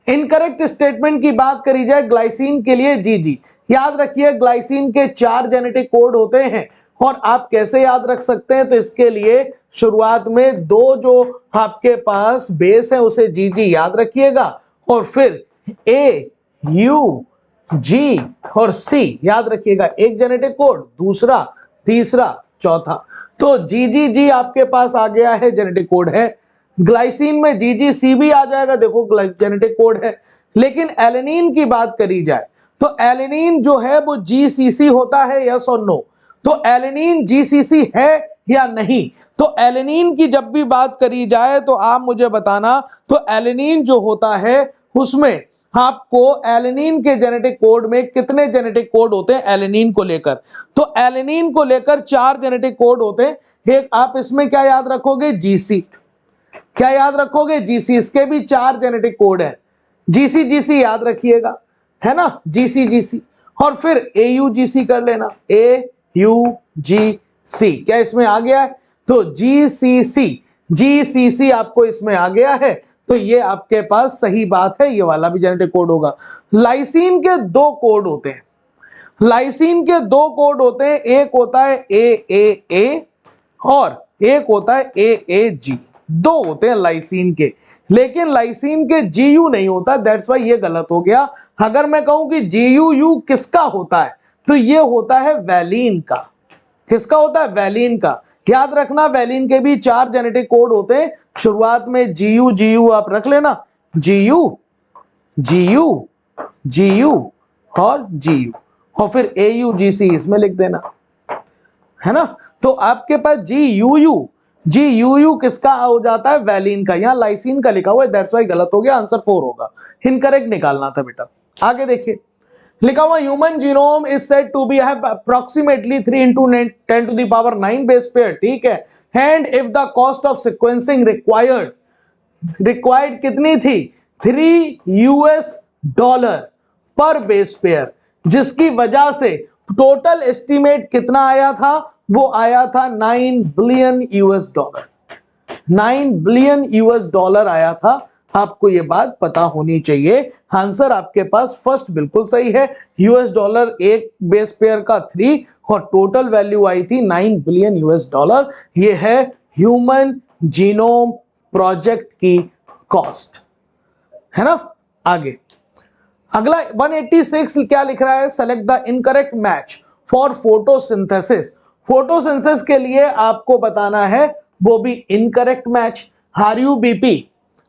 Incorrect statement की बात करी जाए ग्लाइसिन के लिए, जी याद रखिए ग्लाइसिन के 4 जेनेटिक कोड होते हैं, और आप कैसे याद रख सकते हैं? तो इसके लिए शुरुआत में 2 जो आपके पास बेस है उसे जी याद रखिएगा, और फिर ए यू जी और सी याद रखिएगा, एक जेनेटिक कोड, दूसरा, तीसरा, चौथा। तो जी आपके पास आ गया है, जेनेटिक कोड है। ग्लाइसिन में जी भी आ जाएगा, देखो जेनेटिक कोड है। लेकिन एलेनिन की बात करी जाए तो एलेनिन जो है वो जीसीसी होता है, यस और नो? तो एलेनिन जीसीसी है या नहीं? तो एलेनिन की जब भी बात करी जाए तो आप मुझे बताना, तो एलेनिन जो होता है उसमें आपको एलेनिन के जेनेटिक कोड में कितने जेनेटिक कोड होते हैं एलेनिन को लेकर? तो एलेनिन को लेकर 4 जेनेटिक कोड होते हैं। एक आप इसमें क्या याद रखोगे? जीसी। क्या याद रखोगे? जीसी। इसके भी 4 जेनेटिक कोड है, जीसी याद रखिएगा, है ना, जीसी। और फिर AUGC कर लेना, AUGC। क्या इसमें आ गया है? तो GCC आपको इसमें आ गया है, तो ये आपके पास सही बात है, ये वाला भी जेनेटिक कोड होगा। लाइसिन के 2 कोड होते हैं, लाइसिन के 2 कोड होते हैं, एक होता है AAA और एक होता है AAG। 2 होते हैं लाइसिन के, लेकिन लाइसिन के GU नहीं होता, दैट्स वाई ये गलत हो गया। अगर मैं कहूं कि GUU किसका होता है, तो ये होता है वैलिन का। किसका होता है? वैलिन का। याद रखना, वैलिन के भी 4 जेनेटिक कोड होते हैं, शुरुआत में GU आप रख लेना, GU और GU, और फिर AUGC इसमें लिख देना, है ना। तो आपके पास GUU किसका हो जाता है? वैलिन का। यहाँ लाइसिन का लिखा हुआ है, दैट्स वाई गलत हो गया, आंसर 4 होगा। इनकरेक्ट निकालना था बेटा। आगे देखिए, लिखा हुआ human genome is said to be have approximately 3 × 10⁹ base pair, ठीक है। And if the cost of sequencing required कितनी थी? $3 पर बेस पेयर, जिसकी वजह से टोटल एस्टीमेट कितना आया था? वो आया था $9 बिलियन। $9 बिलियन आया था। आपको ये बात पता होनी चाहिए। आंसर आपके पास फर्स्ट बिल्कुल सही है, $, एक बेस पेयर का 3 और टोटल वैल्यू आई थी $9 बिलियन। ये है ह्यूमन जीनोम प्रोजेक्ट की कॉस्ट, है ना। आगे अगला 186 क्या लिख रहा है? Select the incorrect match for photosynthesis. Photosynthesis के लिए आपको बताना है वो भी इनकरेक्ट मैच। RuBP,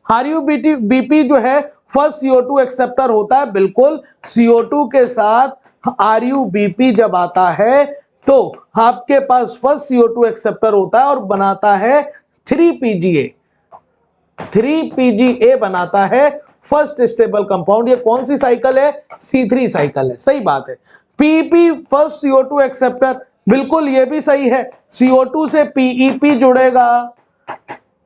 RuBP जो है फर्स्ट CO2 एक्सेप्टर होता है, बिल्कुल CO2 के साथ RuBP जब आता है तो आपके पास फर्स्ट CO2 एक्सेप्टर होता है और बनाता है 3PGA, 3PGA बनाता है फर्स्ट स्टेबल कंपाउंड। ये कौन सी साइकिल है? C3 साइकिल है, सही बात है। PP फर्स्ट CO2 एक्सेप्टर, बिल्कुल ये भी सही है। CO2 से PEP जुड़ेगा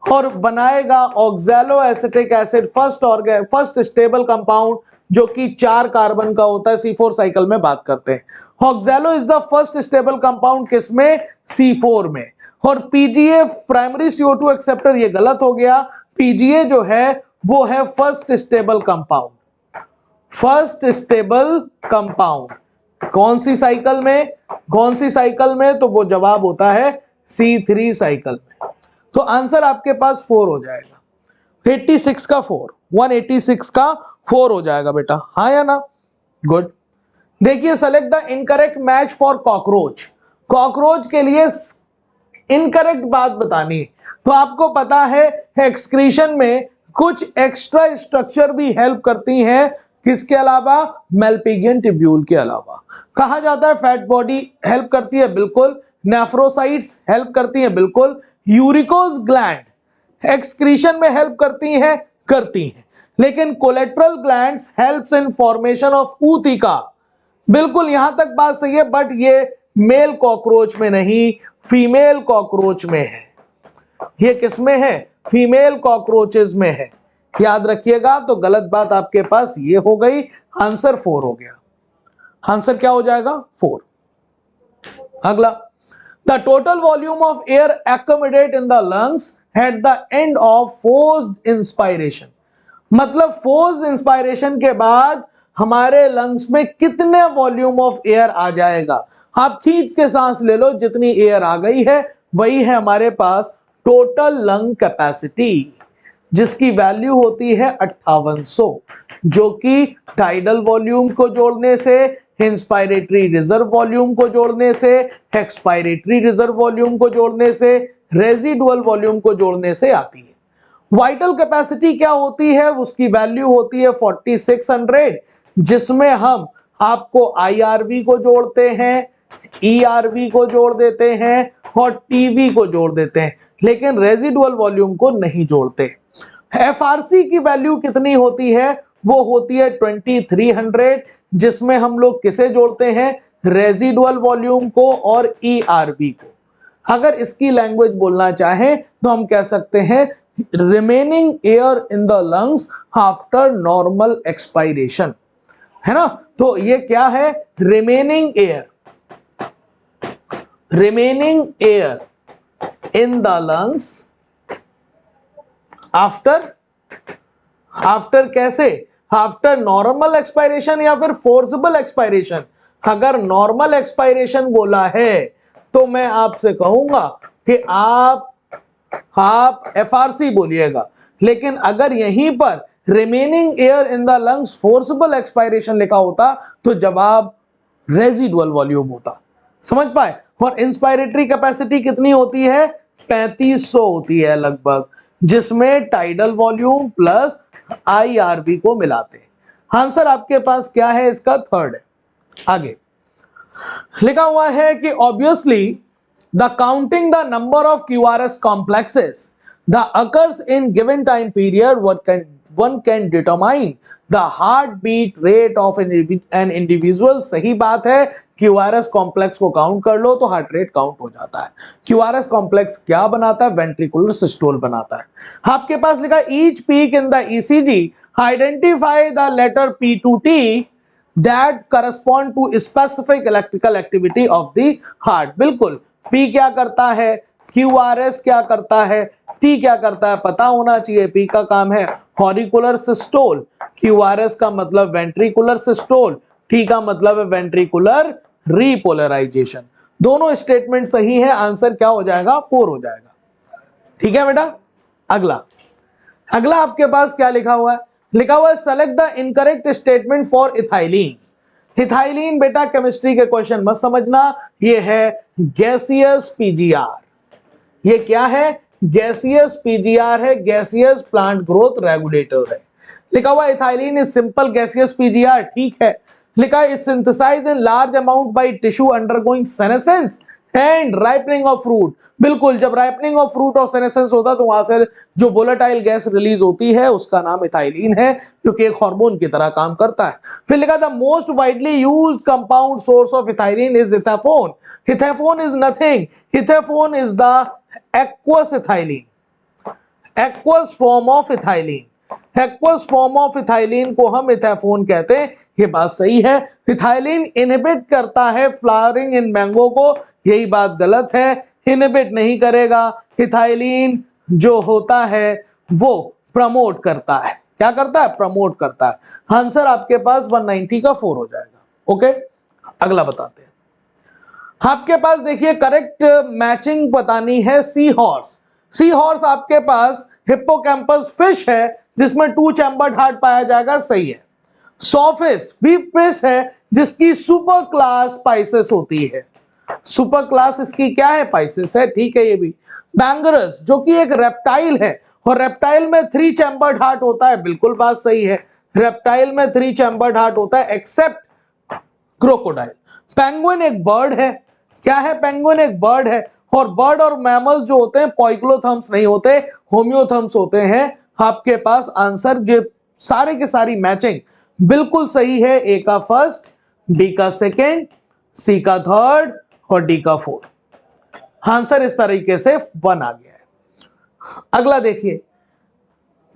और बनाएगा oxalo acetic acid, first stable compound जो कि 4 कार्बन का होता है, C4 साइकिल में बात करते हैं। Oxalo is the first stable compound किसमें? C4 में। और PGA प्राइमरी CO2 एक्सेप्टर, ये गलत हो गया। PGA जो है वो है first stable compound, first stable compound कौन सी साइकिल में? कौन सी साइकिल में? तो वो जवाब होता है C3 साइकिल में। तो आंसर आपके पास 4 हो जाएगा, 86 का 4, 186 का 4 हो जाएगा बेटा, हाँ या ना? गुड। देखिए, select the incorrect match for cockroach. Cockroach के लिए इनकरेक्ट बात बतानी है। तो आपको पता है एक्सक्रीशन में कुछ एक्स्ट्रा स्ट्रक्चर भी हेल्प करती हैं, किसके अलावा? मेलपिगियन ट्यूब्यूल के अलावा। कहा जाता है फैट बॉडी हेल्प करती है, बिल्कुल। नेफ्रोसाइट्स हेल्प करती हैं, बिल्कुल। यूरिकोस ग्लैंड एक्सक्रीशन में हेल्प करती हैं, करती हैं। लेकिन collateral glands helps in formation of ootheca, बिल्कुल यहां तक बात सही है, बट ये मेल कॉकरोच में नहीं, फीमेल कॉकरोच में है। ये किसमें है? फीमेल कॉकरोचेस में है, याद रखिएगा। तो गलत बात आपके पास ये हो गई, आंसर 4 हो गया। आंसर क्या हो जाएगा? 4। अगला, the total volume of air accommodate in the lungs at the end of forced inspiration. मतलब फोर्स्ड इंस्पायरेशन के बाद हमारे लंग्स में कितने वॉल्यूम ऑफ एयर आ जाएगा? आप खींच के सांस ले लो, जितनी एयर आ गई है वही है हमारे पास टोटल लंग कैपेसिटी, जिसकी वैल्यू होती है 5800, जो कि टाइडल वॉल्यूम को जोड़ने से, इंस्पायरेटरी रिजर्व वॉल्यूम को जोड़ने से, एक्सपायरेटरी रिजर्व वॉल्यूम को जोड़ने से, रेजिडुअल वॉल्यूम को जोड़ने से आती है। वाइटल कैपेसिटी क्या होती है? उसकी वैल्यू होती है 4600, जिसमें हम आपको IRV को जोड़ते हैं, ERV को जोड़ देते हैं और TV को जोड़ देते हैं, लेकिन रेजिडुअल वॉल्यूम को नहीं जोड़ते। FRC की वैल्यू कितनी होती है? वो होती है 2300, जिसमें हम लोग किसे जोड़ते हैं? रेजिडुअल वॉल्यूम को और ERV को। अगर इसकी लैंग्वेज बोलना चाहें तो हम कह सकते हैं remaining air in the lungs after normal expiration, है ना? तो ये क्या है? Remaining air, remaining air in the lungs after कैसे? आफ्टर नॉर्मल एक्सपायरेशन या फिर फोर्सेबल एक्सपायरेशन। अगर नॉर्मल एक्सपायरेशन बोला है तो मैं आपसे कहूंगा कि आप FRC बोलिएगा, लेकिन अगर यहीं पर remaining air in the lungs forcible expiration लिखा होता तो जवाब रेजिडुअल वॉल्यूम होता। समझ पाए? और इंस्पायरेटरी कैपेसिटी कितनी होती है? 3500 होती है लगभग, जिसमें टाइडल वॉल्यूम प्लस IRV को मिलाते हैं। आंसर आपके पास क्या है? इसका 3rd है। आगे लिखा हुआ है कि obviously the counting the number of QRS complexes the occurs in given time period one can determine the heartbeat rate of an individual। सही बात है, QRS कॉम्प्लेक्स को काउंट कर लो तो हार्ट रेट काउंट हो जाता है। QRS कॉम्प्लेक्स क्या बनाता है? वेंट्रिकुलर सिस्टोल बनाता है। आपके पास लिखा each peak in the ECG identify the letter P to T that correspond to specific electrical activity of the heart। बिल्कुल, P क्या करता है, QRS क्या करता है, T क्या करता है, पता होना चाहिए। P का काम है ऑरिकुलर सिस्टोल, QRS का मतलब वेंट्रिकुलर सिस्टोल, T का मतलब है वेंट्रिकुलर रीपोलराइजेशन। दोनों स्टेटमेंट सही है, आंसर क्या हो जाएगा? 4 हो जाएगा। ठीक है बेटा। अगला आपके पास क्या लिखा हुआ है? लिखा हुआ है select the incorrect statement for ethylene. Ethylene बेटा केमिस्ट्री के क्वेश्चन मत समझना, ये है गैसियस PGR। ये क्या है? गैसियस पीजीआर है, गैसियस प्लांट ग्रोथ रेगुलेटर है। लिखा हुआ ethylene is simple gaseous PGR, ठीक है। लिखा है is synthesised in large amount by tissue undergoing senescence and ripening of fruit. बिल्कुल, जब राइपनिंग ऑफ फ्रूट और सेनेसेंस होता है तो वहां से जो वोलेटाइल गैस रिलीज होती है उसका नाम इथाइलिन है, जो कि एक हार्मोन की तरह काम करता है। फिर लिखा था most widely used compound source of ethylene is ethephon. Ethephon is nothing, ethephon is the aqueous ethylene, aqueous form of ethylene. Aqueous form of ethylene को हम इथेफोन कहते हैं, ये बात सही है। इथाइलिन इनहिबिट करता है फ्लावरिंग इन मैंगो को, यही बात गलत है, इनहिबिट नहीं करेगा। इथाइलिन जो होता है वो प्रमोट करता है। क्या करता है? प्रमोट करता है। आंसर आपके पास 190 का 4 हो जाएगा। ओके, अगला बताते हैं। आपके पास देखिए करेक्ट मैचिंग बतानी है सी हॉर्स। सी हॉर्स आपके पास हिप्पोकैम्पस फिश है जिसमें 2 चैम्बर्ड हार्ट पाया जाएगा, सही है। सॉफिस भी फिश है जिसकी सुपर क्लास स्पाइसेस होती है, सुपर क्लास इसकी क्या है? पाइसेस है, ठीक है। ये भी बैंगरस जो कि एक रेप्टाइल है और रेप्टाइल में 3 चैम्बर्ड हार्ट होता है, बिल्कुल बात सही है। रेप्टाइल में 3 चैम्बर्ड हार्ट होता है एक्सेप्ट क्रोकोडाइल। पेंगुइन एक बर्ड है, क्या है? पेंगुइन एक बर्ड है। और बर्ड और मैमल्स जो होते हैं पॉइक्लोथर्म्स नहीं होते, होम्योथर्म्स होते हैं। आपके पास आंसर जो सारे के सारी मैचिंग बिल्कुल सही है। ए का फर्स्ट, बी का सेकेंड, सी का थर्ड और डी का फोर्थ। आंसर इस तरीके से 1 आ गया है। अगला देखिए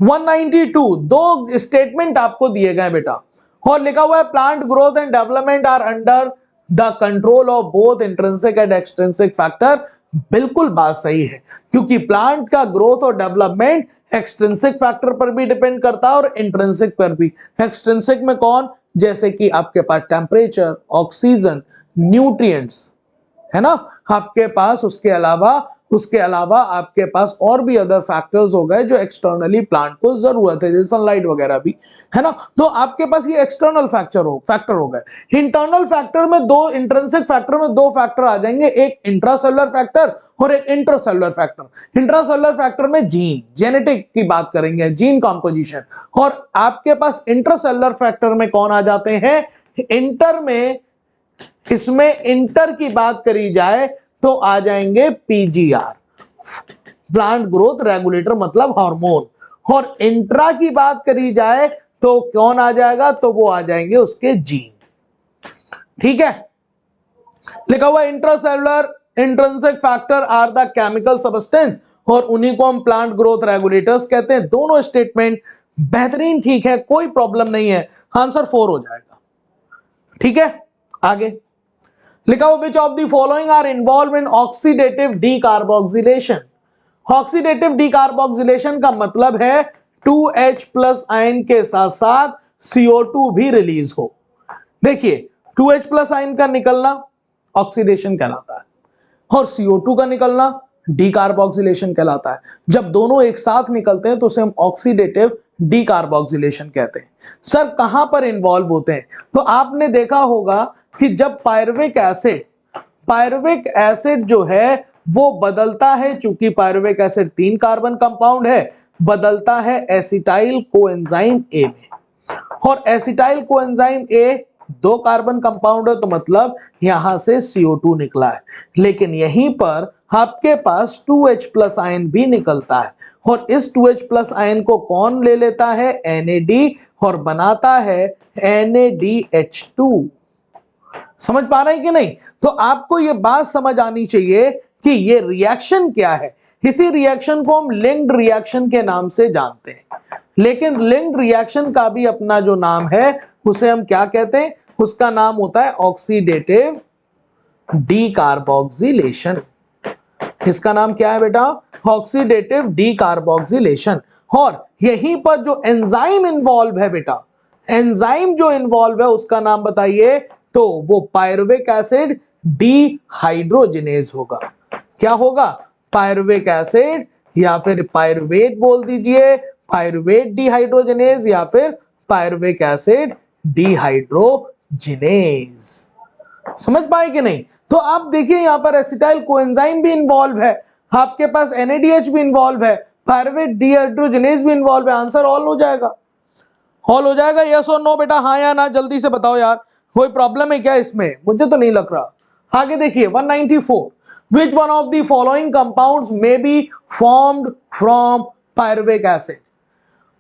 192, 2 स्टेटमेंट आपको दिए गए बेटा और लिखा हुआ है plant growth and development are under the control of both intrinsic and extrinsic factor. बिल्कुल बात सही है, क्योंकि प्लांट का ग्रोथ और डेवलपमेंट एक्सट्रिंसिक फैक्टर पर भी डिपेंड करता है और इंट्रिंसिक पर भी। एक्सट्रिंसिक में कौन? जैसे कि आपके पास टेम्परेचर, ऑक्सीजन, न्यूट्रिएंट्स है ना आपके पास। उसके अलावा आपके पास और भी अदर फैक्टर्स हो गए जो एक्सटर्नली प्लांट को जरूरत है, जैसे सनलाइट वगैरह भी, है ना। तो आपके पास ये एक्सटर्नल फैक्टर हो गए। इंटरनल फैक्टर में 2, इंट्रिंसिक फैक्टर में 2 फैक्टर आ जाएंगे, एक इंट्रासेलुलर फैक्टर और एक इंट्रासेलुलर फैक्टर। इंट्रासेलुलर फैक्टर में जीन, जेनेटिक की बात करेंगे, जीन कॉम्पोजिशन। और आपके पास इंट्रासेलुलर फैक्टर में कौन आ जाते हैं? इंटर में, इसमें इंटर की बात करी जाए तो आ जाएंगे पीजीआर, प्लांट ग्रोथ रेगुलेटर मतलब हार्मोन। और इंट्रा की बात करी जाए तो कौन आ जाएगा? तो वो आ जाएंगे उसके जीन, ठीक है। लिखा हुआ intracellular intrinsic factor are the chemical substance और उन्हीं को हम प्लांट ग्रोथ रेगुलेटर्स कहते हैं। दोनों स्टेटमेंट बेहतरीन, ठीक है, कोई प्रॉब्लम नहीं है। आंसर 4 हो जाएगा, ठीक है। आगे लिखा हुआ which of the following are involved in oxidative decarboxylation. Oxidative decarboxylation का मतलब है 2H+ आयन के साथ साथ CO2 भी रिलीज हो। देखिए 2H+ आयन का निकलना ऑक्सीडेशन कहलाता है और CO2 का निकलना डीकार्बोक्सिलेशन कहलाता है। जब दोनों एक साथ निकलते हैं तो उसे हम ऑक्सीडेटिव डीकार्बोक्सिलेशन कहते हैं। सर कहां पर इन्वॉल्व होते हैं? तो आपने देखा होगा कि जब पायरुविक एसिड जो है वो बदलता है, चूंकि पायरुविक एसिड 3 कार्बन कंपाउंड है, बदलता है एसिटाइल कोएंजाइम ए में। और acetyl coenzyme A 2 carbon compound है, तो मतलब यहां से CO2 निकला है। लेकिन यहीं पर आपके पास 2H+ आयन भी निकलता है और इस 2H+ आयन को कौन ले लेता है? NAD, और बनाता है NADH2। समझ पा रहे हैं कि नहीं? तो आपको यह बात समझ आनी चाहिए कि ये रिएक्शन क्या है। इसी रिएक्शन को हम लिंक्ड रिएक्शन के नाम से जानते हैं, लेकिन लिंक्ड रिएक्शन का भी अपना जो नाम है उसे हम क्या कहते हैं? उसका नाम होता है ऑक्सीडेटिव डीकार्बोक्सिलेशन। इसका नाम क्या है बेटा? Oxidative decarboxylation. और यहीं पर जो एंजाइम इन्वॉल्व है बेटा, एंजाइम जो इन्वॉल्व है उसका नाम बताइए। तो वो पायरुविक एसिड डीहाइड्रोजिनेज होगा। क्या होगा? पायरुविक एसिड या फिर पायरुवेट बोल दीजिए, पायरुवेट डीहाइड्रोजिनेज या फिर पायरुविक एसिड डीहाइड्रोजिनेज। समझ पाए कि नहीं? तो आप देखिए यहां पर एसिटाइल कोएंजाइम भी इन्वॉल्व है। आपके पास NADH भी इन्वॉल्व है, पायरुवेट डिहाइड्रोजिनेज भी इन्वॉल्व है, आंसर ऑल हो जाएगा। ऑल हो जाएगा, यस और नो बेटा, हाँ या ना, जल्दी से बताओ यार, कोई प्रॉब्लम है क्या इसमें? मुझे तो नहीं लग रहा। आगे देखिए 194, विच one of the following compounds may be formed from pyruvic acid.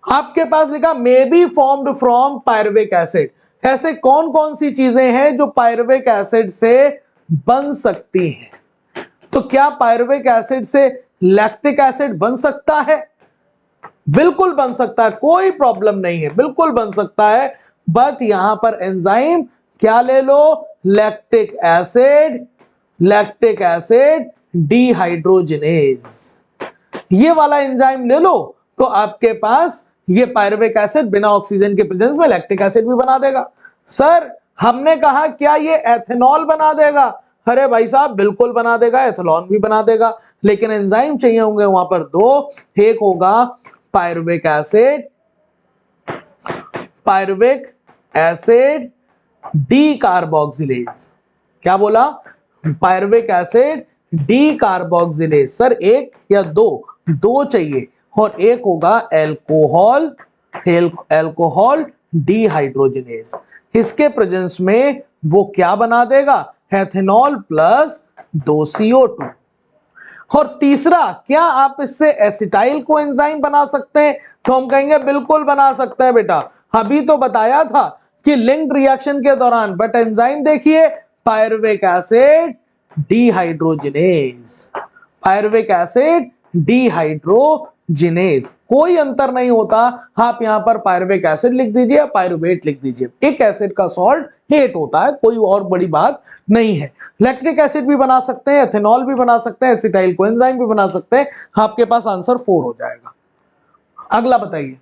आपके पास लिखा may be formed from pyruvic acid. ऐसे कौन कौन सी चीजें हैं जो पायरुविक एसिड से बन सकती हैं? तो क्या पायरुविक एसिड से लैक्टिक एसिड बन सकता है? बिल्कुल बन सकता है, कोई प्रॉब्लम नहीं है, बिल्कुल बन सकता है। बट यहां पर एंजाइम क्या ले लो? लैक्टिक एसिड डिहाइड्रोजिनेज, ये वाला एंजाइम ले लो, तो आपके पास ये पायरुविक एसिड बिना ऑक्सीजन के प्रेजेंस में लैक्टिक एसिड भी बना देगा। सर हमने कहा क्या ये एथेनॉल बना देगा? अरे भाई साहब बिल्कुल बना देगा, एथेनॉल भी बना देगा, लेकिन एंजाइम चाहिए होंगे वहां पर दो। एक होगा पायरुविक एसिड डीकार्बोक्सिलेज। क्या बोला? Pyruvic acid decarboxylase. सर एक या दो चाहिए, और एक होगा एल्कोहल डीहाइड्रोजिनेज। इसके प्रेजेंस में वो क्या बना देगा? Ethanol plus 2CO2। और तीसरा, क्या आप इससे एसिटाइल को एंजाइम बना सकते हैं? तो हम कहेंगे बिल्कुल बना सकते हैं बेटा, अभी तो बताया था कि लिंक्ड रिएक्शन के दौरान। बट एंजाइम देखिए, पायरुविक एसिड डिहाइड्रोजिनेज, कोई अंतर नहीं होता। आप यहां पर पायरुविक एसिड लिख दीजिए या पायरुवेट लिख दीजिए, एक एसिड का सॉल्ट हेट होता है, कोई और बड़ी बात नहीं है। लैक्टिक एसिड भी बना सकते हैं, एथेनॉल भी बना सकते हैं, एसिटाइल कोएंजाइम भी बना सकते हैं। आपके पास आंसर 4 हो जाएगा। अगला बताइए,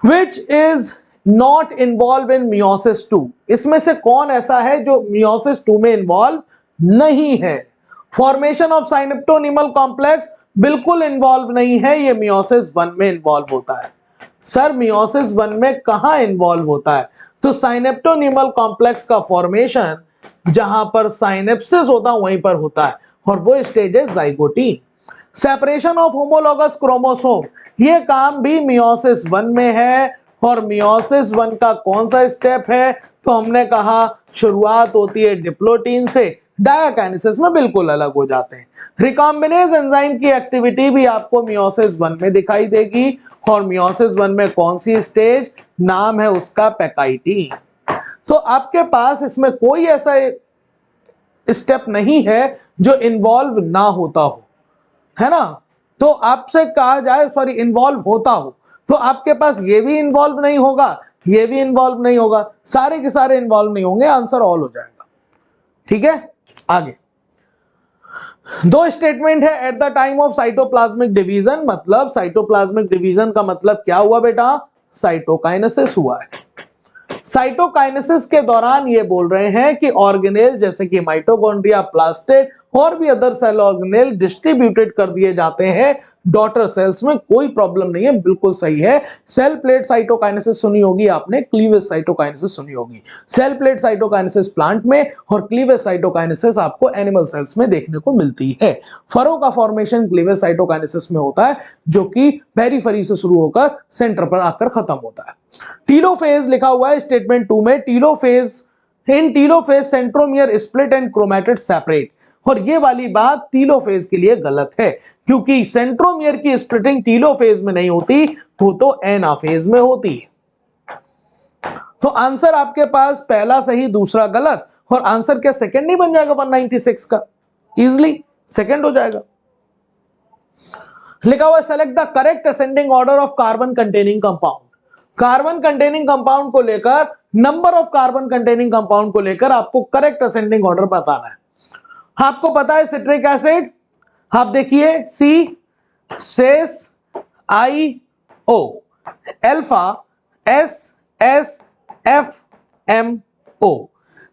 which is not involve in meiosis 2। इसमें से कौन ऐसा है जो मियोसिस 2 में इन्वॉल्व नहीं है? फॉर्मेशन ऑफ साइनेप्टोनिमल कॉम्प्लेक्स बिल्कुल इन्वॉल्व नहीं है, ये मियोसिस 1 में इन्वॉल्व होता है। सर मियोसिस 1 में कहां इन्वॉल्व होता है? तो साइनेप्टोनिमल कॉम्प्लेक्स का फॉर्मेशन जहां पर साइनेप्सिस होता है वहीं पर होता है, और वो स्टेज है जाइगोटी। सेपरेशन ऑफ होमोलॉगस क्रोमोसोम, ये काम भी मियोसिस 1 में है। और मियोसिस 1 का कौन सा स्टेप है? तो हमने कहा शुरुआत होती है डिप्लोटीन से, डायाकाइनेसिस में बिल्कुल अलग हो जाते हैं। रिकॉम्बिनेज एंजाइम की एक्टिविटी भी आपको मियोसिस 1 में दिखाई देगी। और मियोसिस 1 में कौन सी स्टेज? नाम है उसका पैकाइटीन। तो आपके पास इसमें कोई ऐसा स्टेप नहीं है जो इन्वॉल्व ना होता हो, है ना? तो आपसे कहा जाए सॉरी इन्वॉल्व होता हो, तो आपके पास ये भी इन्वॉल्व नहीं होगा, ये भी इन्वॉल्व नहीं होगा, सारे के सारे इन्वॉल्व नहीं होंगे, आंसर ऑल हो जाएगा। ठीक है, आगे दो स्टेटमेंट है at the time of cytoplasmic division. मतलब साइटोप्लाज्मिक डिवीजन का मतलब क्या हुआ बेटा? साइटोकाइनेसिस हुआ है। साइटोकाइनेसिस के दौरान ये बोल रहे हैं कि ऑर्गेनेल जैसे कि माइटोकॉन्ड्रिया, प्लास्टिड और भी अदर सेल ऑर्गेनेल डिस्ट्रीब्यूटेड कर दिए जाते हैं डॉटर सेल्स में, कोई प्रॉब्लम नहीं है, बिल्कुल सही है। सेल प्लेट साइटोकाइनेसिस सुनी होगी आपने, क्लीवेज साइटोकाइनेसिस सुनी होगी। सेल प्लेट साइटोकाइनेसिस प्लांट में और क्लीवेज साइटोकाइनेसिस आपको एनिमल सेल्स में देखने को मिलती है। फरो का फॉर्मेशन क्लीवेज साइटोकाइनेसिस में होता है, जो कि पेरिफेरी से शुरू होकर सेंटर पर आकर खत्म होता है। टीलोफेज लिखा हुआ है स्टेटमेंट 2 में। In telophase centromere split and chromatid separate. और ये वाली बात टीलोफेज के लिए गलत है, क्योंकि सेंट्रोमियर की स्प्लिटिंग टीलोफेज में नहीं होती, वो तो एनाफेज में होती है। तो आंसर आपके पास पहला सही दूसरा गलत, और आंसर क्या सेकंड नहीं बन जाएगा 196 का? इजिली सेकंड हो जाएगा। लिखा हुआ select the correct ascending order of carbon containing compound. Carbon containing compound को लेकर, number of carbon containing compound को लेकर आपको करेक्ट असेंडिंग ऑर्डर बताना है। आपको पता है सिट्रिक एसिड, आप देखिए C, cis, I, O, alpha, S, S, F, M, O.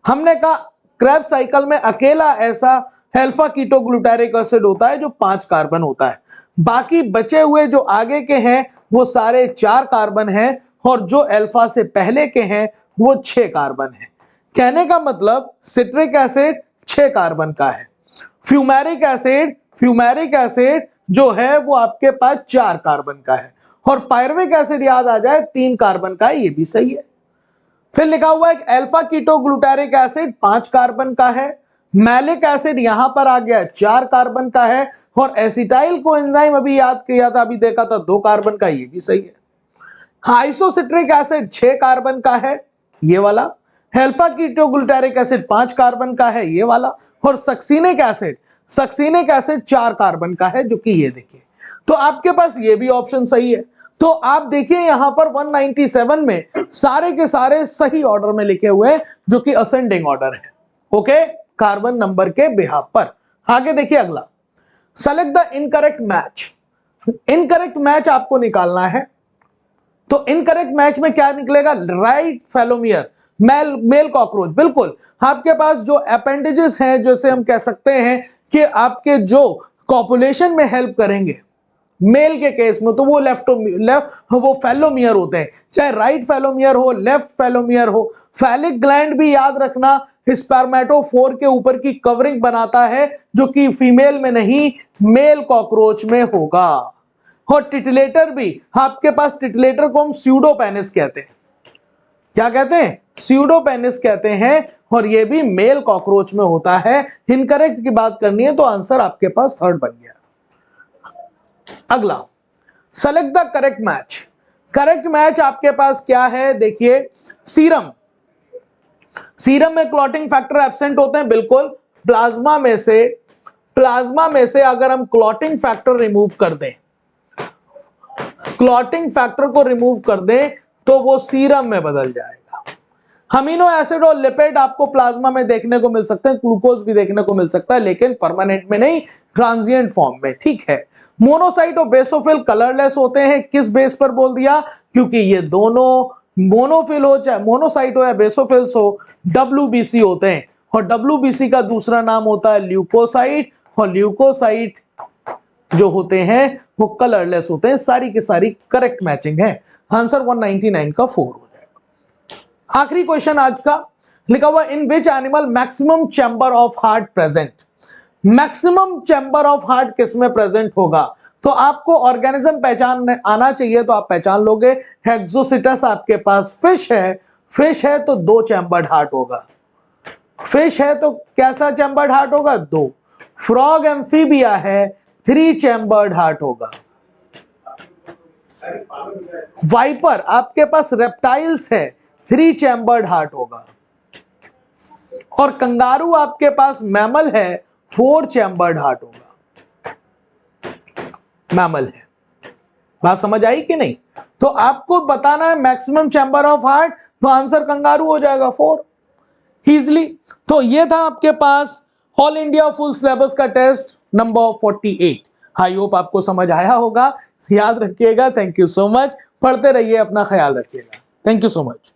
हमने कहा क्रेब्स साइकिल में अकेला ऐसा अल्फा कीटोग्लूटारिक एसिड होता है जो 5 कार्बन होता है, बाकी बचे हुए जो आगे के हैं वो सारे 4 कार्बन हैं, और जो अल्फा से पहले के हैं वो 6 कार्बन हैं। कहने का मतलब सिट्रिक एसिड 6 कार्बन का है, फ्यूमेरिक एसिड फ्यूमेरिक एसिड जो है वो आपके पास 4 कार्बन का है, और पायरुविक एसिड याद आ जाए 3 कार्बन का है, ये भी सही है। फिर लिखा हुआ है alpha keto glutaric acid 5 carbon का है, मैलिक एसिड यहां पर आ गया 4 कार्बन का है, और एसिटाइल को एंजाइम अभी याद किया था, अभी देखा था 2 कार्बन का, ये भी सही है। आइसोसिट्रिक एसिड 6 कार्बन का है, ये वाला। Alpha keto glutaric acid 5 carbon का है, ये वाला। और सक्सिनिक एसिड 4 कार्बन का है, जो कि ये देखिए। तो आपके पास ये भी ऑप्शन सही है। तो आप देखिए यहां पर 197 में सारे के सारे सही ऑर्डर में लिखे हुए हैं, जो कि असेंडिंग ऑर्डर है, ओके, कार्बन नंबर के बिहाफ पर। आगे देखिए अगला, select the incorrect match. Incorrect match आपको निकालना है, तो इनकरेक्ट मैच में क्या निकलेगा? Right phallomere, male cockroach. बिल्कुल, आपके पास जो अपेंडेजेस हैं, जैसे हम कह सकते हैं कि आपके जो कॉपुलेशन में हेल्प करेंगे मेल के केस में, तो वो लेफ्ट वो फेलोमियर होते हैं, चाहे राइट फेलोमियर हो, लेफ्ट फेलोमियर हो। फैलिक ग्लैंड भी याद रखना स्पर्मेटोफोर के ऊपर की कवरिंग बनाता है, जो कि फीमेल में नहीं मेल कॉकरोच में होगा। और टिटिलेटर भी, आपके पास टिटिलेटर को हम स्यूडोपेनिस कहते हैं। क्या कहते हैं? स्यूडोपेनिस कहते हैं, और ये भी मेल कॉकरोच में होता है। इनकरेक्ट की बात करनी है तो आंसर आपके पास थर्ड बन गया। अगला, select the correct match. Correct match आपके पास क्या है? देखिए, सीरम में क्लॉटिंग फैक्टर एब्सेंट होते हैं, बिल्कुल। प्लाज्मा में से अगर हम क्लॉटिंग फैक्टर रिमूव कर दें, क्लॉटिंग फैक्टर को रिमूव कर दें, तो वो सीरम में बदल जाएगा। अमीनो एसिड और लिपिड आपको प्लाज्मा में देखने को मिल सकते हैं, ग्लूकोज भी देखने को मिल सकता है, लेकिन परमानेंट में नहीं, ट्रांजिएंट फॉर्म में, ठीक है। मोनोसाइट और बेसोफिल कलरलेस होते हैं, किस बेस पर बोल दिया? क्योंकि ये दोनों मोनोफिल हो चाहे मोनोसाइट हो या बेसोफिल्स हो, WBC होते हैं, और WBC का दूसरा नाम होता है ल्यूकोसाइट, और ल्यूकोसाइट जो होते हैं वो कलरलेस होते हैं। सारी की सारी करेक्ट मैचिंग है। आंसर 199 का 4 हो जाएगा। आखिरी क्वेश्चन आज का, लिखा हुआ in which animal maximum chamber of heart present. Maximum chamber of heart किस में प्रेजेंट होगा? तो आपको ऑर्गेनिज्म पहचान आना चाहिए, तो आप पहचान लोगे। हेक्सोसिटस आपके पास फिश है तो 2 चैम्बर्ड हार्ट होगा। फिश है तो कैसा चैम्बर्ड हार्ट होगा? 2। फ्रॉग एम्फीबिया है, 3 चैम्बर्ड हार्ट होगा। वाइपर आपके पास रेप्टाइल्स है, 3 चैम्बर्ड हार्ट होगा। और कंगारू आपके पास मैमल है, 4 चैम्बर्ड हार्ट होगा। मैमल है। बात समझ आई कि नहीं? तो आपको बताना है मैक्सिमम चैम्बर ऑफ हार्ट, तो आंसर कंगारू हो जाएगा 4 इजली। तो ये था आपके पास ऑल इंडिया फुल सिलेबस का टेस्ट नंबर 48। आई होप आपको समझ आया होगा। याद रखिएगा। Thank you so much. पढ़ते रहिए, अपना ख्याल रखिएगा। Thank you so much.